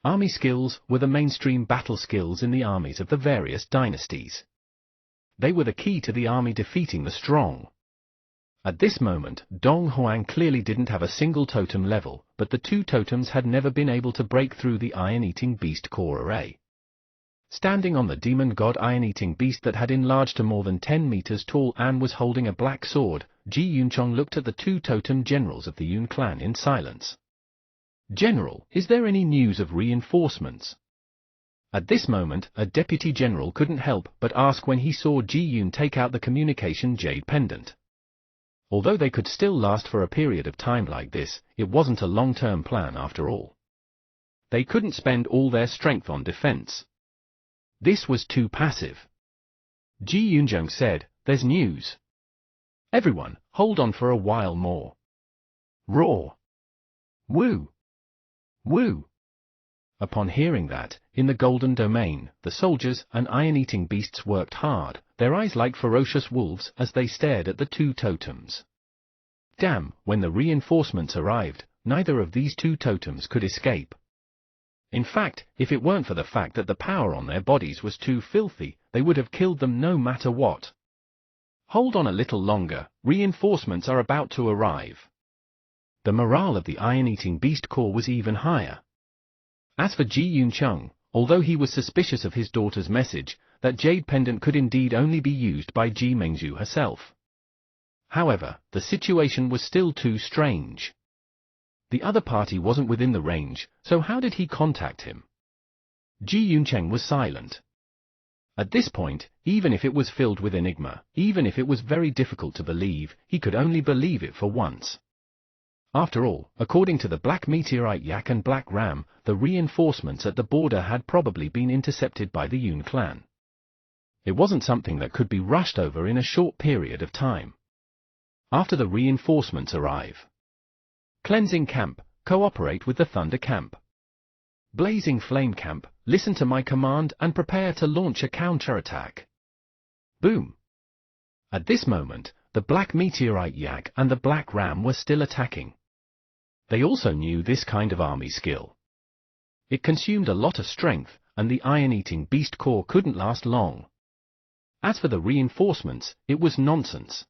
Army skills were the mainstream battle skills in the armies of the various dynasties. They were the key to the army defeating the strong. At this moment, Dong Huang clearly didn't have a single totem level, but the two totems had never been able to break through the iron-eating beast core array. Standing on the demon god iron-eating beast that had enlarged to more than 10 meters tall and was holding a black sword, Ji Yuncheng looked at the two totem generals of the Yun clan in silence. "General, is there any news of reinforcements?" At this moment, a deputy general couldn't help but ask when he saw Ji Yun take out the communication jade pendant. Although they could still last for a period of time like this, it wasn't a long-term plan after all. They couldn't spend all their strength on defense. This was too passive. Ji Yunzheng said, "There's news. Everyone, hold on for a while more." Roar! Woo! Woo! Upon hearing that, in the Golden Domain, the soldiers and iron-eating beasts worked hard, their eyes like ferocious wolves as they stared at the two totems. Damn, when the reinforcements arrived, neither of these two totems could escape. In fact, if it weren't for the fact that the power on their bodies was too filthy, they would have killed them no matter what. Hold on a little longer, reinforcements are about to arrive. The morale of the iron-eating beast core was even higher. As for Ji Yuncheng, although he was suspicious of his daughter's message, that jade pendant could indeed only be used by Ji Mengzhu herself. However, the situation was still too strange. The other party wasn't within the range, so how did he contact him? Ji Yuncheng was silent. At this point, even if it was filled with enigma, even if it was very difficult to believe, he could only believe it for once. After all, according to the Black Meteorite Yak and Black Ram, the reinforcements at the border had probably been intercepted by the Yun clan. It wasn't something that could be rushed over in a short period of time. After the reinforcements arrive. Cleansing Camp, cooperate with the Thunder Camp. Blazing Flame Camp, listen to my command and prepare to launch a counterattack. Boom! At this moment, the Black Meteorite Yak and the Black Ram were still attacking. They also knew this kind of army skill. It consumed a lot of strength, and the iron-eating beast core couldn't last long. As for the reinforcements, it was nonsense.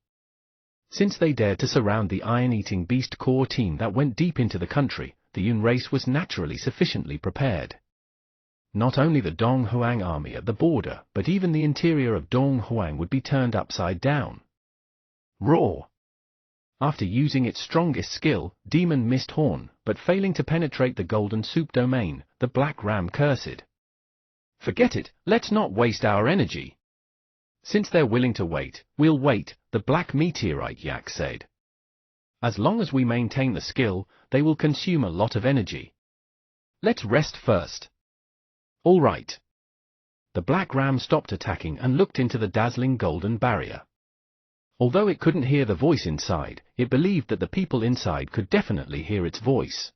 Since they dared to surround the iron-eating beast core team that went deep into the country, the Yun race was naturally sufficiently prepared. Not only the Dong Huang army at the border, but even the interior of Dong Huang would be turned upside down. Roar! After using its strongest skill, Demon Mist Horn, but failing to penetrate the Golden Soup domain, the Black Ram cursed. "Forget it, let's not waste our energy." "Since they're willing to wait, we'll wait," the Black Meteorite Yak said. "As long as we maintain the skill, they will consume a lot of energy. Let's rest first." "All right." The Black Ram stopped attacking and looked into the dazzling golden barrier. Although it couldn't hear the voice inside, it believed that the people inside could definitely hear its voice.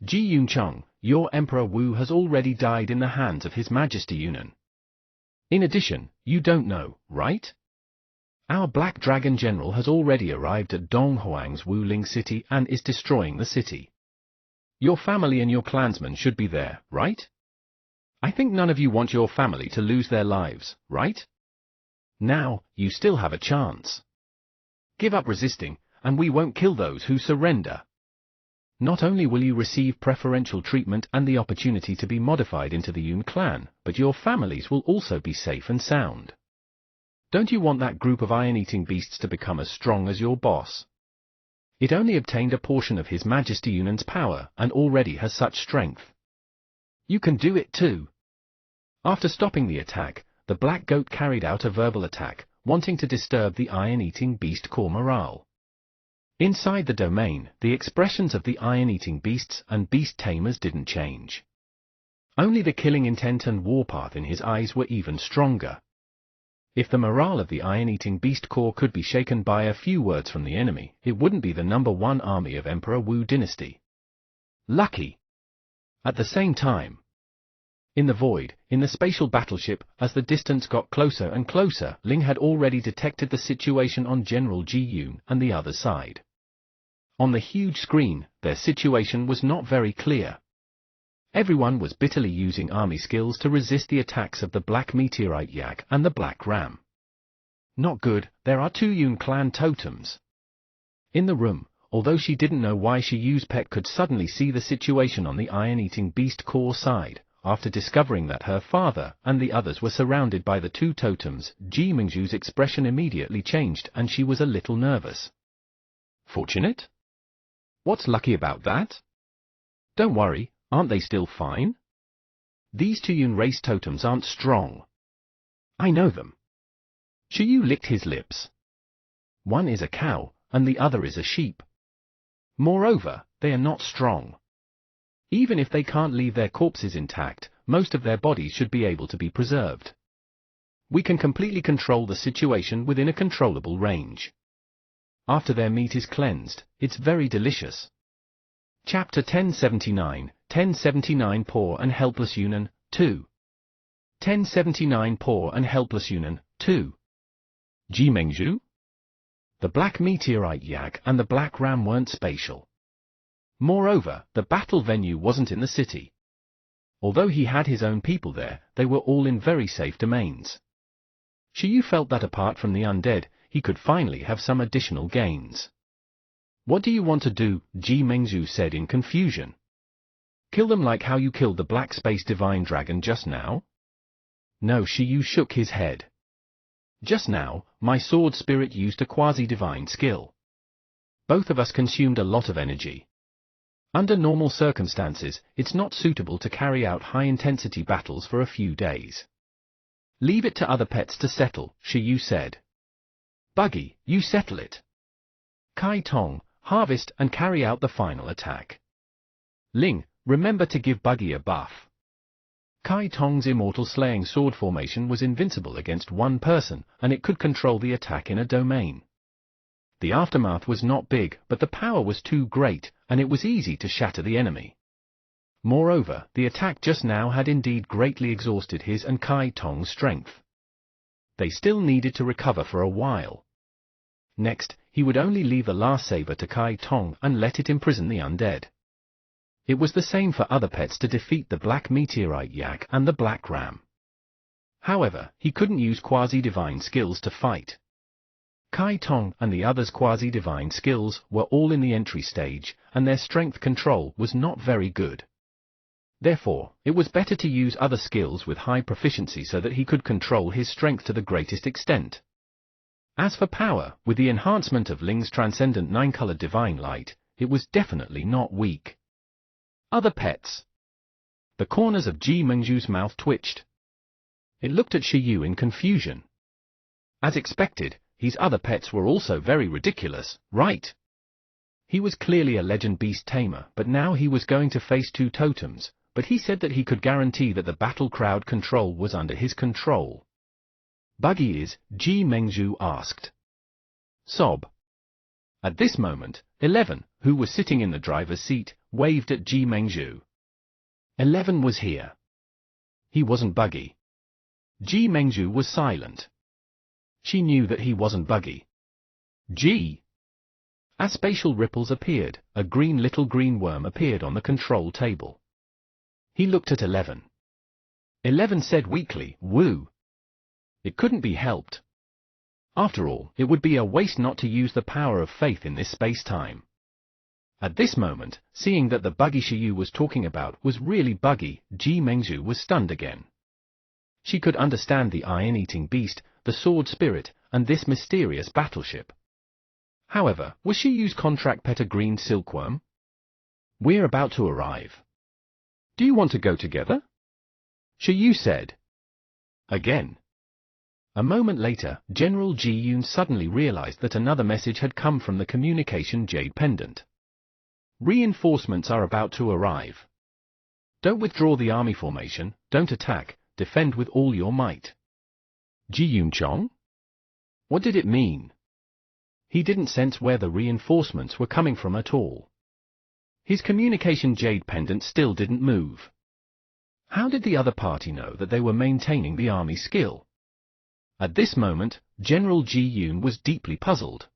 "Ji Yuncheng, your Emperor Wu has already died in the hands of His Majesty Yunnan. In addition, you don't know, right? Our Black Dragon General has already arrived at Dong Huang's Wuling city and is destroying the city. Your family and your clansmen should be there, right? I think none of you want your family to lose their lives, right? Now, you still have a chance. Give up resisting, and we won't kill those who surrender. Not only will you receive preferential treatment and the opportunity to be modified into the Yun clan, but your families will also be safe and sound. Don't you want that group of iron-eating beasts to become as strong as your boss? It only obtained a portion of His Majesty Yunnan's power and already has such strength. You can do it too." After stopping the attack, the Black Goat carried out a verbal attack, wanting to disturb the iron-eating beast core morale. Inside the domain, the expressions of the iron-eating beasts and beast tamers didn't change. Only the killing intent and warpath in his eyes were even stronger. If the morale of the iron-eating beast corps could be shaken by a few words from the enemy, it wouldn't be the #1 army of Emperor Wu dynasty. Lucky. At the same time, in the void, in the spatial battleship, as the distance got closer and closer, Ling had already detected the situation on General Ji Yun and the other side. On the huge screen, their situation was not very clear. Everyone was bitterly using army skills to resist the attacks of the Black Meteorite Yak and the Black Ram. Not good, there are 2 Yun clan totems. In the room, although she didn't know why Shiyu's pet could suddenly see the situation on the iron-eating beast core side, after discovering that her father and the others were surrounded by the 2 totems, Ji Mingzhu's expression immediately changed and she was a little nervous. Fortunate? What's lucky about that? Don't worry. Aren't they still fine? These 2 Yun race totems aren't strong. I know them. Shiyu licked his lips. One is a cow, and the other is a sheep. Moreover, they are not strong. Even if they can't leave their corpses intact, most of their bodies should be able to be preserved. We can completely control the situation within a controllable range. After their meat is cleansed, it's very delicious. Chapter 1079 Poor and Helpless Yunnan, 2. 1079 Poor and Helpless Yunnan, 2. Ji Mengzhu? The Black Meteorite Yak and the Black Ram weren't spatial. Moreover, the battle venue wasn't in the city. Although he had his own people there, they were all in very safe domains. Shiyu felt that apart from the undead, he could finally have some additional gains. What do you want to do? Ji Mengzhu said in confusion. Kill them like how you killed the Black Space Divine Dragon just now? No, Shiyu shook his head. Just now, my sword spirit used a quasi-divine skill. Both of us consumed a lot of energy. Under normal circumstances, it's not suitable to carry out high-intensity battles for a few days. Leave it to other pets to settle, Shiyu said. Buggy, you settle it. Kai Tong, harvest and carry out the final attack. Ling, remember to give Buggy a buff. Kai Tong's immortal slaying sword formation was invincible against one person, and it could control the attack in a domain. The aftermath was not big, but the power was too great, and it was easy to shatter the enemy. Moreover, the attack just now had indeed greatly exhausted his and Kai Tong's strength. They still needed to recover for a while. Next, he would only leave the last saber to Kai Tong and let it imprison the undead. It was the same for other pets to defeat the Black Meteorite Yak and the Black Ram. However, he couldn't use quasi-divine skills to fight. Kai Tong and the others' quasi-divine skills were all in the entry stage, and their strength control was not very good. Therefore, it was better to use other skills with high proficiency so that he could control his strength to the greatest extent. As for power, with the enhancement of Ling's transcendent 9-colored divine light, it was definitely not weak. Other pets. The corners of Ji Mengzhu's mouth twitched. It looked at Shiyu in confusion. As expected, his other pets were also very ridiculous, right? He was clearly a legend beast tamer, but now he was going to face 2 totems, but he said that he could guarantee that the battle crowd control was under his control. Buggy is, Ji Mengzhu asked. Sob. At this moment, 11, who was sitting in the driver's seat, waved at Ji Mengzhu. 11 was here. He wasn't Buggy. Ji Mengzhu was silent. She knew that he wasn't Buggy. Ji. As spatial ripples appeared, a little green worm appeared on the control table. He looked at 11. 11 said weakly, "Woo." It couldn't be helped. After all, it would be a waste not to use the power of faith in this space-time. At this moment, seeing that the Buggy Shiyu was talking about was really Buggy, Ji Mengzhu was stunned again. She could understand the iron-eating beast, the sword spirit, and this mysterious battleship. However, was Shiyu's contract pet a green silkworm? We're about to arrive. Do you want to go together? Shiyu said. Again. A moment later, General Ji Yun suddenly realized that another message had come from the communication Jade Pendant. Reinforcements are about to arrive. Don't withdraw the army formation, don't attack, defend with all your might. Ji Yun Chong? What did it mean? He didn't sense where the reinforcements were coming from at all. His communication Jade Pendant still didn't move. How did the other party know that they were maintaining the army skill? At this moment, General Ji Yun was deeply puzzled.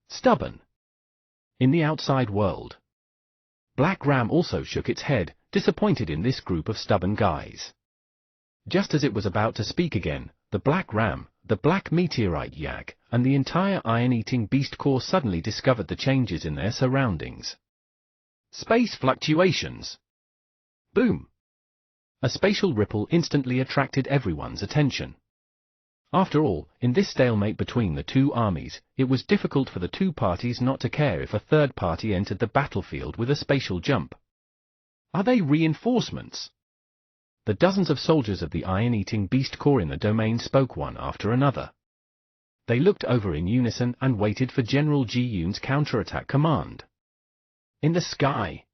Stubborn. In the outside world. Black Ram also shook its head, disappointed in this group of stubborn guys. Just as it was about to speak again, the Black Ram, the Black Meteorite Yak, and the entire Iron-Eating Beast Corps suddenly discovered the changes in their surroundings. Space fluctuations. Boom! A spatial ripple instantly attracted everyone's attention. After all, in this stalemate between the two armies, it was difficult for the two parties not to care if a third party entered the battlefield with a spatial jump. Are they reinforcements? The dozens of soldiers of the Iron-Eating Beast Corps in the domain spoke one after another. They looked over in unison and waited for General Ji Yun's counterattack command. In the sky.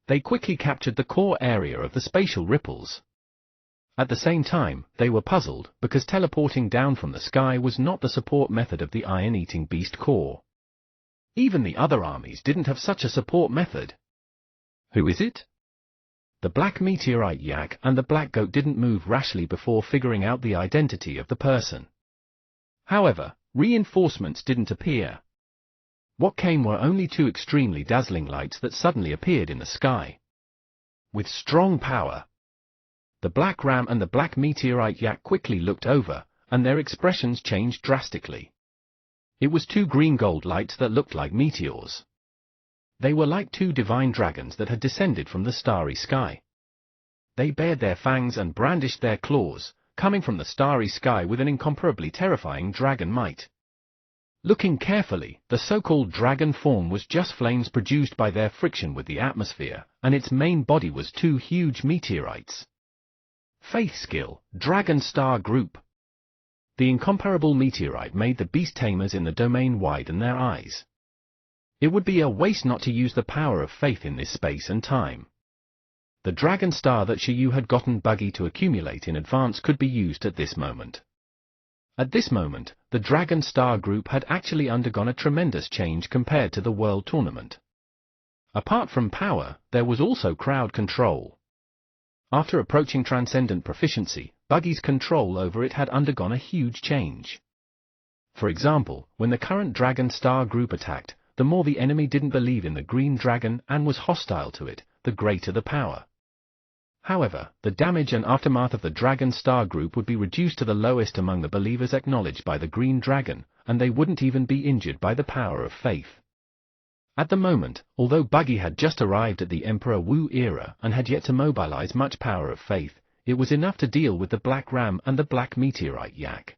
They quickly captured the core area of the spatial ripples. At the same time, they were puzzled, because teleporting down from the sky was not the support method of the Iron-Eating Beast Corps. Even the other armies didn't have such a support method. Who is it? The Black Meteorite Yak and the Black Goat didn't move rashly before figuring out the identity of the person. However, reinforcements didn't appear. What came were only two extremely dazzling lights that suddenly appeared in the sky. With strong power. The Black Ram and the Black Meteorite Yak quickly looked over, and their expressions changed drastically. It was two green-gold lights that looked like meteors. They were like two divine dragons that had descended from the starry sky. They bared their fangs and brandished their claws, coming from the starry sky with an incomparably terrifying dragon might. Looking carefully, the so-called dragon form was just flames produced by their friction with the atmosphere, and its main body was two huge meteorites. Faith Skill, Dragon Star Group. The incomparable meteorite made the beast tamers in the domain widen their eyes. It would be a waste not to use the power of faith in this space and time. The Dragon Star that Shiyu had gotten Buggy to accumulate in advance could be used at this moment. At this moment, the Dragon Star Group had actually undergone a tremendous change compared to the World Tournament. Apart from power, there was also crowd control. After approaching transcendent proficiency, Buggy's control over it had undergone a huge change. For example, when the current Dragon Star Group attacked, the more the enemy didn't believe in the Green Dragon and was hostile to it, the greater the power. However, the damage and aftermath of the Dragon Star Group would be reduced to the lowest among the believers acknowledged by the Green Dragon, and they wouldn't even be injured by the power of faith. At the moment, although Buggy had just arrived at the Emperor Wu era and had yet to mobilize much power of faith, it was enough to deal with the Black Ram and the Black Meteorite Yak.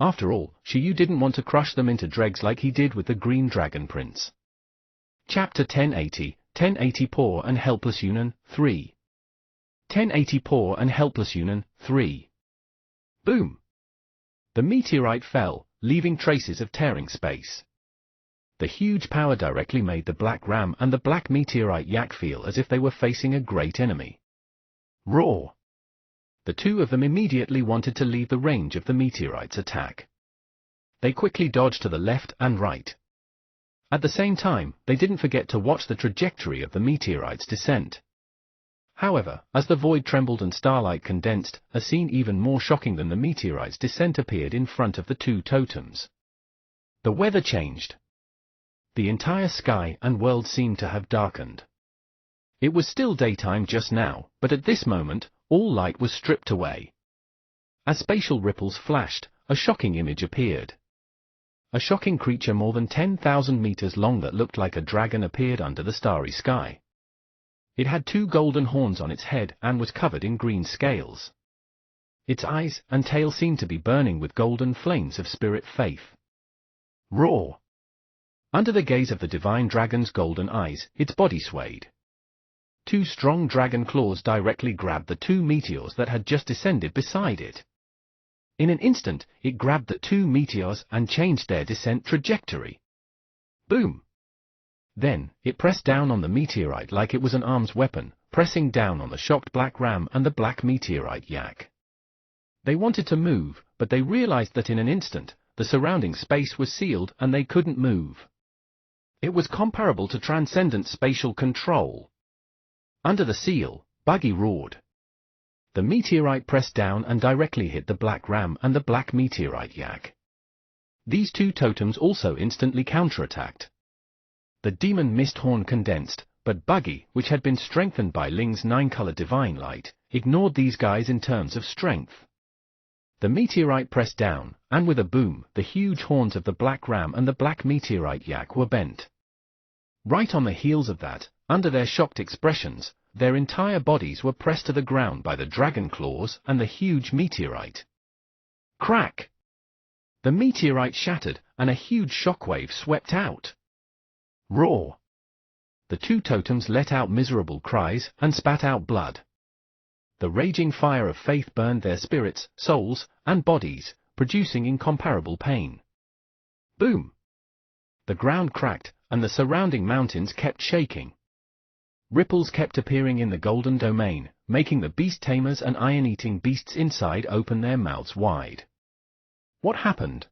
After all, Shiyu didn't want to crush them into dregs like he did with the Green Dragon Prince. Chapter 1080 Poor and Helpless Yunnan, 3. 1080 Poor and Helpless Yunnan, 3. Boom! The meteorite fell, leaving traces of tearing space. The huge power directly made the Black Ram and the Black Meteorite Yak feel as if they were facing a great enemy. Roar! The two of them immediately wanted to leave the range of the meteorite's attack. They quickly dodged to the left and right. At the same time, they didn't forget to watch the trajectory of the meteorite's descent. However, as the void trembled and starlight condensed, a scene even more shocking than the meteorite's descent appeared in front of the two totems. The weather changed. The entire sky and world seemed to have darkened. It was still daytime just now, but at this moment, all light was stripped away. As spatial ripples flashed, a shocking image appeared. A shocking creature more than 10,000 meters long that looked like a dragon appeared under the starry sky. It had two golden horns on its head and was covered in green scales. Its eyes and tail seemed to be burning with golden flames of spirit faith. Roar! Under the gaze of the divine dragon's golden eyes, its body swayed. Two strong dragon claws directly grabbed the two meteors that had just descended beside it. In an instant, it grabbed the two meteors and changed their descent trajectory. Boom! Then, it pressed down on the meteorite like it was an arms weapon, pressing down on the shocked black ram and the black meteorite yak. They wanted to move, but they realized that in an instant, the surrounding space was sealed and they couldn't move. It was comparable to transcendent spatial control. Under the seal, Buggy roared. The meteorite pressed down and directly hit the black ram and the black meteorite yak. These two totems also instantly counterattacked. The demon mist horn condensed, but Buggy, which had been strengthened by Ling's 9-color divine light, ignored these guys in terms of strength. The meteorite pressed down, and with a boom, the huge horns of the black ram and the black meteorite yak were bent. Right on the heels of that, under their shocked expressions, their entire bodies were pressed to the ground by the dragon claws and the huge meteorite. Crack! The meteorite shattered, and a huge shockwave swept out. Roar! The two totems let out miserable cries and spat out blood. The raging fire of faith burned their spirits, souls, and bodies, producing incomparable pain. Boom! The ground cracked, and the surrounding mountains kept shaking. Ripples kept appearing in the golden domain, making the beast tamers and iron-eating beasts inside open their mouths wide. What happened?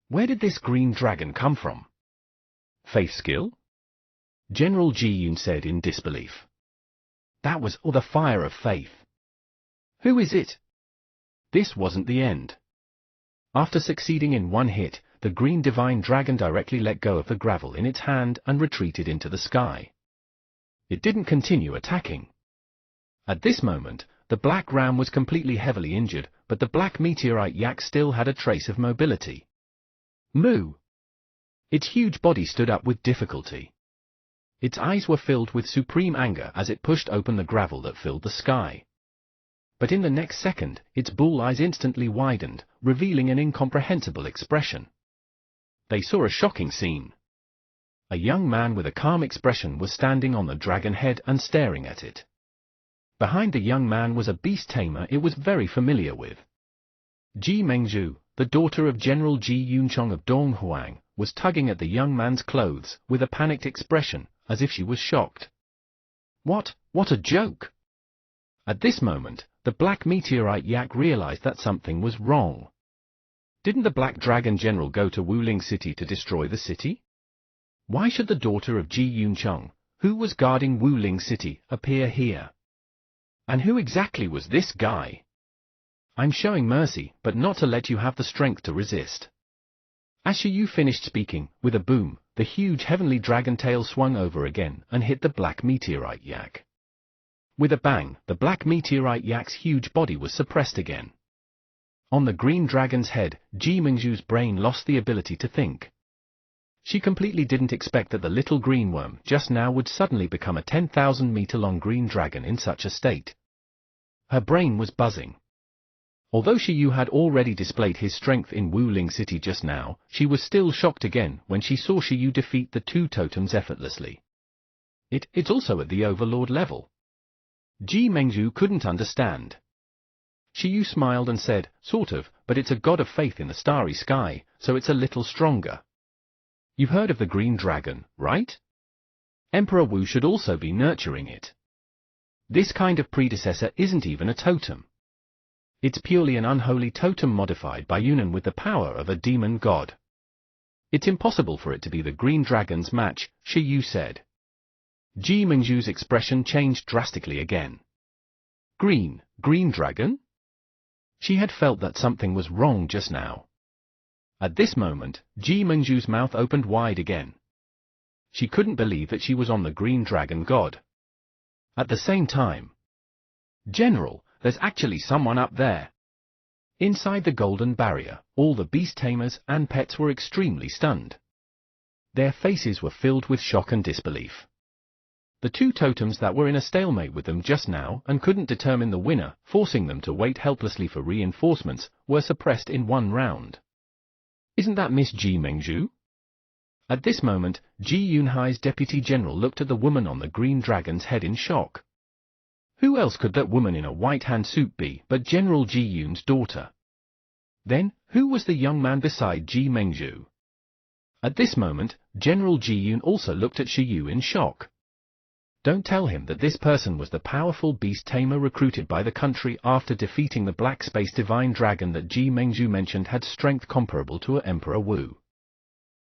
Where did this green dragon come from? Faith skill? General Ji-Yoon said in disbelief. That was all the fire of faith. Who is it? This wasn't the end. After succeeding in one hit, the green divine dragon directly let go of the gravel in its hand and retreated into the sky. It didn't continue attacking. At this moment, the black ram was completely heavily injured, but the black meteorite yak still had a trace of mobility. Moo! Its huge body stood up with difficulty. Its eyes were filled with supreme anger as it pushed open the gravel that filled the sky. But in the next second, its bull eyes instantly widened, revealing an incomprehensible expression. They saw a shocking scene. A young man with a calm expression was standing on the dragon head and staring at it. Behind the young man was a beast tamer it was very familiar with. Ji Mengzhu, the daughter of General Ji Yunchong of Donghuang, was tugging at the young man's clothes with a panicked expression, as if she was shocked. What a joke! At this moment, the black meteorite yak realized that something was wrong. Didn't the Black Dragon General go to Wuling City to destroy the city? Why should the daughter of Ji Yunchong, who was guarding Wuling City, appear here? And who exactly was this guy? I'm showing mercy, but not to let you have the strength to resist. As Shi Yu finished speaking, with a boom, the huge heavenly dragon tail swung over again and hit the black meteorite yak. With a bang, the black meteorite yak's huge body was suppressed again. On the green dragon's head, Ji Mengzhu's brain lost the ability to think. She completely didn't expect that the little green worm just now would suddenly become a 10,000-meter-long green dragon in such a state. Her brain was buzzing. Although Shi Yu had already displayed his strength in Wuling City just now, she was still shocked again when she saw Shi Yu defeat the two totems effortlessly. It's also at the Overlord level. Ji Mengzhu couldn't understand. Shi Yu smiled and said, sort of, but it's a god of faith in the starry sky, so it's a little stronger. You've heard of the green dragon, right? Emperor Wu should also be nurturing it. This kind of predecessor isn't even a totem. It's purely an unholy totem modified by union with the power of a demon god. It's impossible for it to be the green dragon's match, Shi Yu said. Ji Mengzhu's expression changed drastically again. Green dragon? She had felt that something was wrong just now. At this moment, Ji Mengzhu's mouth opened wide again. She couldn't believe that she was on the green dragon god. At the same time, General, there's actually someone up there. Inside the golden barrier, all the beast tamers and pets were extremely stunned. Their faces were filled with shock and disbelief. The two totems that were in a stalemate with them just now and couldn't determine the winner, forcing them to wait helplessly for reinforcements, were suppressed in one round. Isn't that Miss Ji Mengzhu? At this moment, Ji Yunhai's deputy general looked at the woman on the green dragon's head in shock. Who else could that woman in a white hand suit be but General Ji Yun's daughter? Then, who was the young man beside Ji Mengzhu? At this moment, General Ji Yun also looked at Shi Yu in shock. Don't tell him that this person was the powerful beast tamer recruited by the country after defeating the Black Space Divine Dragon that Ji Mengzhu mentioned had strength comparable to Emperor Wu.